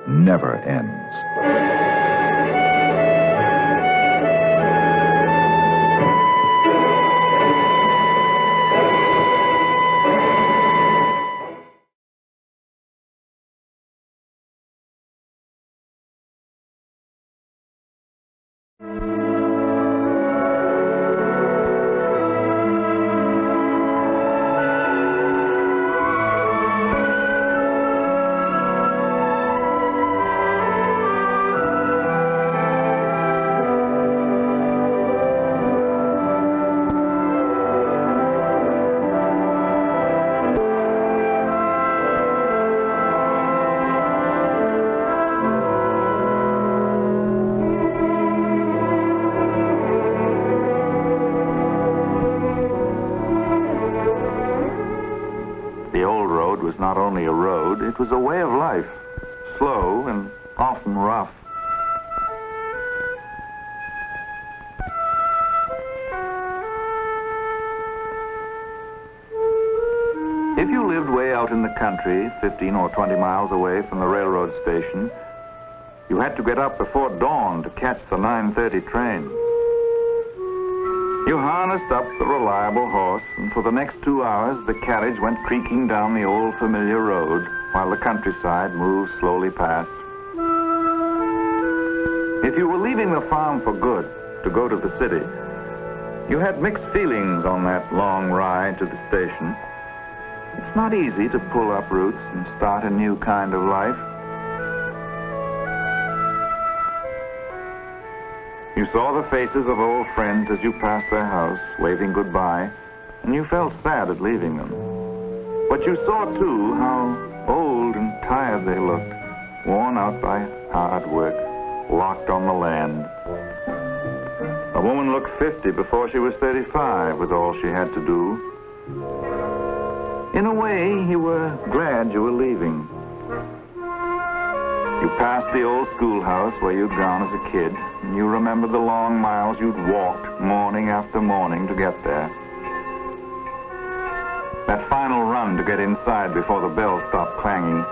never ends. road, it was a way of life, slow and often rough. If you lived way out in the country, 15 or 20 miles away from the railroad station, you had to get up before dawn to catch the 9:30 train. You harnessed up the reliable horse, and for the next 2 hours, the carriage went creaking down the old familiar road while the countryside moved slowly past. If you were leaving the farm for good to go to the city, you had mixed feelings on that long ride to the station. It's not easy to pull up roots and start a new kind of life. You saw the faces of old friends as you passed their house, waving goodbye, and you felt sad at leaving them. But you saw, too, how old and tired they looked, worn out by hard work, locked on the land. A woman looked 50 before she was 35 with all she had to do. In a way, you were glad you were leaving. You passed the old schoolhouse where you'd gone as a kid, and you remembered the long miles you'd walked morning after morning to get there. That final run to get inside before the bell stopped clanging.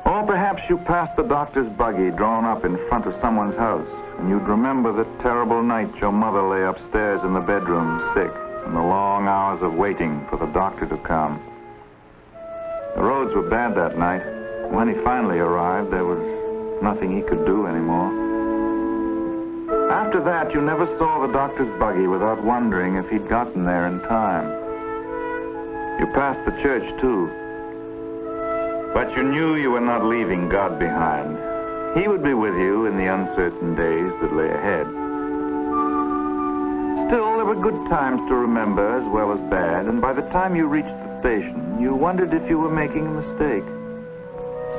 Or perhaps you passed the doctor's buggy drawn up in front of someone's house, and you'd remember the terrible night your mother lay upstairs in the bedroom, sick, and the long hours of waiting for the doctor to come. The roads were bad that night. When he finally arrived, there was nothing he could do anymore. After that, you never saw the doctor's buggy without wondering if he'd gotten there in time. You passed the church, too. But you knew you were not leaving God behind. He would be with you in the uncertain days that lay ahead. Still, there were good times to remember as well as bad, and by the time you reached the station, you wondered if you were making a mistake.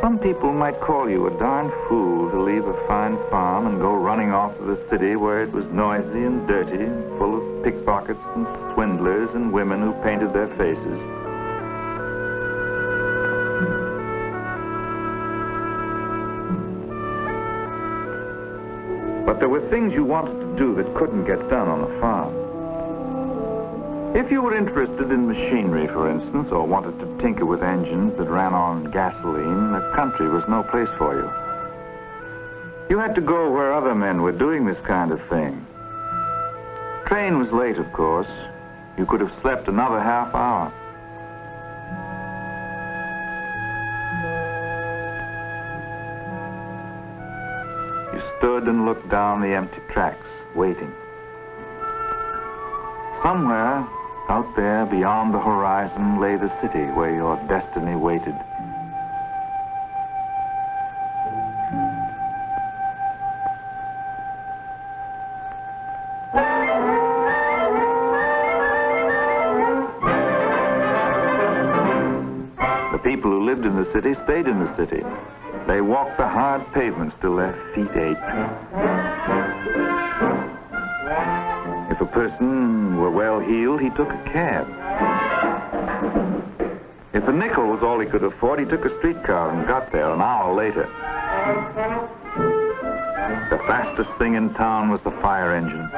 Some people might call you a darn fool to leave a fine farm and go running off to the city where it was noisy and dirty and full of pickpockets and swindlers and women who painted their faces. But there were things you wanted to do that couldn't get done on a farm. If you were interested in machinery, for instance, or wanted to tinker with engines that ran on gasoline, the country was no place for you. You had to go where other men were doing this kind of thing. Train was late, of course. You could have slept another half hour. You stood and looked down the empty tracks, waiting. Somewhere out there beyond the horizon lay the city where your destiny waited. The people who lived in the city stayed in the city. They walked the hard pavements till their feet ached. If a person were well-heeled, he took a cab. If a nickel was all he could afford, he took a streetcar and got there an hour later. The fastest thing in town was the fire engine.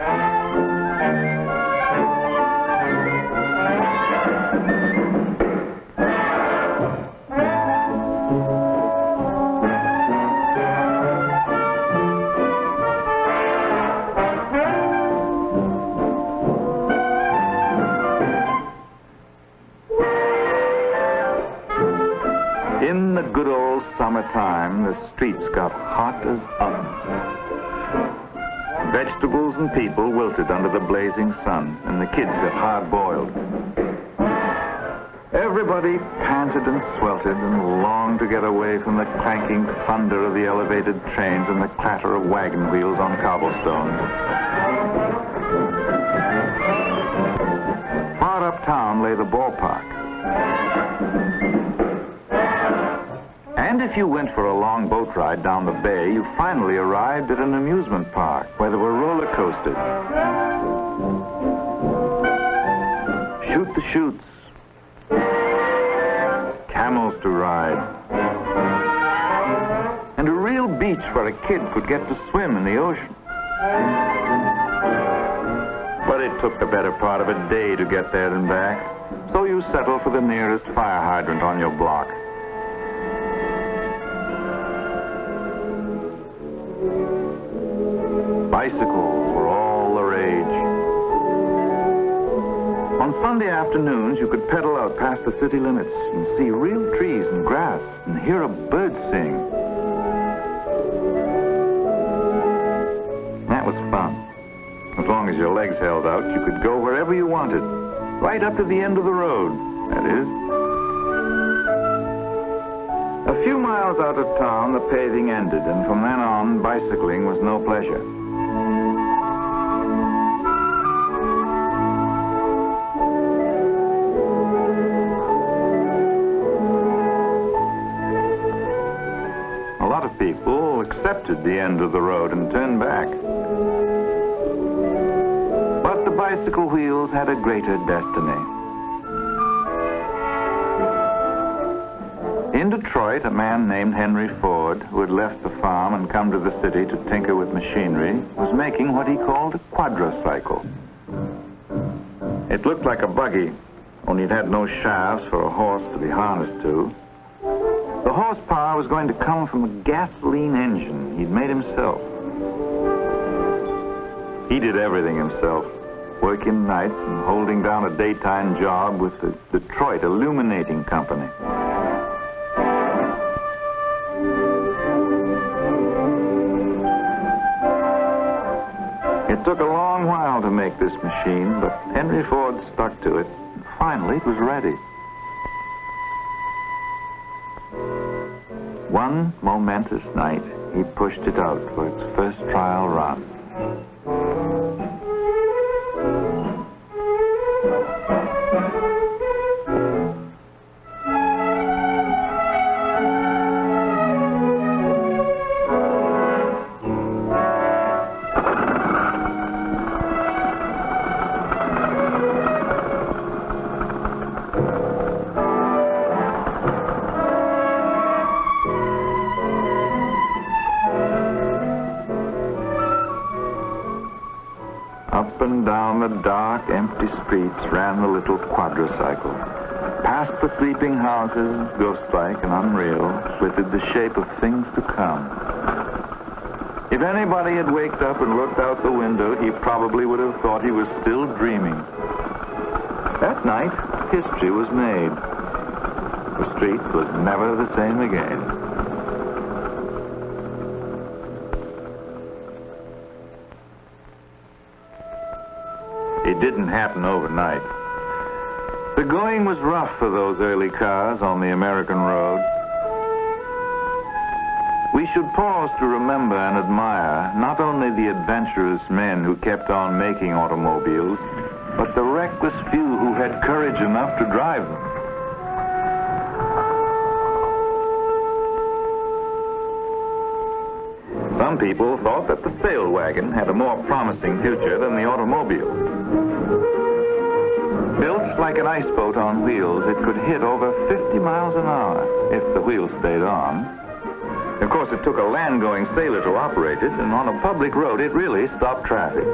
In the good old summertime, the streets got hot as ovens. Vegetables and people wilted under the blazing sun, and the kids got hard-boiled. Everybody panted and sweltered and longed to get away from the clanking thunder of the elevated trains and the clatter of wagon wheels on cobblestones. Far uptown lay the ballpark. And if you went for a long boat ride down the bay, you finally arrived at an amusement park where there were roller coasters. shoot the chutes, camels to ride, and a real beach where a kid could get to swim in the ocean. But it took the better part of a day to get there and back, so you settle for the nearest fire hydrant on your block. Bicycles were all the rage. On Sunday afternoons, you could pedal out past the city limits and see real trees and grass and hear a bird sing. That was fun. As long as your legs held out, you could go wherever you wanted, right up to the end of the road, that is. A few miles out of town, the paving ended, and from then on, bicycling was no pleasure. A lot of people accepted the end of the road and turned back. But the bicycle wheels had a greater destiny. In Detroit, a man named Henry Ford, who had left the farm and come to the city to tinker with machinery, was making what he called a quadricycle. It looked like a buggy, only it had no shafts for a horse to be harnessed to. The horsepower was going to come from a gasoline engine he'd made himself. He did everything himself, working nights and holding down a daytime job with the Detroit Illuminating Company. It took a long while to make this machine, but Henry Ford stuck to it, and finally it was ready. One momentous night, he pushed it out for its first trial run. Up and down the dark, empty streets ran the little quadricycle. Past the sleeping houses, ghost-like and unreal, flitted the shape of things to come. If anybody had waked up and looked out the window, he probably would have thought he was still dreaming. That night, history was made. The street was never the same again. It didn't happen overnight. The going was rough for those early cars on the American road. We should pause to remember and admire not only the adventurous men who kept on making automobiles, but the reckless few who had courage enough to drive them. Some people thought that the sail wagon had a more promising future than the automobile. Built like an ice boat on wheels, it could hit over 50 miles an hour if the wheels stayed on. Of course, it took a land-going sailor to operate it, and on a public road, it really stopped traffic.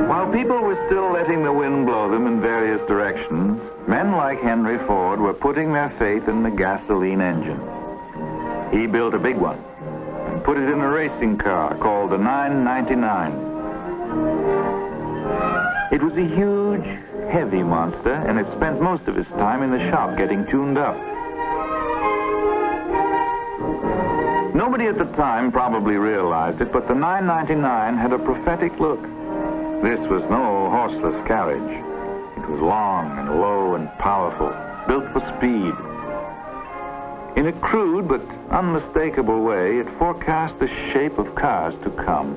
While people were still letting the wind blow them in various directions, men like Henry Ford were putting their faith in the gasoline engine. He built a big one and put it in a racing car called the 999. It was a huge, heavy monster, and it spent most of its time in the shop getting tuned up. Nobody at the time probably realized it, but the 999 had a prophetic look. This was no horseless carriage. It was long and low and powerful, built for speed. In a crude but unmistakable way, it forecast the shape of cars to come.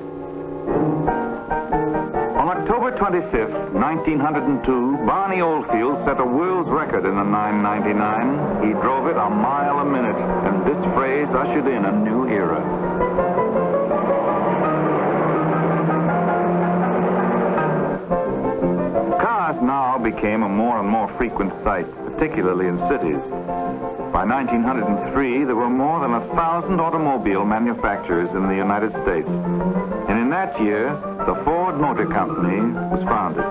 On October 25th, 1902, Barney Oldfield set a world's record in the 999. He drove it a mile a minute, and this phrase ushered in a new era. Cars now became a more and more frequent sight, particularly in cities. By 1903, there were more than 1,000 automobile manufacturers in the United States. And in that year, the Ford Motor Company was founded.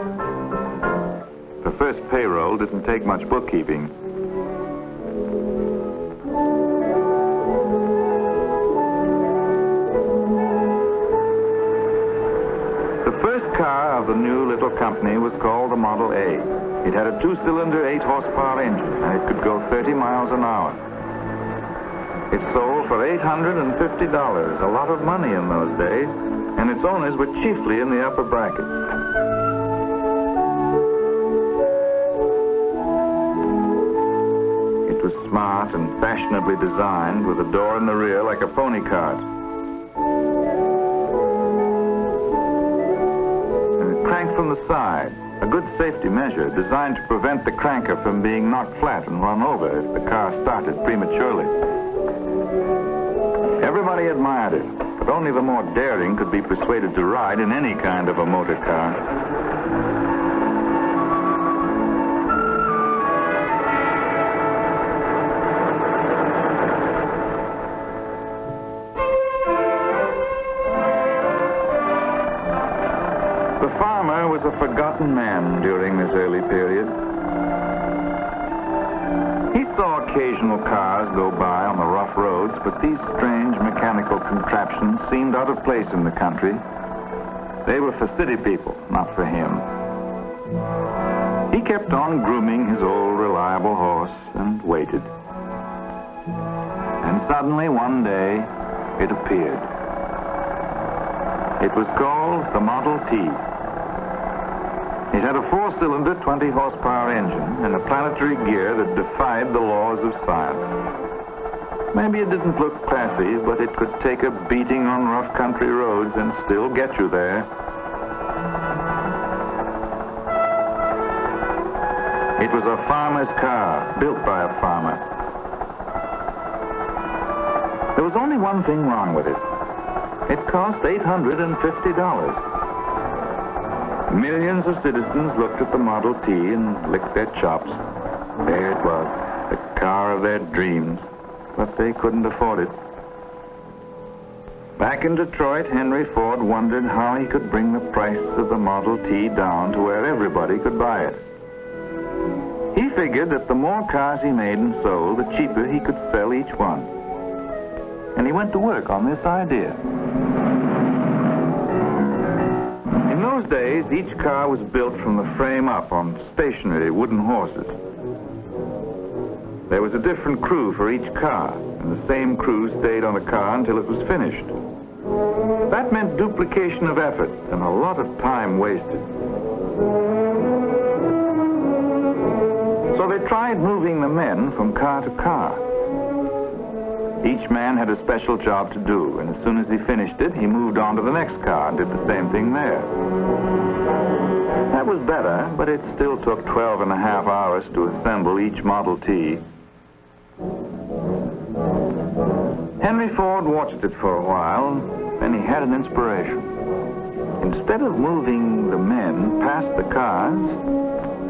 The first payroll didn't take much bookkeeping. The first car of the new little company was called the Model A. It had a 2-cylinder, 8-horsepower engine, and it could go 30 miles an hour. It sold for $850, a lot of money in those days, and its owners were chiefly in the upper brackets. It was smart and fashionably designed, with a door in the rear like a pony cart. And it cranked from the side. A good safety measure designed to prevent the cranker from being knocked flat and run over if the car started prematurely. Everybody admired it, but only the more daring could be persuaded to ride in any kind of a motor car. The farmer was a forgotten man during this early period. He saw occasional cars go by on the rough roads, but these strange mechanical contraptions seemed out of place in the country. They were for city people, not for him. He kept on grooming his old reliable horse and waited. And suddenly one day, it appeared. It was called the Model T. It had a 4-cylinder, 20-horsepower engine and a planetary gear that defied the laws of science. Maybe it didn't look classy, but it could take a beating on rough country roads and still get you there. It was a farmer's car, built by a farmer. There was only one thing wrong with it. It cost $850. Millions of citizens looked at the Model T and licked their chops. There it was, the car of their dreams, but they couldn't afford it. Back in Detroit, Henry Ford wondered how he could bring the price of the Model T down to where everybody could buy it. He figured that the more cars he made and sold, the cheaper he could sell each one. And he went to work on this idea. In those days, each car was built from the frame up on stationary wooden horses. There was a different crew for each car, and the same crew stayed on the car until it was finished. That meant duplication of effort and a lot of time wasted. So they tried moving the men from car to car. Each man had a special job to do, and as soon as he finished it, he moved on to the next car and did the same thing there. That was better, but it still took 12.5 hours to assemble each Model T. Henry Ford watched it for a while, then he had an inspiration. Instead of moving the men past the cars,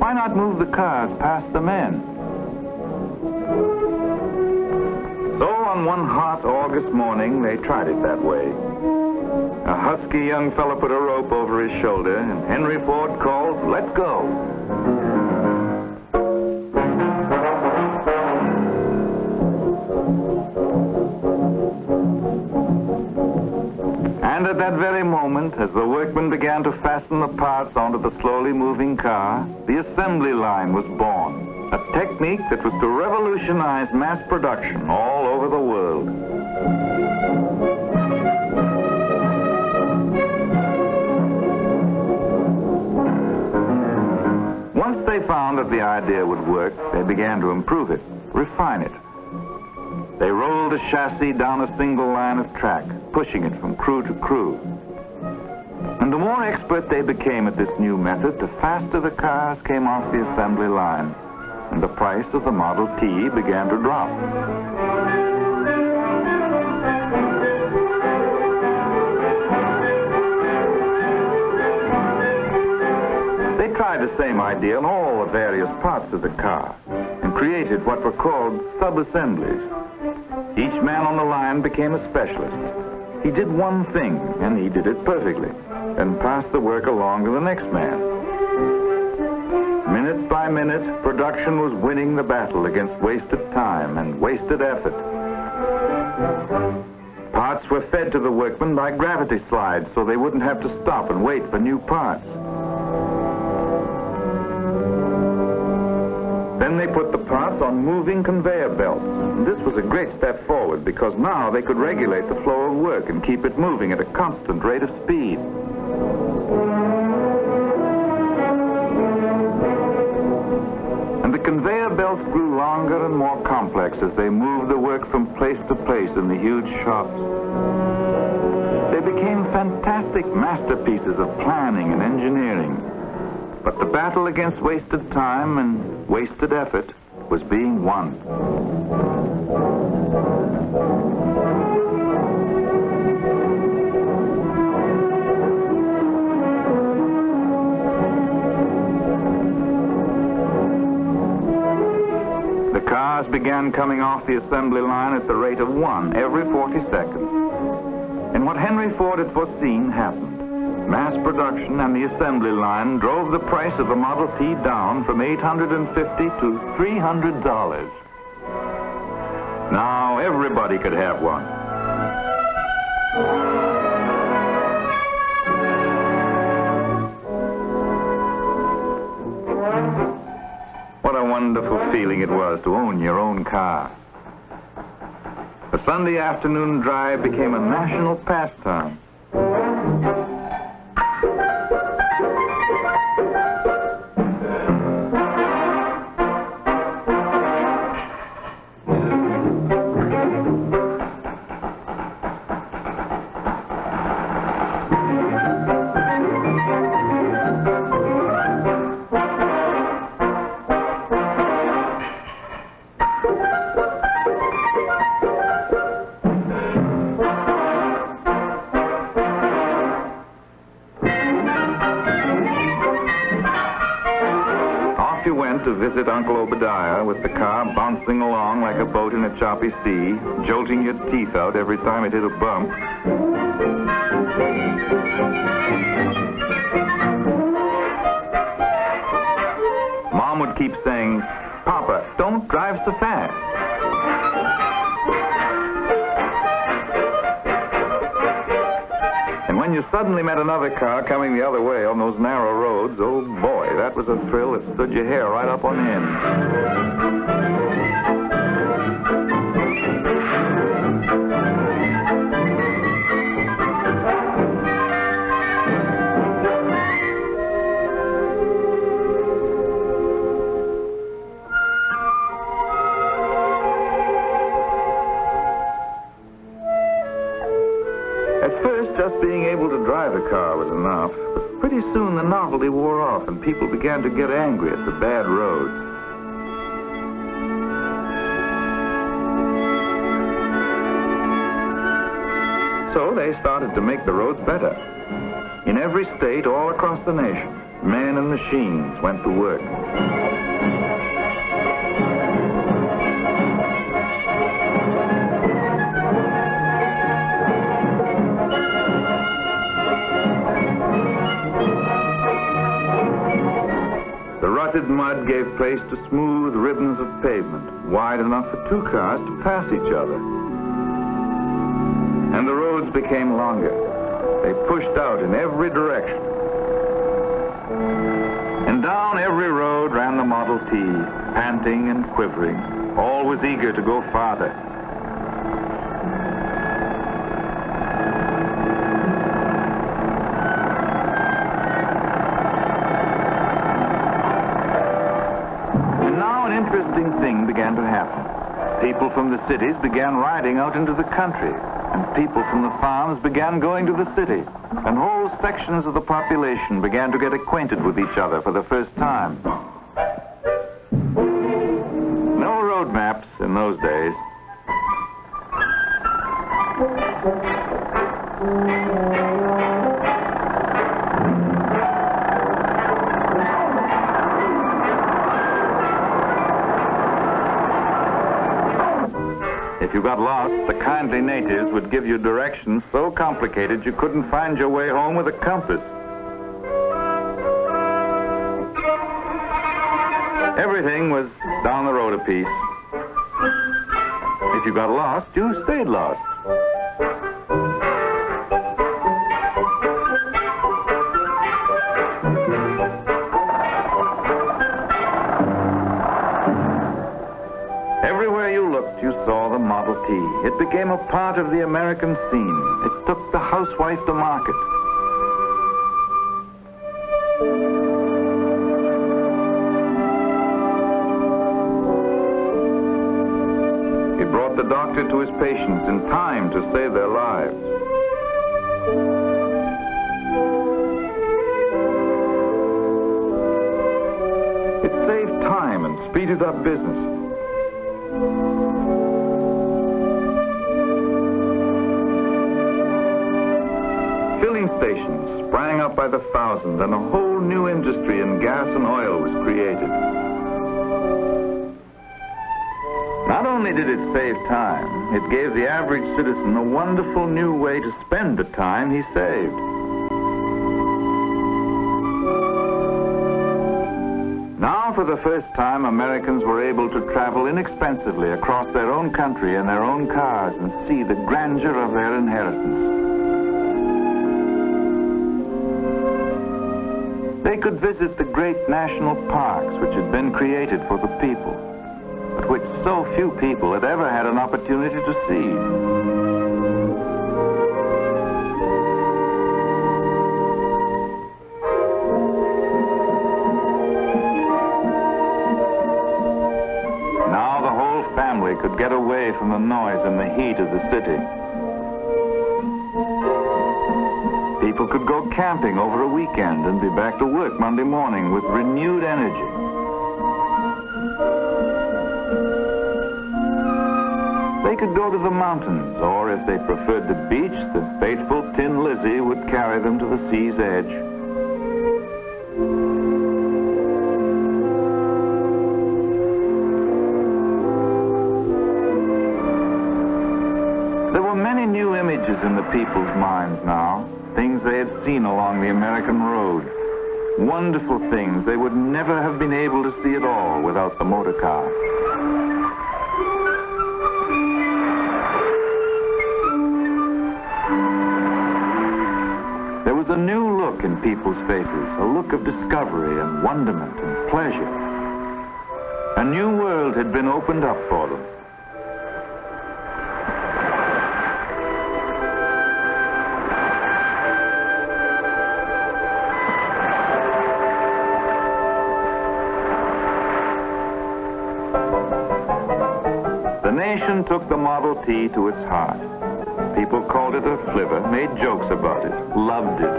why not move the cars past the men? So on one hot August morning, they tried it that way. A husky young fellow put a rope over his shoulder, and Henry Ford called, "Let's go." And at that very moment, as the workmen began to fasten the parts onto the slowly moving car, the assembly line was born. A technique that was to revolutionize mass production all over the world. Once they found that the idea would work, they began to improve it, refine it. They rolled the chassis down a single line of track, pushing it from crew to crew. And the more expert they became at this new method, the faster the cars came off the assembly line, and the price of the Model T began to drop. They tried the same idea on all the various parts of the car and created what were called sub-assemblies. Each man on the line became a specialist. He did one thing, and he did it perfectly, and passed the work along to the next man. Minute by minute, production was winning the battle against wasted time and wasted effort. Parts were fed to the workmen by gravity slides so they wouldn't have to stop and wait for new parts. Then they put the parts on moving conveyor belts. And this was a great step forward because now they could regulate the flow of work and keep it moving at a constant rate of speed. And the conveyor belts grew longer and more complex as they moved the work from place to place in the huge shops. They became fantastic masterpieces of planning and engineering. But the battle against wasted time and wasted effort was being won. The cars began coming off the assembly line at the rate of 1 every 40 seconds. And what Henry Ford had foreseen happened. Mass production and the assembly line drove the price of the Model T down from $850 to $300. Now everybody could have one. What a wonderful feeling it was to own your own car. The Sunday afternoon drive became a national pastime. To visit Uncle Obadiah with the car bouncing along like a boat in a choppy sea, jolting your teeth out every time it hit a bump. Mom would keep saying, "Papa, don't drive so fast." And when you suddenly met another car coming the other way on those narrow roads, oh boy, that was a thrill that stood your hair right up on end. Just being able to drive a car was enough, but pretty soon the novelty wore off and people began to get angry at the bad roads. So they started to make the roads better. In every state all across the nation, men and machines went to work. The rutted mud gave place to smooth ribbons of pavement, wide enough for two cars to pass each other. And the roads became longer. They pushed out in every direction. And down every road ran the Model T, panting and quivering, always eager to go farther. Interesting thing began to happen. People from the cities began riding out into the country, and people from the farms began going to the city, and whole sections of the population began to get acquainted with each other for the first time. No road maps in those days. If you got lost, the kindly natives would give you directions so complicated you couldn't find your way home with a compass. Everything was down the road a piece. If you got lost, you stayed lost. Everywhere you looked, you saw the Model T. It became a part of the American scene. It took the housewife to market. It brought the doctor to his patients in time to save their lives. It saved time and speeded up business. Filling stations sprang up by the thousand, and a whole new industry in gas and oil was created. Not only did it save time, it gave the average citizen a wonderful new way to spend the time he saved. Now, for the first time, Americans were able to travel inexpensively across their own country in their own cars and see the grandeur of their inheritance. They could visit the great national parks which had been created for the people, but which so few people had ever had an opportunity to see. Could get away from the noise and the heat of the city. People could go camping over a weekend and be back to work Monday morning with renewed energy. They could go to the mountains, or if they preferred the beach, the faithful Tin Lizzie would carry them to the sea's edge. Many new images in the people's minds now, things they had seen along the American road. Wonderful things they would never have been able to see at all without the motor car. There was a new look in people's faces, a look of discovery and wonderment and pleasure. A new world had been opened up for them. The nation took the Model T to its heart. People called it a flivver, made jokes about it, loved it.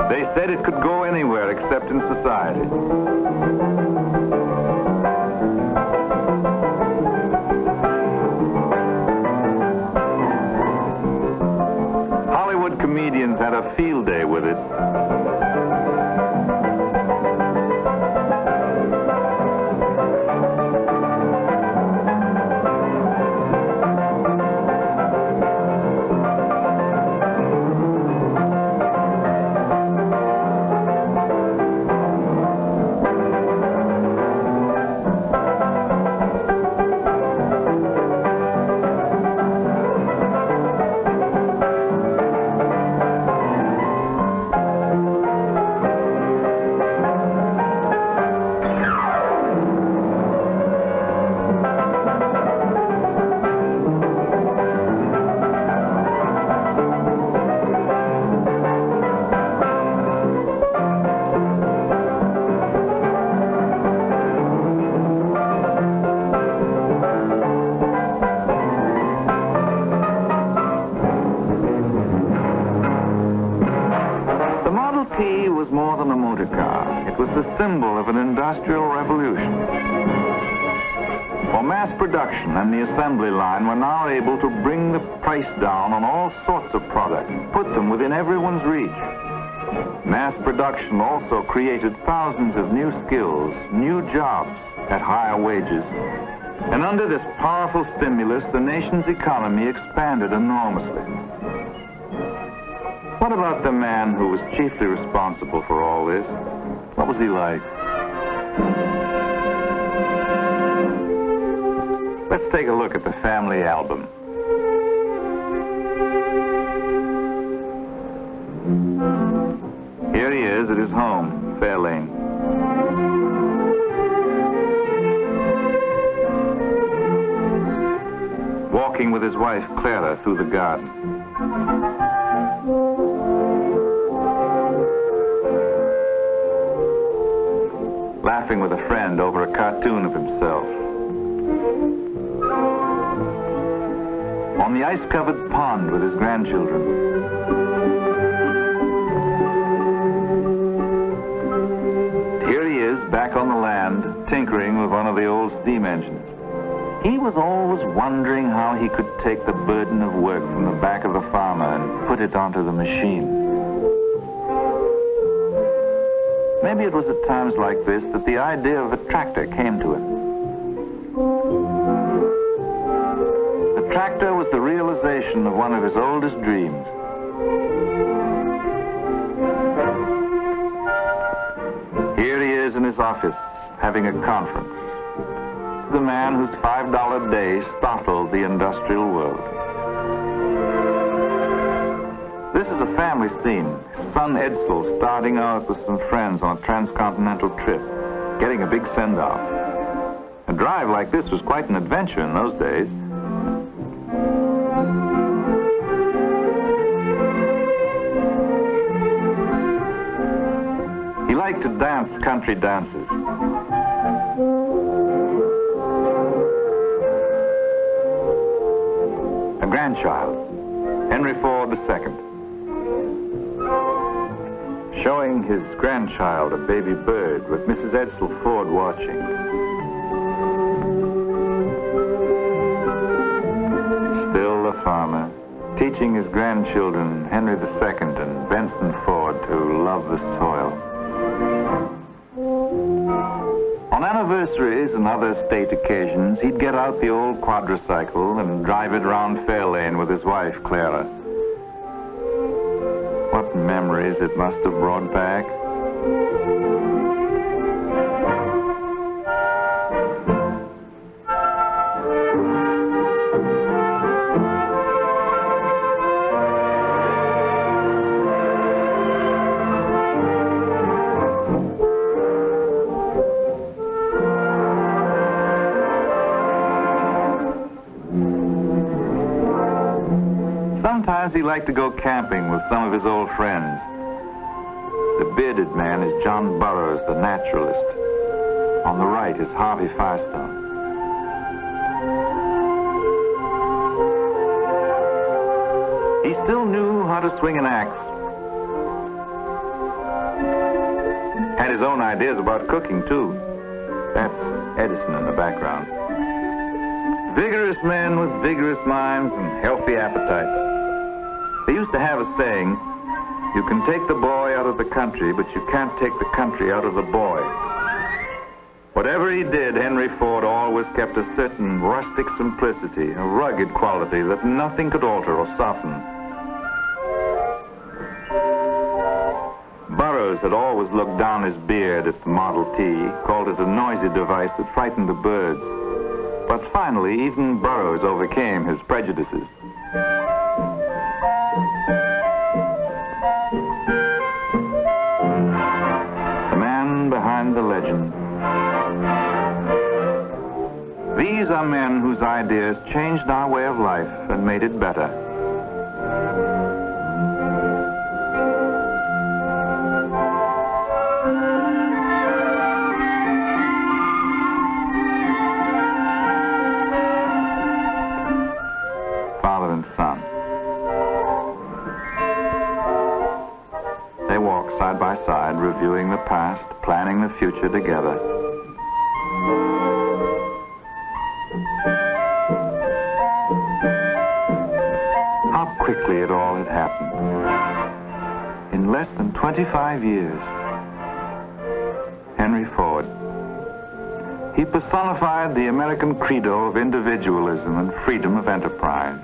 They said it could go anywhere except in society. Hollywood comedians had a field day with it. middle of an industrial revolution. For mass production and the assembly line were now able to bring the price down on all sorts of products, put them within everyone's reach. Mass production also created thousands of new skills, new jobs at higher wages. And under this powerful stimulus, the nation's economy expanded enormously. What about the man who was chiefly responsible for all this? What was he like? Let's take a look at the family album. Here he is at his home, Fairlane. Walking with his wife, Clara, through the garden. Laughing with a friend over a cartoon of himself. On the ice-covered pond with his grandchildren. Here he is, back on the land, tinkering with one of the old steam engines. He was always wondering how he could take the burden of work from the back of the farmer and put it onto the machine. Maybe it was at times like this that the idea of a tractor came to him. The tractor was the realization of one of his oldest dreams. Here he is in his office, having a conference. The man whose $5 day startled the industrial world. This is a family scene. Son Edsel starting out with some friends on a transcontinental trip, getting a big send-off. A drive like this was quite an adventure in those days. He liked to dance country dances. A grandchild, Henry Ford II. Showing his grandchild a baby bird with Mrs. Edsel Ford watching. Still a farmer, teaching his grandchildren, Henry II and Benson Ford, to love the soil. On anniversaries and other state occasions, he'd get out the old quadricycle and drive it around Fairlane with his wife, Clara. What memories it must have brought back. Sometimes he liked to go camping with some of his old friends. The bearded man is John Burroughs, the naturalist. On the right is Harvey Firestone. He still knew how to swing an axe. Had his own ideas about cooking, too. That's Edison in the background. Vigorous men with vigorous minds and healthy appetites. They used to have a saying, you can take the boy out of the country, but you can't take the country out of the boy. Whatever he did, Henry Ford always kept a certain rustic simplicity, a rugged quality that nothing could alter or soften. Burroughs had always looked down his beard at the Model T, called it a noisy device that frightened the birds. But finally, even Burroughs overcame his prejudices. The legend. These are men whose ideas changed our way of life and made it better. Father and son. They walk side by side, reviewing the past past, planning the future together. How quickly it all had happened. In less than 25 years. Henry Ford. He personified the American credo of individualism and freedom of enterprise.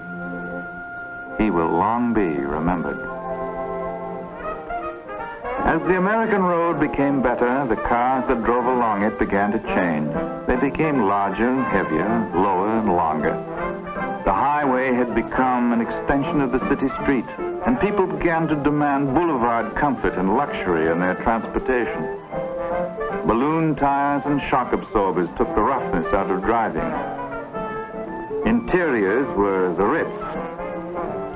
He will long be remembered. As the American road became better, the cars that drove along it began to change. They became larger and heavier, lower and longer. The highway had become an extension of the city street, and people began to demand boulevard comfort and luxury in their transportation. Balloon tires and shock absorbers took the roughness out of driving. Interiors were the Ritz.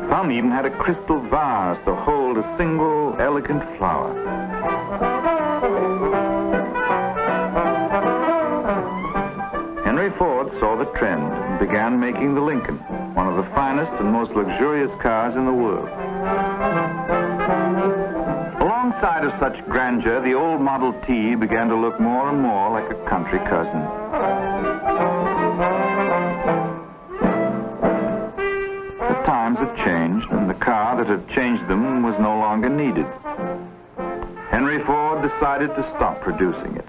Some even had a crystal vase to hold a single elegant flower. Henry Ford saw the trend and began making the Lincoln, one of the finest and most luxurious cars in the world. Alongside of such grandeur, the old Model T began to look more and more like a country cousin. The times had changed, and the car that had changed them was no longer needed. Henry Ford decided to stop producing it.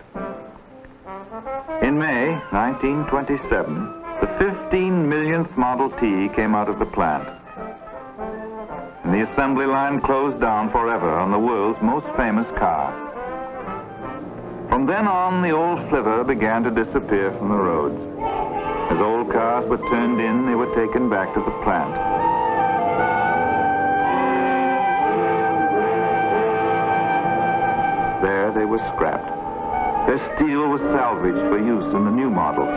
In May 1927, the 15 millionth Model T came out of the plant. And the assembly line closed down forever on the world's most famous car. From then on, the old flivver began to disappear from the roads. As old cars were turned in, they were taken back to the plant. There they were scrapped. Their steel was salvaged for use in the new models.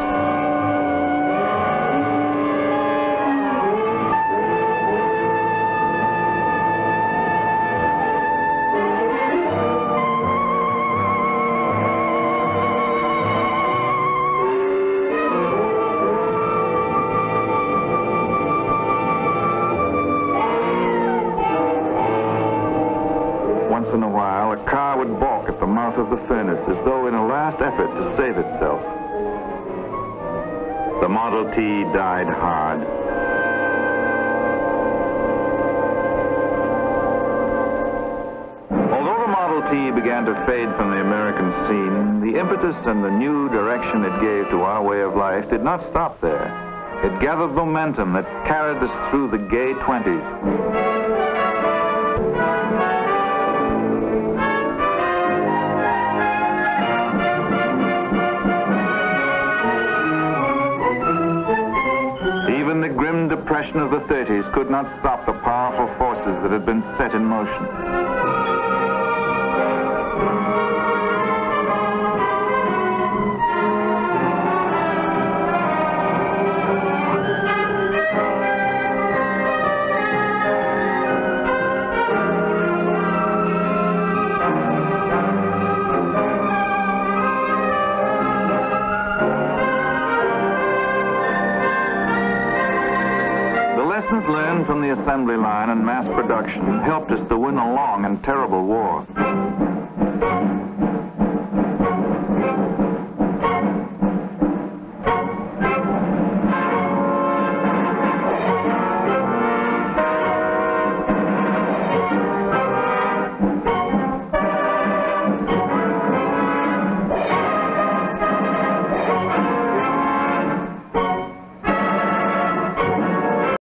Once in a while, a car would balk at the mouth of the furnace as though in a last effort to save itself. The Model T died hard. Although the Model T began to fade from the American scene, the impetus and the new direction it gave to our way of life did not stop there. It gathered momentum that carried us through the gay 20s. Even the grim depression of the 30s could not stop the powerful forces that had been set in motion. Lessons learned from the assembly line and mass production helped us to win a long and terrible war.